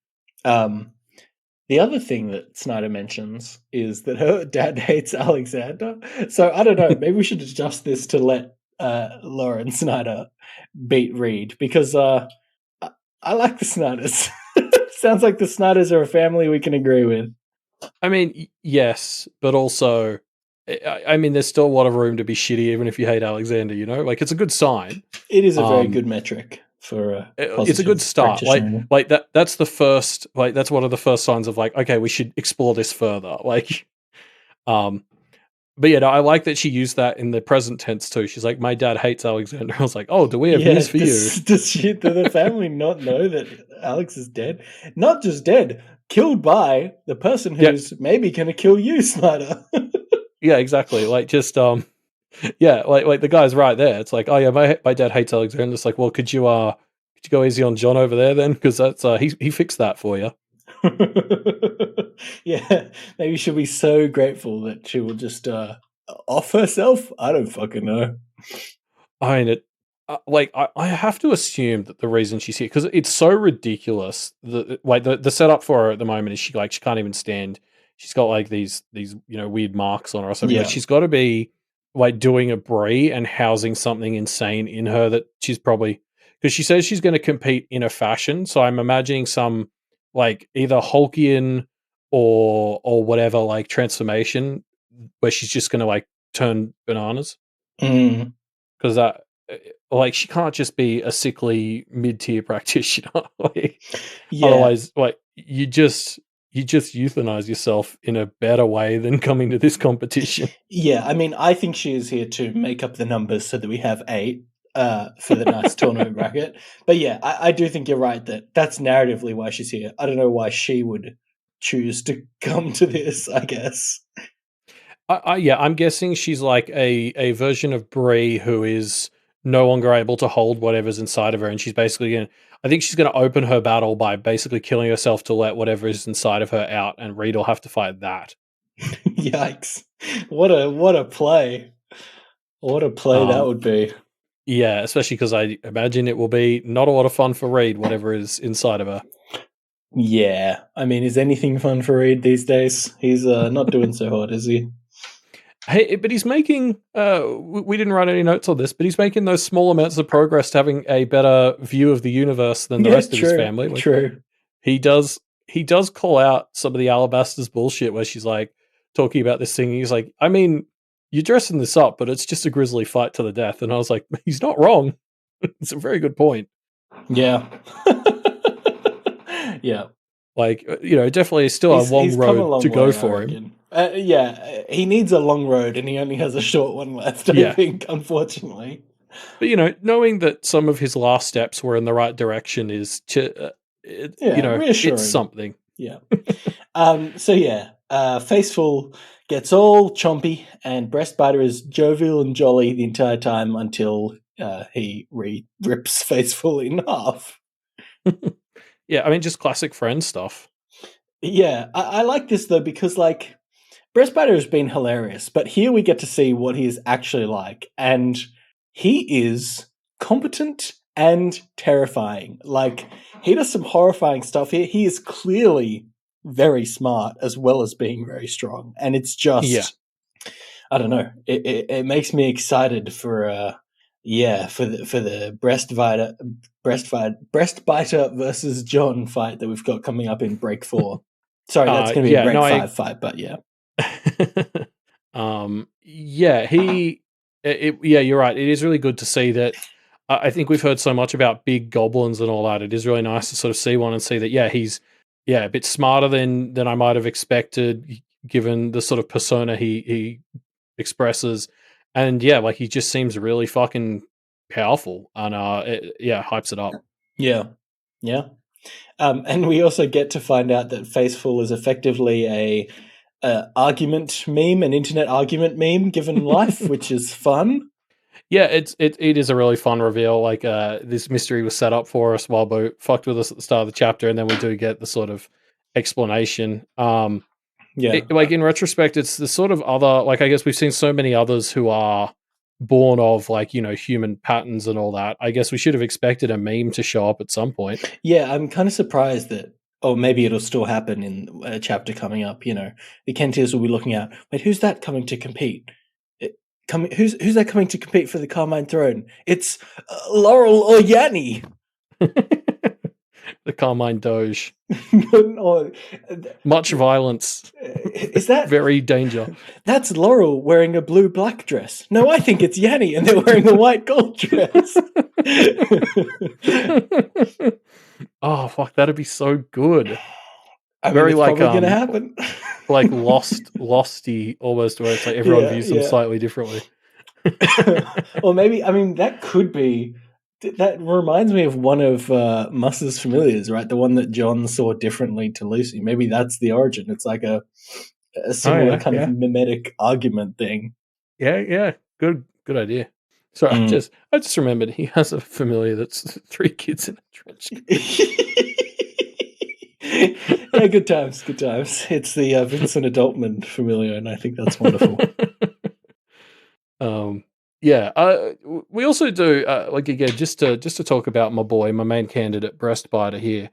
The other thing that Snyder mentions is that her dad hates Alexander. So I don't know. Maybe we should adjust this to let Lauren Snyder beat Reed because I like the Snyders. Sounds like the Snyders are a family we can agree with. I mean, yes, but also, I mean, there's still a lot of room to be shitty even if you hate Alexander, it's a good sign. It is a very good metric. It's a good start. That's the first. That's one of the first signs of okay, we should explore this further. But I like that she used that in the present tense too. She's like, my dad hates Alexander. I was like, oh, do we have news for you? Does the family not know that Alex is dead? Not just dead, killed by the person who's maybe going to kill you, Snyder. Yeah, exactly. The guy's right there. It's oh yeah, my dad hates Alexander. It's well, could you go easy on John over there then? Because that's he fixed that for you. Yeah, maybe she'll be so grateful that she will just off herself. I don't fucking know. I mean, I have to assume that the reason she's here because it's so ridiculous. The setup for her at the moment is she can't even stand. She's got these weird marks on her or something. Yeah. She's got to be doing a brie and housing something insane in her that she's probably because she says she's going to compete in a fashion. So I'm imagining some either Hulkian or whatever transformation where she's just going to turn bananas. Mm. Because that like she can't just be a sickly mid-tier practitioner. Yeah. Otherwise, like you just euthanize yourself in a better way than coming to this competition. Yeah, I mean, I think she is here to make up the numbers so that we have 8 for the nice tournament bracket. But yeah, I do think you're right that that's narratively why she's here. I don't know why she would choose to come to this, I guess. Yeah, I'm guessing she's like a version of Bree who is no longer able to hold whatever's inside of her, and she's basically going to, I think she's going to open her battle by basically killing herself to let whatever is inside of her out, and Reed will have to fight that. Yikes. What a play. What a play that would be. Yeah, especially because I imagine it will be not a lot of fun for Reed, whatever is inside of her. Yeah. I mean, is anything fun for Reed these days? He's not doing so hot, is he? Hey, but he's making, we didn't write any notes on this, but he's making those small amounts of progress to having a better view of the universe than the rest of his family. Like, true. He does call out some of the Alabaster's bullshit where she's like talking about this thing. He's like, I mean, you're dressing this up, but it's just a grisly fight to the death. And I was like, he's not wrong. It's a very good point. Yeah. Yeah. Like, definitely still a long road to go for him. Yeah, he needs a long road and he only has a short one left, I think, unfortunately. But, knowing that some of his last steps were in the right direction is, reassuring. It's something. Yeah. Faceful gets all chompy and Breastbiter is jovial and jolly the entire time until he rips Faceful in half. Yeah, I mean, just classic friend stuff. Yeah, I like this, though, because, like, Breastbiter has been hilarious, but here we get to see what he is actually like, and he is competent and terrifying. Like, he does some horrifying stuff here. He is clearly very smart as well as being very strong, and it's just, I don't know, it makes me excited for the Breastbiter versus John fight that we've got coming up in break 4. Sorry, that's going to be a break 5 fight, but yeah. You're right. It is really good to see that. I think we've heard so much about big goblins and all that. It is really nice to sort of see one and see that, he's a bit smarter than I might have expected, given the sort of persona he expresses. And like he just seems really fucking powerful and hypes it up. Yeah. And we also get to find out that Faceful is effectively an argument meme, an internet argument meme given life, which is fun. Yeah, it is a really fun reveal. Like this mystery was set up for us while Bo fucked with us at the start of the chapter, and then we do get the sort of explanation. In retrospect, it's the sort of other, like, I guess we've seen so many others who are born of, like, human patterns and all that. I guess we should have expected a meme to show up at some point. Yeah, I'm kind of surprised that, maybe it'll still happen in a chapter coming up, the Kenneteers will be looking out. Wait, who's that coming to compete? Who's that coming to compete for the Carmine Throne? It's Laurel or Yanni. The Carmine Doge. Much violence. Is that very danger? That's Laurel wearing a blue black dress. No, I think it's Yanni, and they're wearing a white gold dress. Oh fuck, that'd be so good. Very like gonna happen. Like Losty almost, where it's like everyone views them slightly differently. Or maybe, I mean, that could be. That reminds me of one of Muss's familiars, right? The one that John saw differently to Lucy. Maybe that's the origin. It's like a similar kind of mimetic argument thing. Yeah. Good idea. So I just remembered he has a familiar that's 3 kids in a trench coat. Yeah, good times. It's the Vincent Adultman familiar, and I think that's wonderful. We also do just to talk about my boy, my main candidate, Breastbiter here.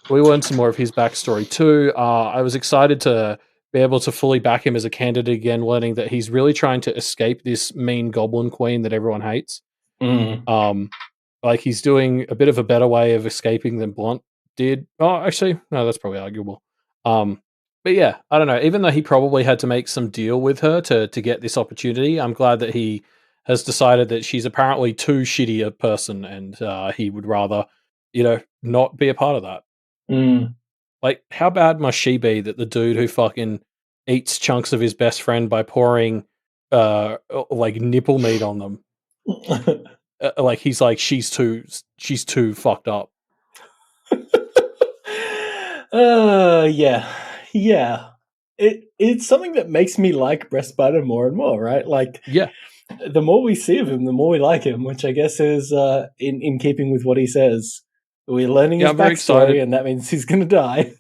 We learned some more of his backstory too. I was excited to be able to fully back him as a candidate again, learning that he's really trying to escape this mean goblin queen that everyone hates. Like he's doing a bit of a better way of escaping than Blunt did. Oh, actually, no, that's probably arguable. But yeah, I don't know. Even though he probably had to make some deal with her to get this opportunity, I'm glad that he has decided that she's apparently too shitty a person, and he would rather, not be a part of that. Like, how bad must she be that the dude who fucking eats chunks of his best friend by pouring like nipple meat on them, like he's like she's too fucked up. Yeah. It's something that makes me like Breastbiter more and more, right? Like, yeah, the more we see of him, the more we like him, which I guess is in keeping with what he says. We're learning his backstory, and that means he's going to die.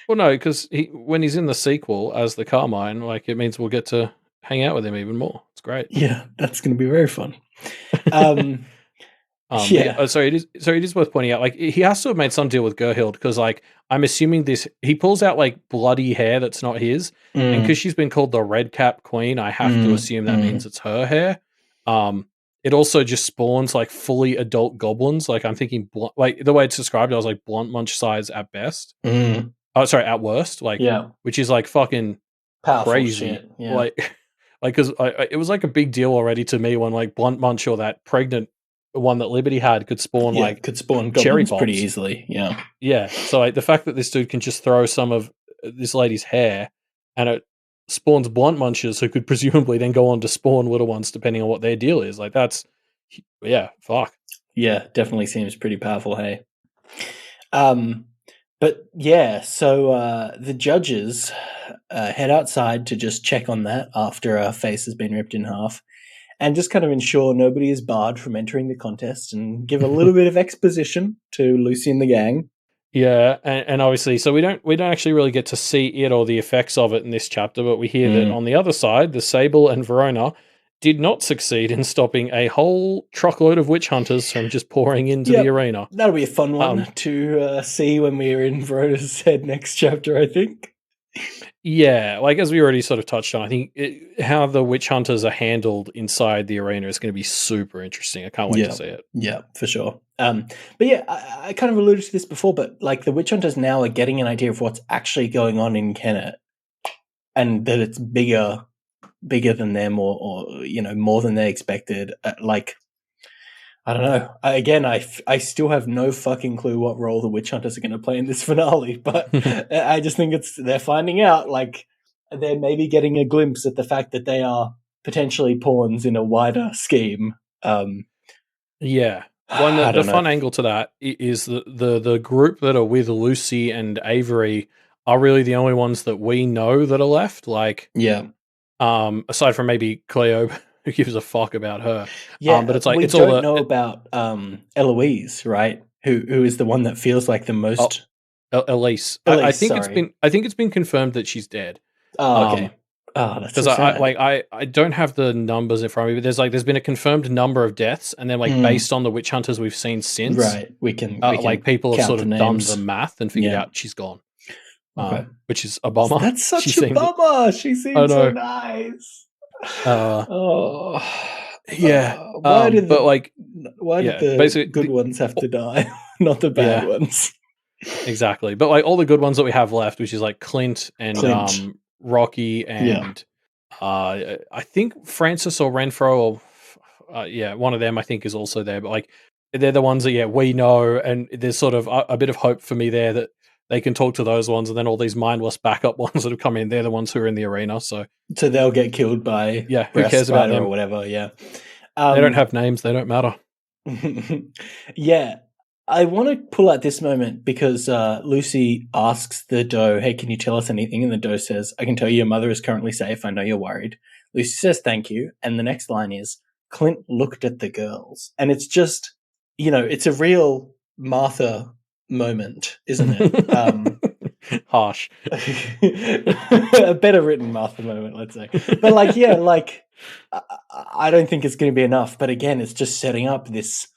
Well, no, because when he's in the sequel as the Carmine, like, it means we'll get to hang out with him even more. It's great. Yeah, that's going to be very fun. Yeah. So it is worth pointing out, like, he has to have made some deal with Gerhild, because, like, I'm assuming he pulls out like bloody hair that's not his, and because she's been called the Red Cap Queen, I have to assume that means it's her hair. It also just spawns like fully adult goblins. Like, I'm thinking, like, the way it's described, I was like blunt munch size at best. Oh, sorry, at worst. Like, which is like fucking powerful crazy. Shit. Yeah. Like, because it was like a big deal already to me when like blunt munch, or that pregnant one that Liberty had, could spawn cherry bombs pretty easily. Yeah. So like, the fact that this dude can just throw some of this lady's hair and it spawns blunt munchers who could presumably then go on to spawn little ones depending on what their deal is. Like, that's fuck. Yeah, definitely seems pretty powerful, hey. But yeah, so the judges head outside to just check on that after her face has been ripped in half, and just kind of ensure nobody is barred from entering the contest, and give a little bit of exposition to Lucy and the gang. Yeah, and obviously, so we don't actually really get to see it or the effects of it in this chapter, but we hear that on the other side, the Sable and Verona did not succeed in stopping a whole truckload of witch hunters from just pouring into the arena. That'll be a fun one to see when we're in Verona's head next chapter, I think. Yeah, like, as we already sort of touched on, I think how the witch hunters are handled inside the arena is going to be super interesting. I can't wait to see it. Yeah, for sure. But yeah, I kind of alluded to this before, but like, the witch hunters now are getting an idea of what's actually going on in Kennet, and that it's bigger than them, or more than they expected. Like, I don't know. I still have no fucking clue what role the witch hunters are going to play in this finale, but I just think they're finding out. Like, they're maybe getting a glimpse at the fact that they are potentially pawns in a wider scheme. Yeah. The fun angle to that is the group that are with Lucy and Avery are really the only ones that we know that are left. Like, aside from maybe Cleo, who gives a fuck about her? Yeah, but it's like, we don't know about Eloise, right? Who is the one that feels like the most? Elise. I think it's been confirmed that she's dead. Oh, okay. That's because I don't have the numbers in front of me, but there's been a confirmed number of deaths, and then based on the witch hunters we've seen since, right? We can like, people have sort of done the math and figured Yeah. out she's gone. Okay. Which is a bummer. That's such a bummer. She seems so nice. Yeah. Why did the good ones have to die, not the bad ones? Exactly. But like, all the good ones that we have left, which is like Clint and Rocky and I think Francis or Renfro, or one of them I think is also there. But like, they're the ones that we know, and there's sort of a bit of hope for me there that they can talk to those ones, and then all these mindless backup ones that have come in, they're the ones who are in the arena. So they'll get killed by who cares about them or whatever. Yeah, they don't have names; they don't matter. Yeah, I want to pull out this moment because Lucy asks the doe, "Hey, can you tell us anything?" And the doe says, "I can tell you your mother is currently safe. I know you're worried." Lucy says, "Thank you," and the next line is, "Clint looked at the girls," and it's just, it's a real Martha moment, isn't it? Harsh. A better written Martha moment, let's say. But I don't think it's going to be enough. But again, it's just setting up this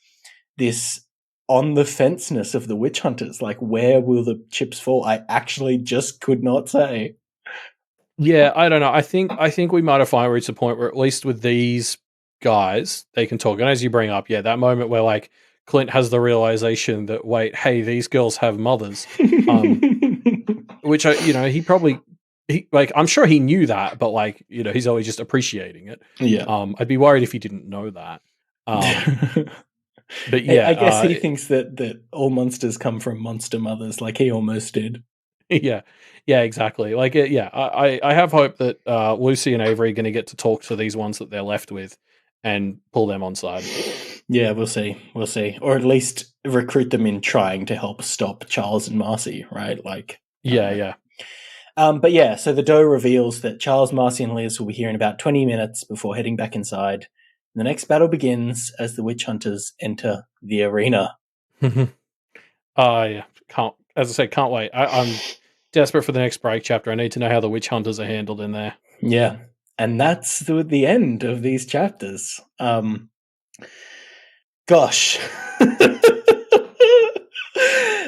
on the fenceness of the witch hunters. Like, where will the chips fall? I actually just could not say. Yeah, I don't know. I think we might have finally reached a point where, at least with these guys, they can talk. And as you bring up, that moment where like Clint has the realization that, wait, hey, these girls have mothers, which he probably I'm sure he knew that, but like, you know, he's always just appreciating it. Yeah. I'd be worried if he didn't know that. But yeah, I guess he thinks that all monsters come from monster mothers, like he almost did. Yeah, exactly. Like, I have hope that Lucy and Avery are going to get to talk to these ones that they're left with and pull them on side. Yeah, we'll see, or at least recruit them in trying to help stop Charles and Marcy, right? Like, yeah. But yeah, so the doe reveals that Charles, Marcy, and Liz will be here in about 20 minutes before heading back inside. The next battle begins as the witch hunters enter the arena. Yeah, can't wait. I'm desperate for the next break chapter. I need to know how the witch hunters are handled in there. Yeah, and that's the end of these chapters. Gosh.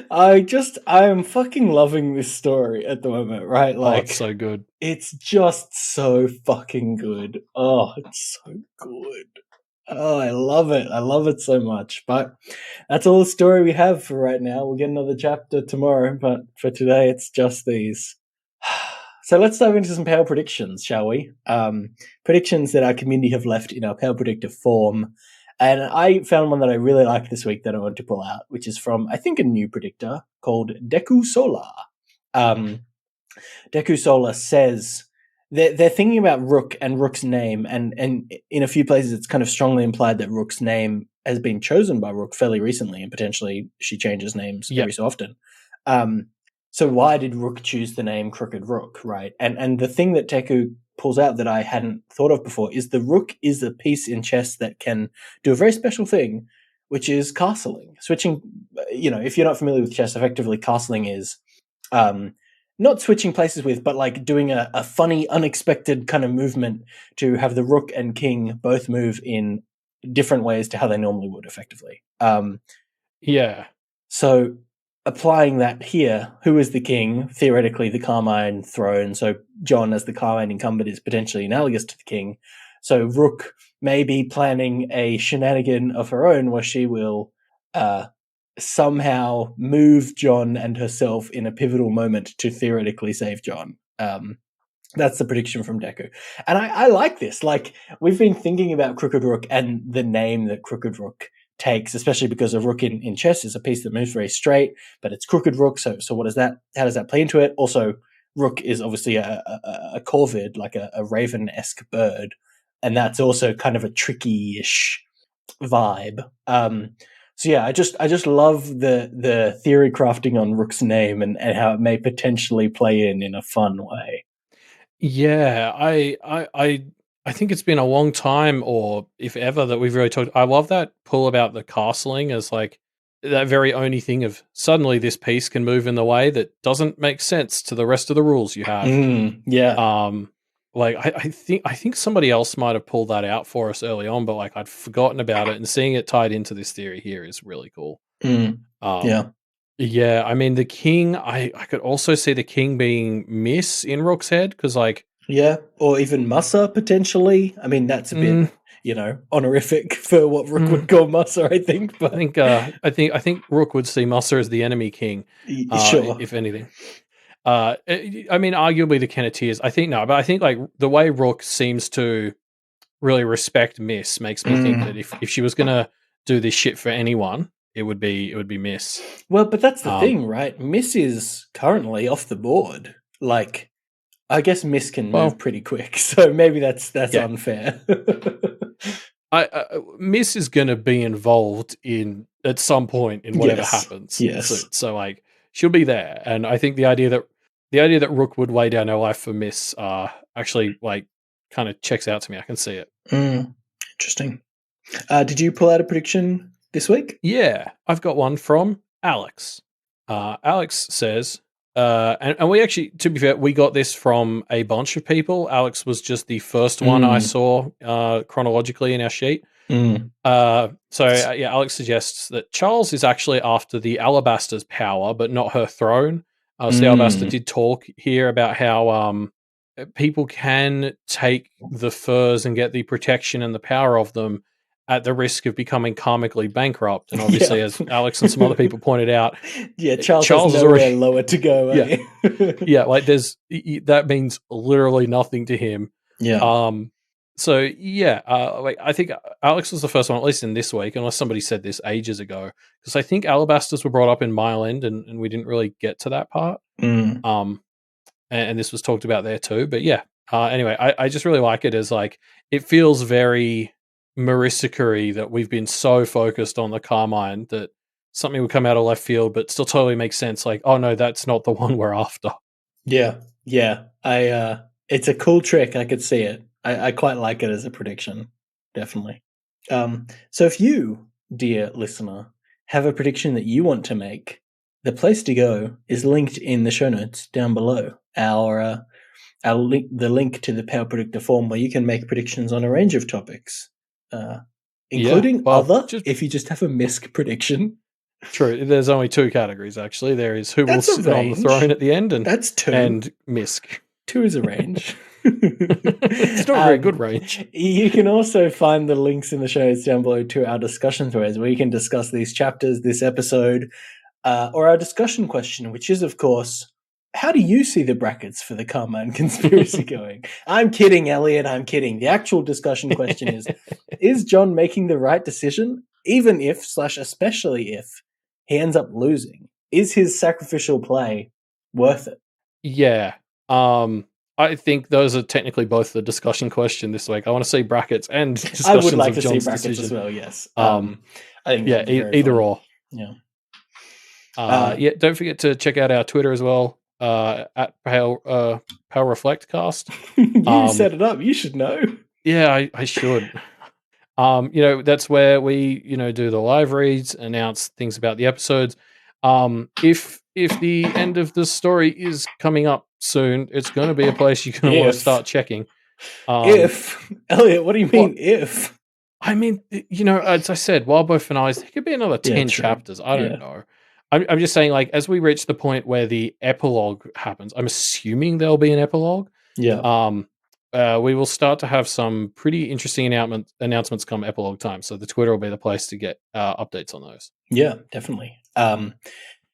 I am fucking loving this story at the moment, right? Like, it's so good. It's just so fucking good. Oh, it's so good. Oh, I love it. I love it so much. But that's all the story we have for right now. We'll get another chapter tomorrow, but for today, it's just these. So let's dive into some power predictions, shall we? Predictions that our community have left in our power predictor form. And I found one that I really like this week that I want to pull out, which is from, I think, a new predictor called Deku Solar. Deku Solar says they're thinking about Rook and Rook's name, and in a few places it's kind of strongly implied that Rook's name has been chosen by Rook fairly recently, and potentially she changes names every so often. So why did Rook choose the name Crooked Rook, right? And the thing that Deku pulls out that I hadn't thought of before is the Rook is a piece in chess that can do a very special thing, which is castling. Switching, you know, if you're not familiar with chess, effectively castling is not switching places with, but like doing a funny, unexpected kind of movement to have the Rook and King both move in different ways to how they normally would, effectively. Yeah. So applying that here, who is the king? Theoretically, the Carmine throne. So John, as the Carmine incumbent, is potentially analogous to the king. So Rook may be planning a shenanigan of her own where she will somehow move John and herself in a pivotal moment to theoretically save John. That's the prediction from Deku. And I like this. Like, we've been thinking about Crooked Rook and the name that Crooked Rook takes, especially because a rook in chess is a piece that moves very straight, but it's Crooked Rook. So what is that? How does that play into it? Also, Rook is obviously a corvid, like a raven-esque bird, and that's also kind of a tricky-ish vibe. So yeah, I just love the theory crafting on Rook's name and how it may potentially play in a fun way. Yeah, I think it's been a long time, or if ever, that we've really talked. I love that pull about the castling as like that very only thing of suddenly this piece can move in the way that doesn't make sense to the rest of the rules you have. Yeah. Like I think somebody else might have pulled that out for us early on, but like I'd forgotten about it, and seeing it tied into this theory here is really cool. Yeah. I mean, the king. I could also see the king being Miss in Rook's head because like. Yeah, or even Musa, potentially. I mean, that's a bit, honorific for what Rook would call Musa, I think. But I think Rook would see Musa as the enemy king, sure, if anything. I mean, arguably the Kenneteers. But I think like the way Rook seems to really respect Miss makes me think that if she was gonna do this shit for anyone, it would be Miss. Well, but that's the thing, right? Miss is currently off the board. Like, I guess Miss can move pretty quick, so maybe that's unfair. Miss is going to be involved at some point in whatever happens. Yes. So like she'll be there, and I think the idea that Rook would lay down her life for Miss actually like kind of checks out to me. I can see it. Interesting. Did you pull out a prediction this week? Yeah, I've got one from Alex. Alex says. And we actually, to be fair, we got this from a bunch of people. Alex was just the first one I saw chronologically in our sheet. Alex suggests that Charles is actually after the Alabaster's power, but not her throne. So the Alabaster did talk here about how people can take the furs and get the protection and the power of them at the risk of becoming karmically bankrupt. And obviously, as Alex and some other people pointed out, Charles has nowhere lower to go. Yeah, like that means literally nothing to him. Yeah. So yeah, like I think Alex was the first one, at least in this week, unless somebody said this ages ago, because I think Alabasters were brought up in Mile End, and we didn't really get to that part. And this was talked about there too. But yeah, anyway, I just really like it as like it feels very Marissa-y that we've been so focused on the Carmine that something would come out of left field, but still totally makes sense. Like, oh no, that's not the one we're after. Yeah. It's a cool trick. I could see it. I quite like it as a prediction, definitely. So if you, dear listener, have a prediction that you want to make, the place to go is linked in the show notes down below. The link to the Power Predictor form where you can make predictions on a range of topics, including if you just have a misc prediction. True. There's only 2 categories, actually. There is who will sit on the throne at the end, and that's 2. And misc. 2 is a range. It's not a very good range. You can also find the links in the show notes down below to our discussion threads where you can discuss these chapters, this episode, or our discussion question, which is, of course, how do you see the brackets for the Carmine conspiracy going? I'm kidding, Elliot. I'm kidding. The actual discussion question is John making the right decision, even if / especially if he ends up losing? Is his sacrificial play worth it? Yeah. I think those are technically both the discussion question this week. I want to see brackets and discussions I would like to John's see brackets decision as well, yes. I think either fun. or. Yeah. Don't forget to check out our Twitter as well, at Power Reflect Cast. You set it up. You should know. Yeah, I should. That's where we, do the live reads, announce things about the episodes. If the end of the story is coming up soon, it's going to be a place you're going to want to start checking. If Elliot, what do you mean? If I mean, as I said, Wildbow finales, there could be another 10 chapters. I don't know. I'm just saying, like, as we reach the point where the epilogue happens, I'm assuming there'll be an epilogue. Yeah. We will start to have some pretty interesting announcements come epilogue time. So the Twitter will be the place to get updates on those. Yeah, definitely.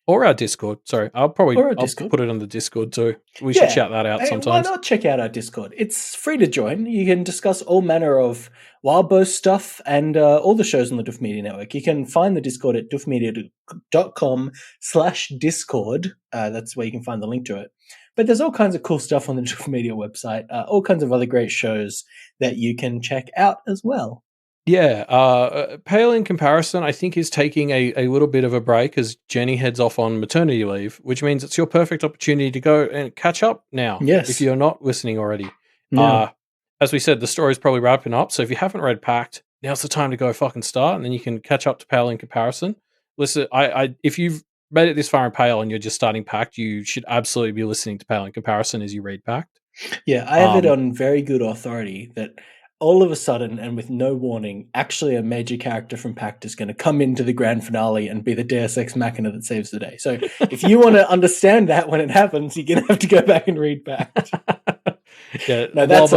Or our Discord. Sorry, I'll put it on the Discord too. We should shout that out sometimes. Why not check out our Discord? It's free to join. You can discuss all manner of Wildbow stuff and all the shows on the Duff Media Network. You can find the Discord at duffmedia.com/Discord. That's where you can find the link to it. But there's all kinds of cool stuff on the Duff Media website, all kinds of other great shows that you can check out as well. Yeah, Pale in comparison, I think is taking a little bit of a break as Jenny heads off on maternity leave, which means it's your perfect opportunity to go and catch up now. Yes. If you're not listening already. No. As we said, the story's probably wrapping up, so if you haven't read Pact, now's the time to go fucking start, and then you can catch up to Pale in comparison. Listen, if you've made it this far in Pale and you're just starting Pact, you should absolutely be listening to Pale in comparison as you read Pact. Yeah, I have it on very good authority that all of a sudden, and with no warning, actually a major character from Pact is going to come into the grand finale and be the Deus Ex Machina that saves the day. So if you want to understand that when it happens, you're going to have to go back and read Pact. Yeah, no, that's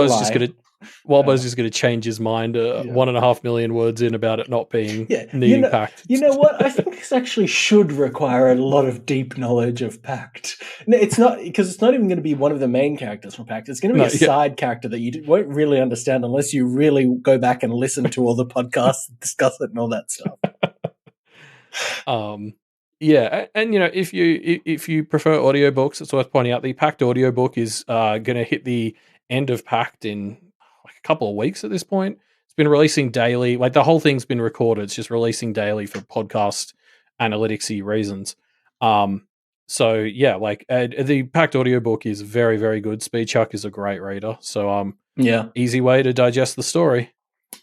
Wildbow's just going to change his mind 1.5 million words in about it not being needing Pact. You know what? I think this actually should require a lot of deep knowledge of Pact. No, it's not, because it's not even going to be one of the main characters from Pact. It's going to be a side character that you won't really understand unless you really go back and listen to all the podcasts, discuss it, and all that stuff. Yeah, and if you prefer audiobooks, it's worth pointing out the Pact audiobook is going to hit the end of Pact in like a couple of weeks at this point. It's been releasing daily. Like the whole thing's been recorded. It's just releasing daily for podcast analytics-y reasons. So yeah, like the Pact audiobook is very, very good. Speedchuck is a great reader. So easy way to digest the story.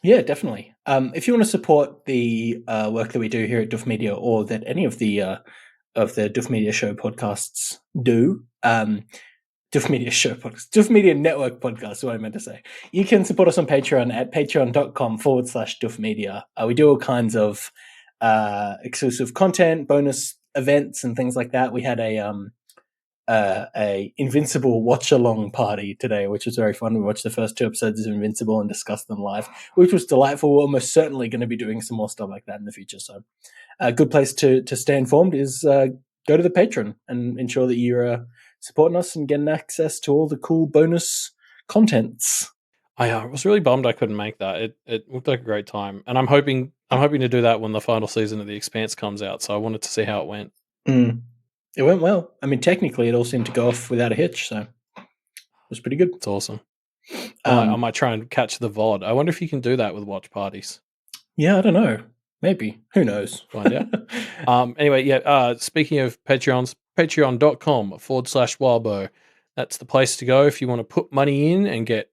Yeah, definitely. If you want to support the work that we do here at Duff Media, or that any of the Duff Media Show podcasts do, Duff Media Show podcast, Duff Media Network podcast is what I meant to say. You can support us on Patreon at patreon.com/Duff Media. We do all kinds of exclusive content, bonus events, and things like that. We had a a Invincible watch-along party today, which was very fun. We watched the first 2 episodes of Invincible and discussed them live, which was delightful. We're almost certainly going to be doing some more stuff like that in the future. So a good place to stay informed is go to the Patreon and ensure that you're supporting us and getting access to all the cool bonus contents. I was really bummed I couldn't make that. It looked like a great time, and I'm hoping to do that when the final season of The Expanse comes out. So I wanted to see how it went. It went well. I mean, technically, it all seemed to go off without a hitch, so it was pretty good. It's awesome. I might try and catch the VOD. I wonder if you can do that with watch parties. Yeah, I don't know. Maybe. Who knows? Find out. Anyway, speaking of Patreons, patreon.com/Wildbow. That's the place to go if you want to put money in and get,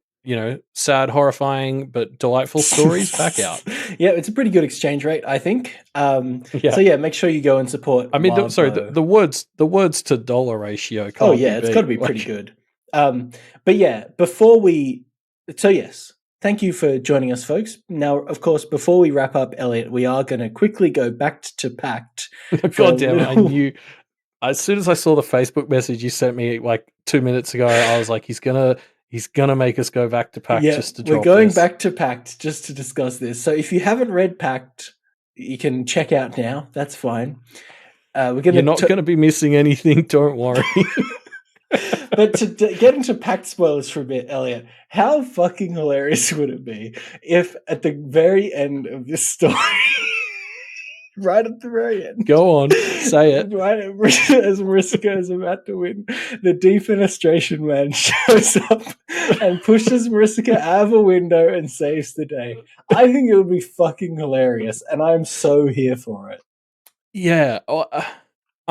sad, horrifying, but delightful stories back out. Yeah, it's a pretty good exchange rate, I think. So yeah, make sure you go and support. I mean, the words to dollar ratio. It's got to be pretty good. But yeah, yes, thank you for joining us, folks. Now, of course, before we wrap up, Elliot, we are going to quickly go back to Pact. God damn it! I knew. As soon as I saw the Facebook message you sent me like 2 minutes ago, I was like, he's gonna make us go back to Pact just to drop we're going this. back to Pact just to discuss this. So if you haven't read Pact, you can check out now. That's fine. You're not going to be missing anything. Don't worry. But to get into Pact spoilers for a bit, Elliot, how fucking hilarious would it be if at the very end of this story, right at the very end, go on, say it. Right as Mariska is about to win, the defenestration man shows up and pushes Mariska out of a window and saves the day. I think it would be fucking hilarious, and I'm so here for it. Yeah.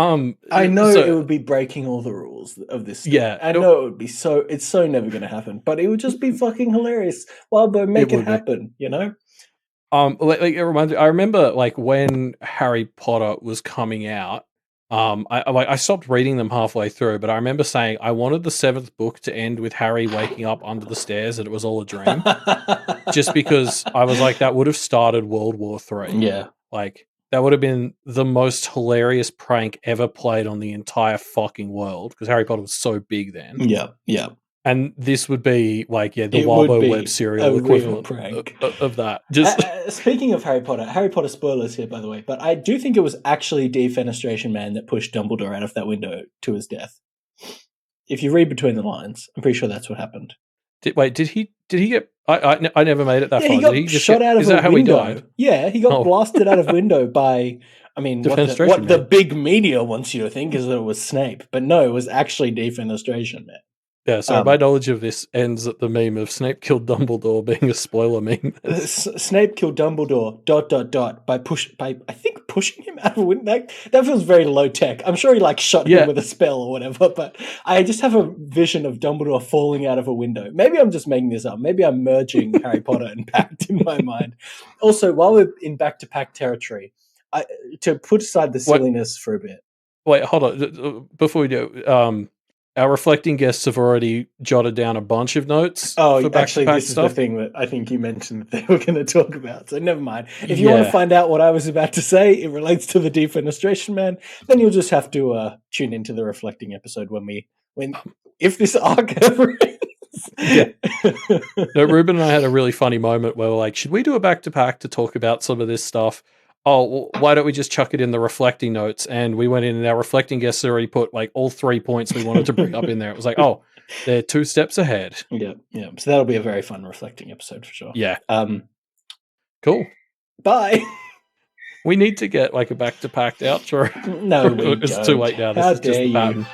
I know it would be breaking all the rules of this story. Yeah. I know it would be it's so never going to happen, but it would just be fucking hilarious. Wildbow, make it happen, It reminds me, I remember like when Harry Potter was coming out, I stopped reading them halfway through, but I remember saying I wanted the 7th book to end with Harry waking up under the stairs and it was all a dream. Just because I was like, that would have started World War III. Yeah. Like, that would have been the most hilarious prank ever played on the entire fucking world because Harry Potter was so big then. Yeah, yeah. And this would be like, the Wildbow web serial equivalent prank of that. Just speaking of Harry Potter spoilers here, by the way, but I do think it was actually Defenestration Man that pushed Dumbledore out of that window to his death. If you read between the lines, I'm pretty sure that's what happened. Did he get? I never made it that far. He got shot out of a window. How he died? Yeah, he got blasted out of window by. I mean, what the big media wants you to think is that it was Snape, but no, it was actually Defenestration Man. Yeah, so my knowledge of this ends at the meme of Snape killed Dumbledore being a spoiler meme. Snape killed Dumbledore ... by I think pushing him out of a window. That feels very low tech. I'm sure he shot him with a spell or whatever, but I just have a vision of Dumbledore falling out of a window. Maybe I'm just making this up. Maybe I'm merging Harry Potter and Pact in my mind. Also, while we're in back to Pact territory, to put aside the silliness for a bit. Wait, hold on. Before we do, our reflecting guests have already jotted down a bunch of notes. Oh, actually, this is the thing that I think you mentioned that they were going to talk about. So never mind. If you want to find out what I was about to say, it relates to the Defenestration Man, then you'll just have to tune into the reflecting episode if this arc ever ends. Yeah. No, Ruben and I had a really funny moment where we're like, should we do a back-to-pack to talk about some of this stuff? Oh, well, why don't we just chuck it in the reflecting notes? And we went in and our reflecting guests already put all 3 points we wanted to bring up in there. It was like, oh, they're 2 steps ahead. Yeah, yeah. So that'll be a very fun reflecting episode for sure. Yeah. Cool. Bye. We need to get a back-to-pack outro. No, we it's don't. too late now. This is just the pattern.